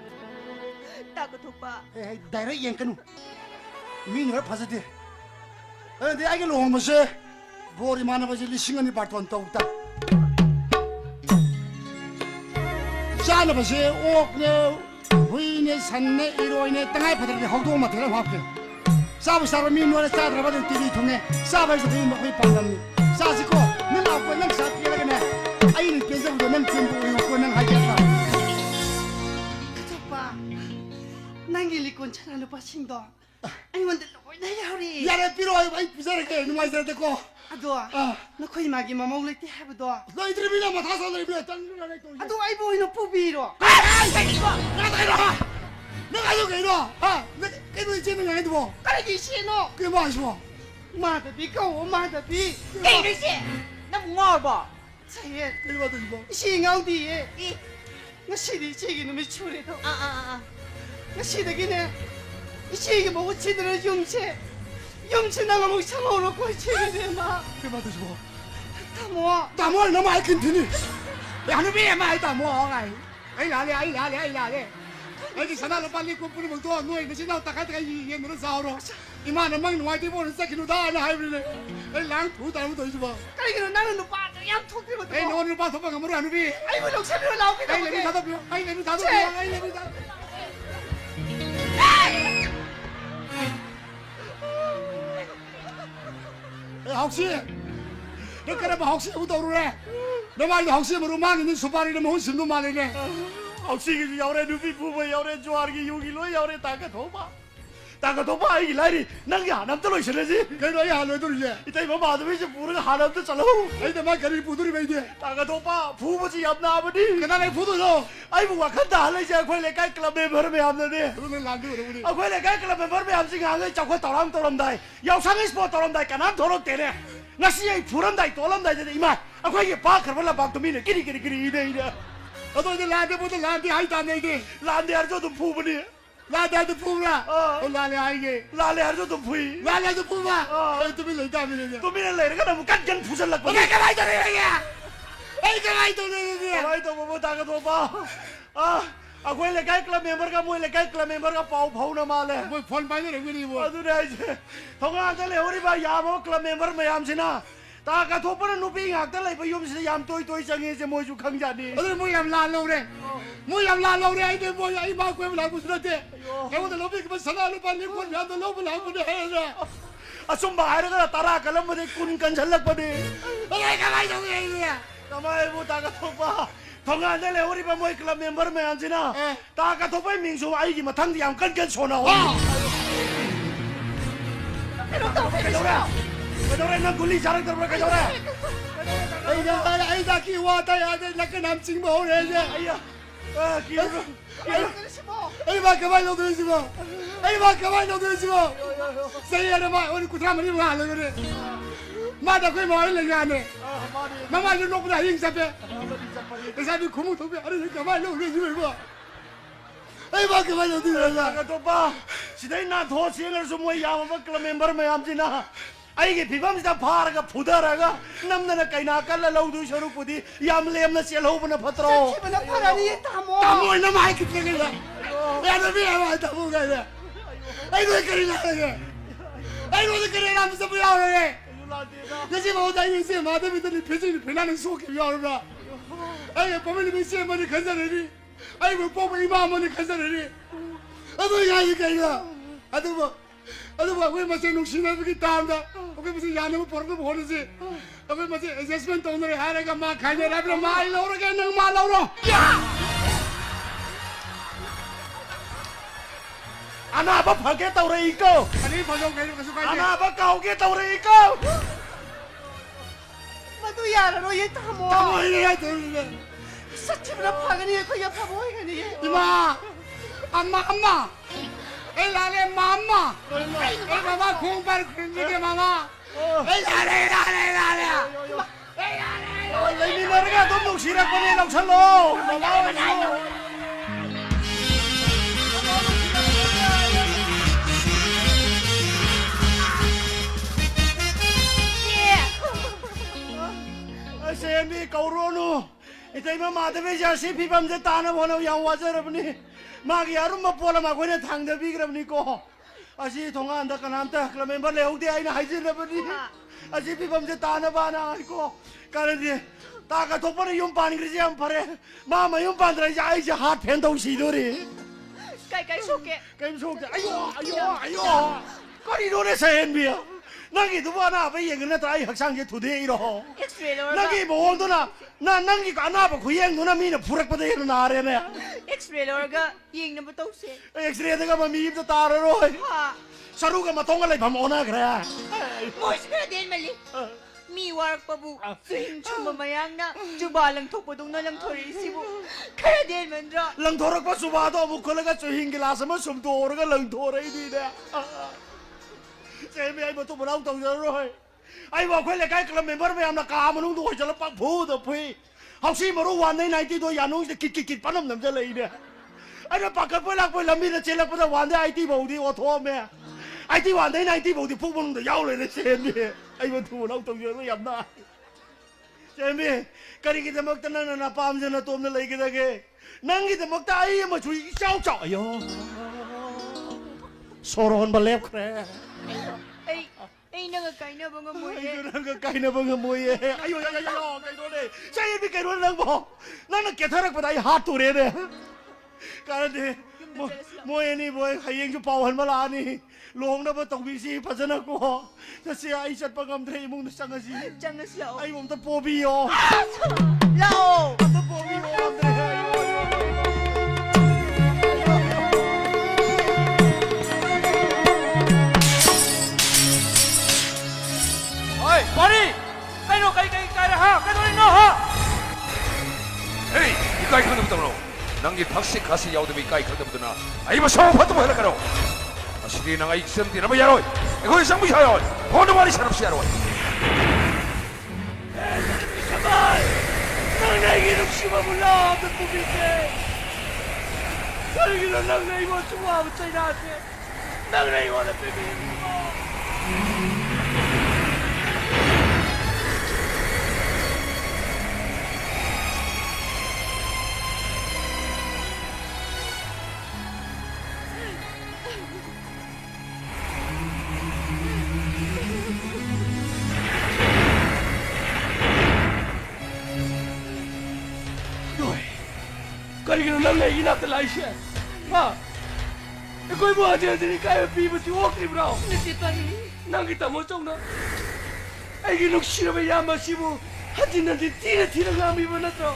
Takot pa. 에이 다이라 옌까누 미니가 파서대 내 아기 로마세 보리 많아 버지 리싱은이 바톤 떠웃다 샤나 버지 오그네 부인의 산내 이로인의 땅에 바다를 하우도 마트를 화게 사부 사람이 노래 사드라 받은 TV 통해 사바에서 그 먹이 빵감니 사시고 는 아고 는 사피라게네 아이는 뺏어도 는 팀부 우고 는 하겠다 가서봐 낭이 리고 차라리 빠신도 아이 뭔데 나 야리 야래 삐로 아이 비싸게 누가 있어야 되고 아도 너 코이 막이 마몽리 티 하부도 너희들이 미나 뭐 다섯 너희들이 딴 또 아도 아이 보이노 푸비로 아이 새끼가 나가 이러 내가 여기 이러 내가 깨도 지는 거 해도 뭐 까르기 시노 그게 뭐 하시고 마다 비고 마다 비 Ay kasi. Namungar ba? 차에 그게 봐도 이거 시강디에 나 시디 시기 놈이 추리도 나 시디기네 이 시기 먹고 치들어 용치 나가 먹 참아놓고 치기네 마 그게 봐도 이거 타모아 다뭘 너무 아이 큰티니 야는 왜 많이 다모 아이 라래 아이 사나로 빨리 꿈꾸는 것도 너희 무슨 나왔다 가다가 이 얘는 사오로 이만한 막 누아이디 보는 새끼로 다 하이브네 랑 두다무도 있어 봐 까르기는 나는 너 빠져 양 톡들거든 에이 오늘 봐 도망가 뭐로 하는 비 아이고 용체비로 나오게 아이 내비 다도 비 아이 내비 다도 비 아이 내비 다 혹시 너 그래 봐 혹시 우도르래 너 말이 혹시 모르 많이 수바리를 못 심도 많이네 혹시 그 여래 누비 부부 여래 좋아하기 여기로 여래 다가 도봐 아이 라리 nangi 한am 떨어 있어야지 그래 야 너도 이제 이따 이거 마드베지 부르가 한am도 잘로 아이 내 말거리 부들이 매이데 다가 도봐 부부지 yap나 아버지 그다음에 부들어 아이 부가 간다 할래지 아ခွဲလေ cái club member 매 없는데 그러면 안 돼 우리 아ခွဲလေ cái club member 매 없지 가게 자꾸 떠람다이 영상에 스포 떠람다이 까남 더럽대네 나시에 부른다이 떠람다이 이마 아ခွဲ게 바 그러면 박도미네 끼리끼리 이래 어도 이제 라데보다 라데 하이다 내게 라데 하저도 부부니 라데도 부부라 라레 아이게 라레 하저도 부이 라레도 부부라 또 밀래 다미네 또 밀래 내가 너무 깐깐 부설락 봐 내가 많이 더네 야 내가 많이 더네 많이 더 뭐 다가도 봐 아ခွဲလေ cái club member का मोले cái club member का पाव फाउना माले 뭐 फोन पाने रे गनी वो अदुरे इ제 통화한테 우리 봐 야모 club member 매암시나 다가 도퍼는 누비 학들 레 비움시 얌 또이 장에제 뭐주 강자니 어들 뭐얌 라로래 뭐얌 라로래 아이데 뭐야 이 마고에 나 무슨데 에고들 로비 그 살아로 빨리 권 야도 로브 나보네 해라 좀 바이러가 따라 갈람데 꾼간 잘락거든 내가 많이 동해야 가만히 보다가 도봐 통화한테 우리 봐 뭐이 클럽 멤버 매암시나 다가 도퍼 민수 아이기 뭐 당디 얌 깐깐 소나 Kadore nang guli jarang terberka kadore. Ay da ki wata ya de lakan nam sing mo re je. Ay ki. Ay ba kamay no de simo. Say ya ma oni kutra mani ma le re. Ma da koi mo le ya ne. Mama yo no pura hing sabe. Esa bi kumu to be ari kamay no re ji ba. Ay ba kamay no de la. Ka to ba. Sidai na tho singer so mo ya ma club member me am jina. 아이게 비밤시다 바라가 보다라가 남나나 까이나 깔라 라우도 셔룩부디 얌레암나 셀호브나 퍼트로 기분나 파라니 타모 타모나 마이크 뜨길라 야너 비야 마 타모가 아이고 그리나 ai rồi cái này làm sao bây giờ này cái gì mà ông đại nhân mà đây bây giờ phải gì phải làm số cái gì rồi ai bố mình bị xem mà đi khán giả này đi ai bố bố bị mà đi khán giả này đi à tôi nhà gì cái đó à tôi bảo quên mà xem nông sinh cái tam đó quên mà xem nhà nó bỏ cái bộ nó gì quên mà xem adjustment tông này hai cái mà khai này là mà lâu rồi cái năng mà lâu rồi anh à bắt phải cái tàu này cơ anh ấy phải dùng cái gì anh à bắt cầu cái tàu này cơ mà tôi già rồi vậy thằng mò thằng này này tôi sắt chim nó phá cái này có giáp phá bôi cái này mà amma ấy là lên mama ấy baba không phải cái mama ấy là đây lấy đi nó cái tôm nục xí ra con này lòng sân lô xem đi cầu rô 이때 마대베 자시 비밤제 따나 보나 양와저러분이 막 야rum마 볼라마 고네 당대비 그럽니까 아시 동안다 까남다 그러면 벌레 오디 아이나 하이즈러분이 아시 비밤제 따나 바나 아이고 까르디 따가 독번에 용반이 그러지 안 파래 마마 용반들 이제 아이지 핫 팬동 시도리 cái 속에 게임 속에 아이고 거리 노래서 앤비야 나기 누구나 왜 얘기는 다 학생제 투데이로 엑스레이로 나기 뭐 온도나 나 나기 가나봐 구행 누나 미는 부럭부터 일어나래네 엑스레이로가 잉는 부터세 엑스레이가 뭐 미입도 따르로 사루가 뭐 동갈래 밤 오나 그래 뭐시가 될 말리 미와르 바부 스인 춤마 마양나 주발랑 톡보동나 랑 토리시부 카라 될 만드라 랑토럭 바 수바도 무콜라가 주힌 길라스만 숨도르가 랑토레이 디네 제미 아이 뭐또 뭐라고 동저로 ai bảo quên lại cái là mình bắt về làm cá mà nó đuổi cho nó băng phô được phi học sinh mà nó hoàn này thì tôi nhà nó kịch bắt làm cho lấy nè ai nó băng cái với làm mình là chơi là bắt đầu hoàn đấy IT bảo đi ô tô mẹ IT hoàn đấy IT bảo thì phúc bông được giao lên xem đi ai mà thu nó tổng giờ nó nhầm na xem đi cái này cái mực ta nó pam cho nó tôm nó lấy cái kia năng cái mực ta ai mà chui sao chọi yo soron balep kre ai nang cái nào bằng mồi cái nào bằng mồi ayo cái đó này saya bị cái đó nang bo nang cái thằng cái này hạt tu đấy cái này mồi này mồi hay yang cho bao hơn mà là này long đó bắt tổng bị gì phát sinhako cho xe ai sát bằng âm thấy mong nó sang cái gì ai mong ta po bi yo lao ta po bi yo âm thấy oi bari cái nó cái là ha cái đó nó ha 에이 이까이 강도부터 낭기 박식 가시 야우드미 이까이 강도부터나 아이마 샤워 파도모 해라카로 아시리 나가 익섬 디나마 야로이 거기 상부 샤요 보는 말이 사람시 야로이 가만 난 나에게 욕심을 몰라 몇 뽑일게 저기는 난 내 이거 좋아하고 짜이 나한테 난 내 이거는 빼빼 Kalian nang lagi nak terlalu, ha? Kau ibu aja jadi kaya pi betul okey bro. Nanti pagi. Nang kita mau cong na. Aiki nuk sih apa yang masih bu? Hati nanti tidak ngami mana tu?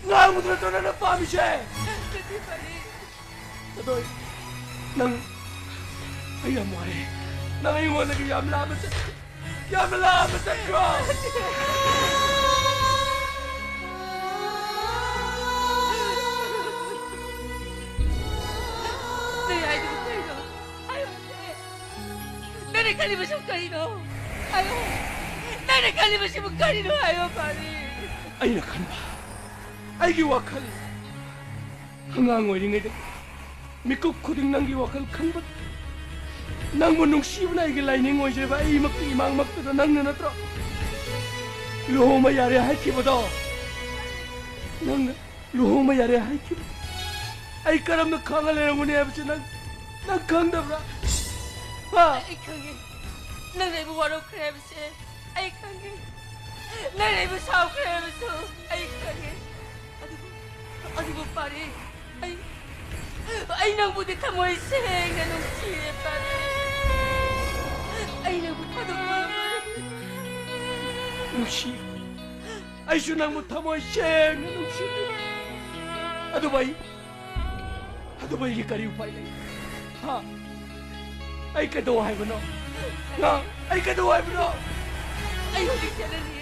Ngamu tu tu nana paham sih. Nanti pagi. Aduh, nang ayam mai, nang ayam mana ke yam lah betul kau. Nani kali masih kali no, ayo. Nani kali masih kali no, ayo kali. Ayo nak kan ba? Ayo wakal. Hangang orang ini dek. Mikuk kuding nanggi wakal kan ba? Nang menung siapa nak ikut lain ngoy je ba? Imang mak tu nang nana tro. Luho mayare hai kibo do. Nang luho mayare hai kibo. Ay karam nak kangal yang muni abis nang kang dah bra. Ai khangi. Nang nei bu waro khre bse. Ai khangi. Nang nei bu sao khre bse. Ai khangi. Adu pare. Ai nang bu de thamoi seng na nung chi pare. Ai nang bu thadu ma. Nushi. Ai su nang mu thamoi seng na nung chi. Adu bai ye kari upai lai. Ha. Ai ka do hai bano. Na, ai ka do hai bano. Ai ho dik chala ni.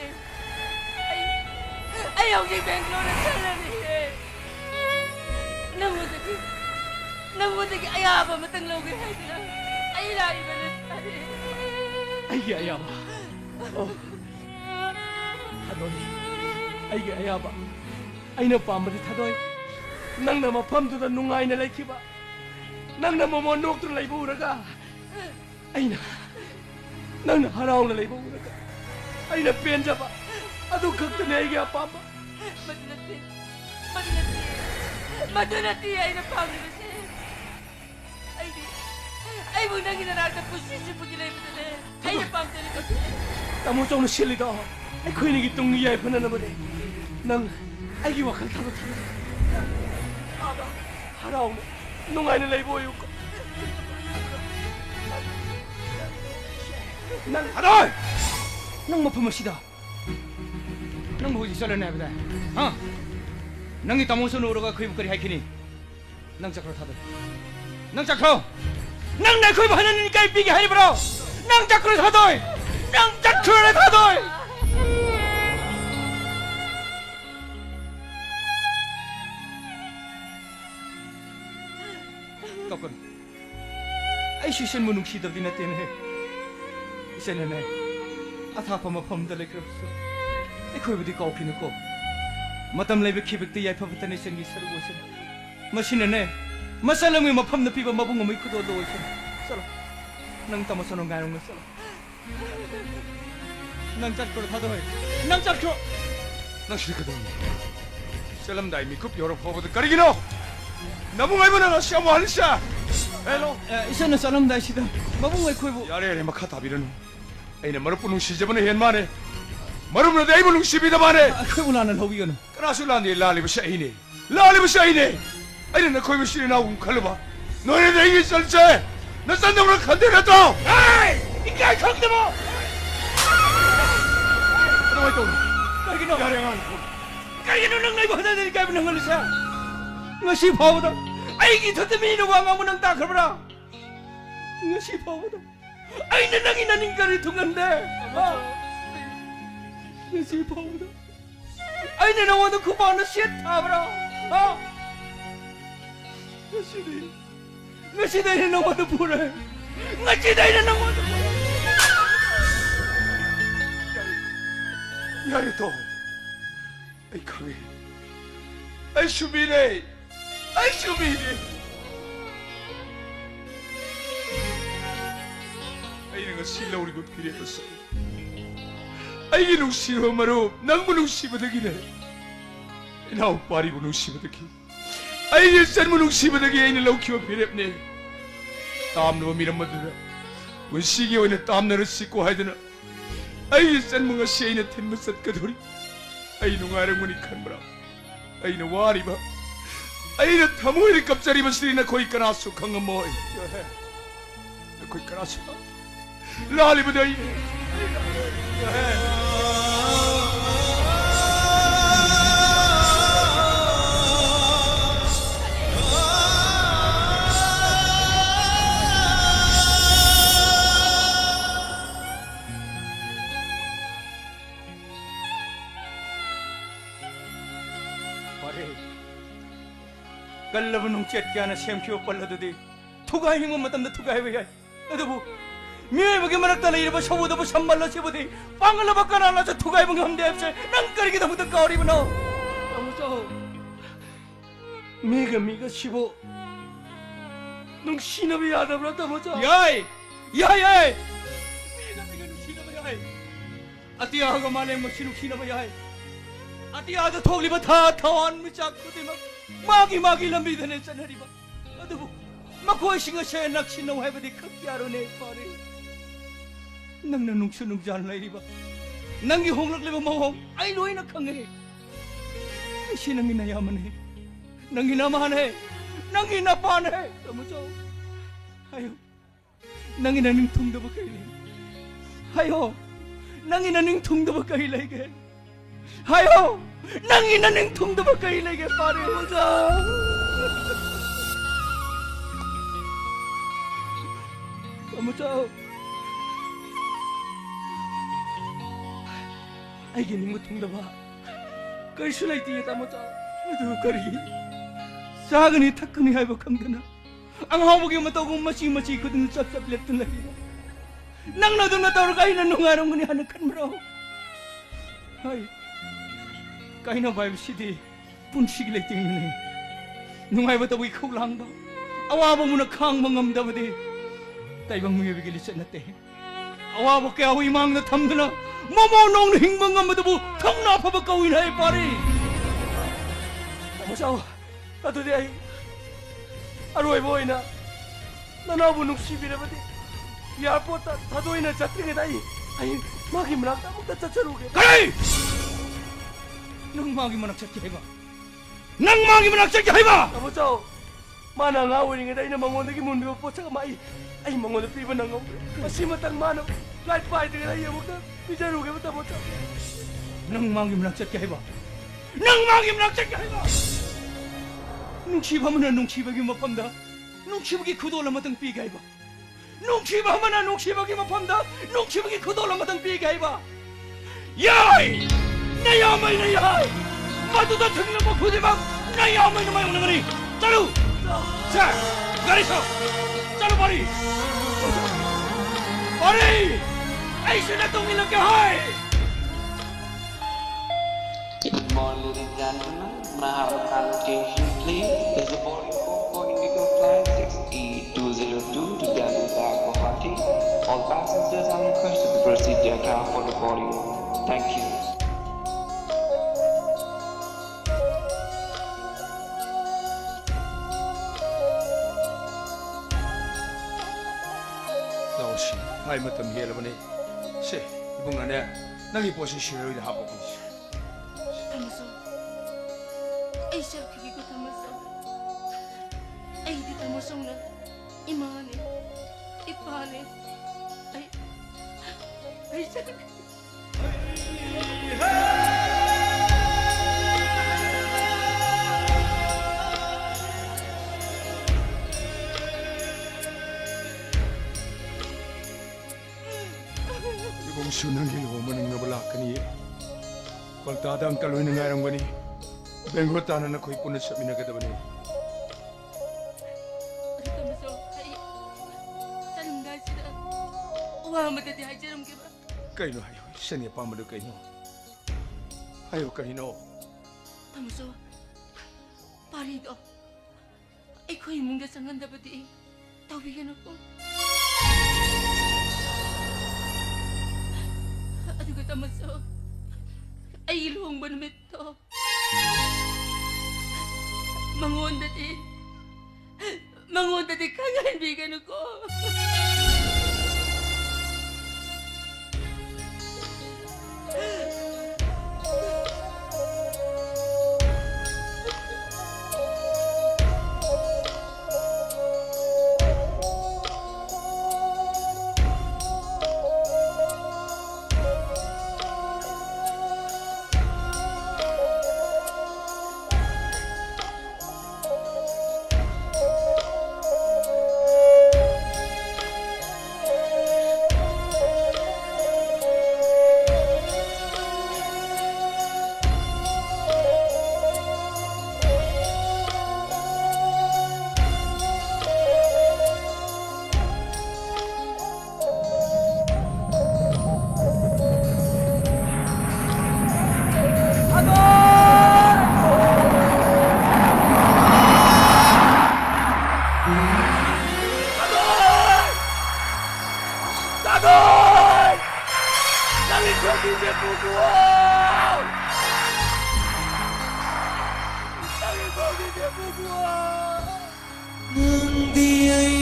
Ai ho dik Bangalore chala ni. Namu de ai aba matang loge hai dina. Ai lai bana tare. Ai ya ya ba. Oh. Hanoni. Ai ga ya ba. Ai na pam ba thadoi. Nang na mafam tu da nungai na lai khiba. Nang na mo nok tu lai bu raga. Ai na. Nang na harau na lai bu raga. Ai na pen ja ba. Adu khak ta nei ga pam ba. Madunati ai na pam ni se. Ai bu nang ina ra ta pusi puji lai bune. Ai na pam te ko. Tamu chong na shili da. Ai khoi ni gi tung yai phana na ba de. Nang ai gi wakhal tha ba tha. Harau nungai na lai bo yu ko. Nang 하나! nang mafam asida. 능 보지 썰어내 보다. 어? 능이 따모서 노르가 거의 부거리 하이키니. 능 작로 타들. 능 작로. 능내 거의 하나니까 이비게 하이브로. 능 작로 타들. 능 작로 타들. Tokon. Ai shishan munung shidar dina tene. Isenene. Atha pama pam dale krapso. Ikhoy budi kau phinu ko. Matam lebe khibik te yai phabatani sengi sargo sen. Masinene. Masalangi mafam na piba mabung mai kudo do sen. Salo. Nang tamasono ngarong na salo. Nang chakro thadoi. Nang chakro. Nang shirikado. Salam dai mikup yoro phobod karigino. 나무가 이번에 시험 할리샤. 헬로. 이선은 사람 다시다. 마붕가 코이부. 야래 막 하다비는. 아이네 머르뿐 시제번에 현만에. 머르면 내 이번 시비다 만에. 코이부 나는 허비는. 그라술란디 라리브샤 이네. 라리브샤 이네. 아이네 나 코이부 시리 나오고 칼로바. 너네 내기 설제. 너 산동으로 간대라도. 에이! 이게 강대모. 너왜 또? 까기노. 야래만. 까기노 능 나이고 하다 되니까 이번 흘리샤. ngasi phawda aigi thothe mino wanga munang ta kharbra ngasi phawda aina nangi naning kari thungande ngasi phawda aina nawada khubana set thabra ngasi dai nawada pura ngasi dai nawada yari to ai khami ai shubire Ai shubiri. Ai nang sila uri ko pire ko sa. Ai ginung siro maro nang munung sibadagi na. Inaw pari munung sibadagi. Ai yesan munung sibadagi ai nilaw kiwa pirep ne. Tam no miram madura. Wensigi oi na tam na rasiko hai dana. Ai yesan munga siya na tin masat kaduri. Ai nungarang muni kanbra. Ai na wari ba. 아이는 타모이를 갑자리 마시리나 거기 까나수 강은 뭐이 거기 까나수 라리부다 이 Kalab nung chat kya na siyam kiyo pala dodi. Tugay mo matam na tugay ba yan? Ano po? Miyay bagaimana talay ba siya mo dapat sambal siya ba di? Pangalaba ka na sa tugay mong hamdeb siya. Nang kari kita mo tagkawari mo na. Amo siya. Miga sibo. Nung sinabi yada bro tamo siya. Yay! Yay! Miga nung sinabi yay. Ati aga manay mo sinong sinabi yay. Ati aga togli ba tawan mo siya kuti mag. Magi lambidan sa nariba. Ano po? ꯃꯈꯣꯏꯁꯤꯡ ꯑꯁꯦ ꯅꯛꯁꯤꯟꯅꯧ ꯍꯥꯏꯕꯗꯤ ꯈꯛ ꯌꯥꯔꯣꯏꯅꯦ ꯄꯥꯔꯤ ꯅꯪꯅ ꯅꯨꯡꯁꯨ ꯅꯨꯡꯖꯥꯟ ꯂꯩꯔꯤꯕ ꯅꯪꯒꯤ ꯍꯣꯡꯂꯛꯂꯤꯕ ꯃꯑꯣꯡ ꯑꯩ ꯂꯣꯏꯅ ꯈꯪꯉꯦ ꯑꯩꯁꯤ ꯅꯪꯒꯤ ꯅꯌꯥꯝꯕꯅꯦ ꯅꯪꯒꯤ ꯅꯃꯥꯅꯦ ꯅꯪꯒꯤ ꯅꯄꯥꯅꯦ ꯇꯥꯃꯣꯆꯧ 하여 낭이 나는 통도 바까이 하여 낭이 나는 통도 바까이 레게 하여 낭이 나는 통도 바까이 레게 빠르 보자 아무자 아이게 닝고 통도 봐 끌수라이 뒤에 아무자 누구 거리 작은이 탁근이 하이버 강드나 ang hawag yung mata kong masi-masikot ng sap-saplet na lagi. Nang nadun matawar kayo na nung araw ni hanakan mo raw. Ay, kayo na vibe city, punsig lighting na eh. Nung ay bataw ikaw lang ba? Awa mo na kang mangamda mo di. Tayo bang mga bigilis na te. Awa mo kaya ako imang natamda na. Mamonong na hingmang nga matabu, kang napabagkawin ay pare. Tamasaw, ato di ay. Aroy boy na nanabu nungsibi na bati airport tadoy na chatring dai ay magi manak ta mukta chacharuge kay nang magi manak chatki haiba nang magi manak chatki haiba amo chao mana ngawing dai na mangon gi mundu po cha mai ay mangon piba nang masimatang mana light pai de dai mukta bijaruge mata mo chao nang magi manak chatki haiba nang magi manak chatki haiba nung치바면 nung치바기 못한다. nung치바기 그돌라마당 비가이바. nung치바면 nung치바기 못한다. nung치바기 그돌라마당 비가이바. 야이! 내 야마이 내 야이! 마두다 듣는 거 보지마. 내 야마이 내 마이 오는 짜루! 자, 가리서! 짜루 바리! 바리! 에이스 나 동일 넣게 하이! Good morning, ladies and gentlemen. May I have a conversation, please? Is the boarding call for Indigo Flight 6E202 to Delhi Back Guwahati? All passengers are requested to proceed their car for the boarding. Thank you. 나오시, 하이머터 미엘러버니. 시, 이분간에 낭이 보시 시로이드 하보군시. Tamaso, ay siya kikiko tamaso. Ay di tamaso na imane, ipane, ay siya Ibong sunang gilawa ng nabalakani. Kaltada ang kaloy na ngayang gani. Bengo tanan ako'y punat sa minagadabani. tamaso, ay salunga sila. Uwa madadi ay jaram kiba. Kayo no, hayo. Saan niya pamalo kayo no? Hayo kayo no. Tamaso, parido. Ay ko yung mungga sangan dapat tawigan ako. Aduh ka tamaso. Ay iluhong ba naman ito? Mangon dati kangaibigan ako.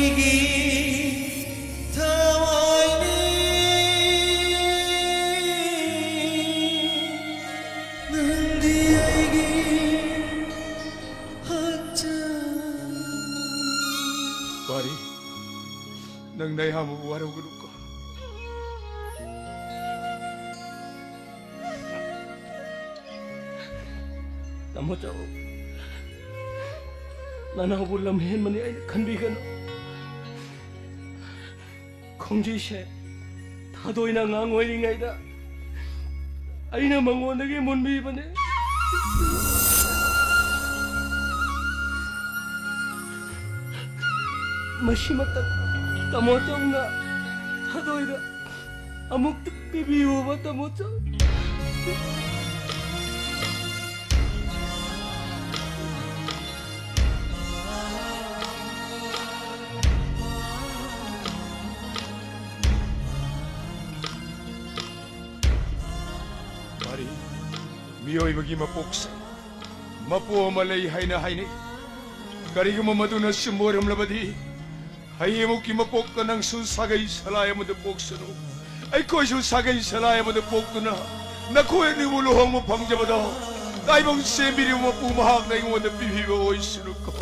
아이기 타와이니 능디 아이기 하자 Bari, nang naihamu buwaraw ko ka. Tamo chao. Nanahubul lamhen mani ay kanbigan. Kongji she, tadoy na ngangoy ngay da. Ay na mangonagi munbi ba ne? Masimata, tamo chao nga. Tadoy da. Amuk bibiyo ba tamo chao? Bari, miyo'y mapuksa. Mapuo malay hay na hay ni. Kari ka mamado na simuram labadi. Hay mo kimapok ka ng susagay salaya mo na puksa no. Ay ko susagay salaya mo na puksa na. Nakuha ni muluhang mo pang jabadaw. Kaya mong semiri mo pumahak na yung wala pihiwa o isunod ko.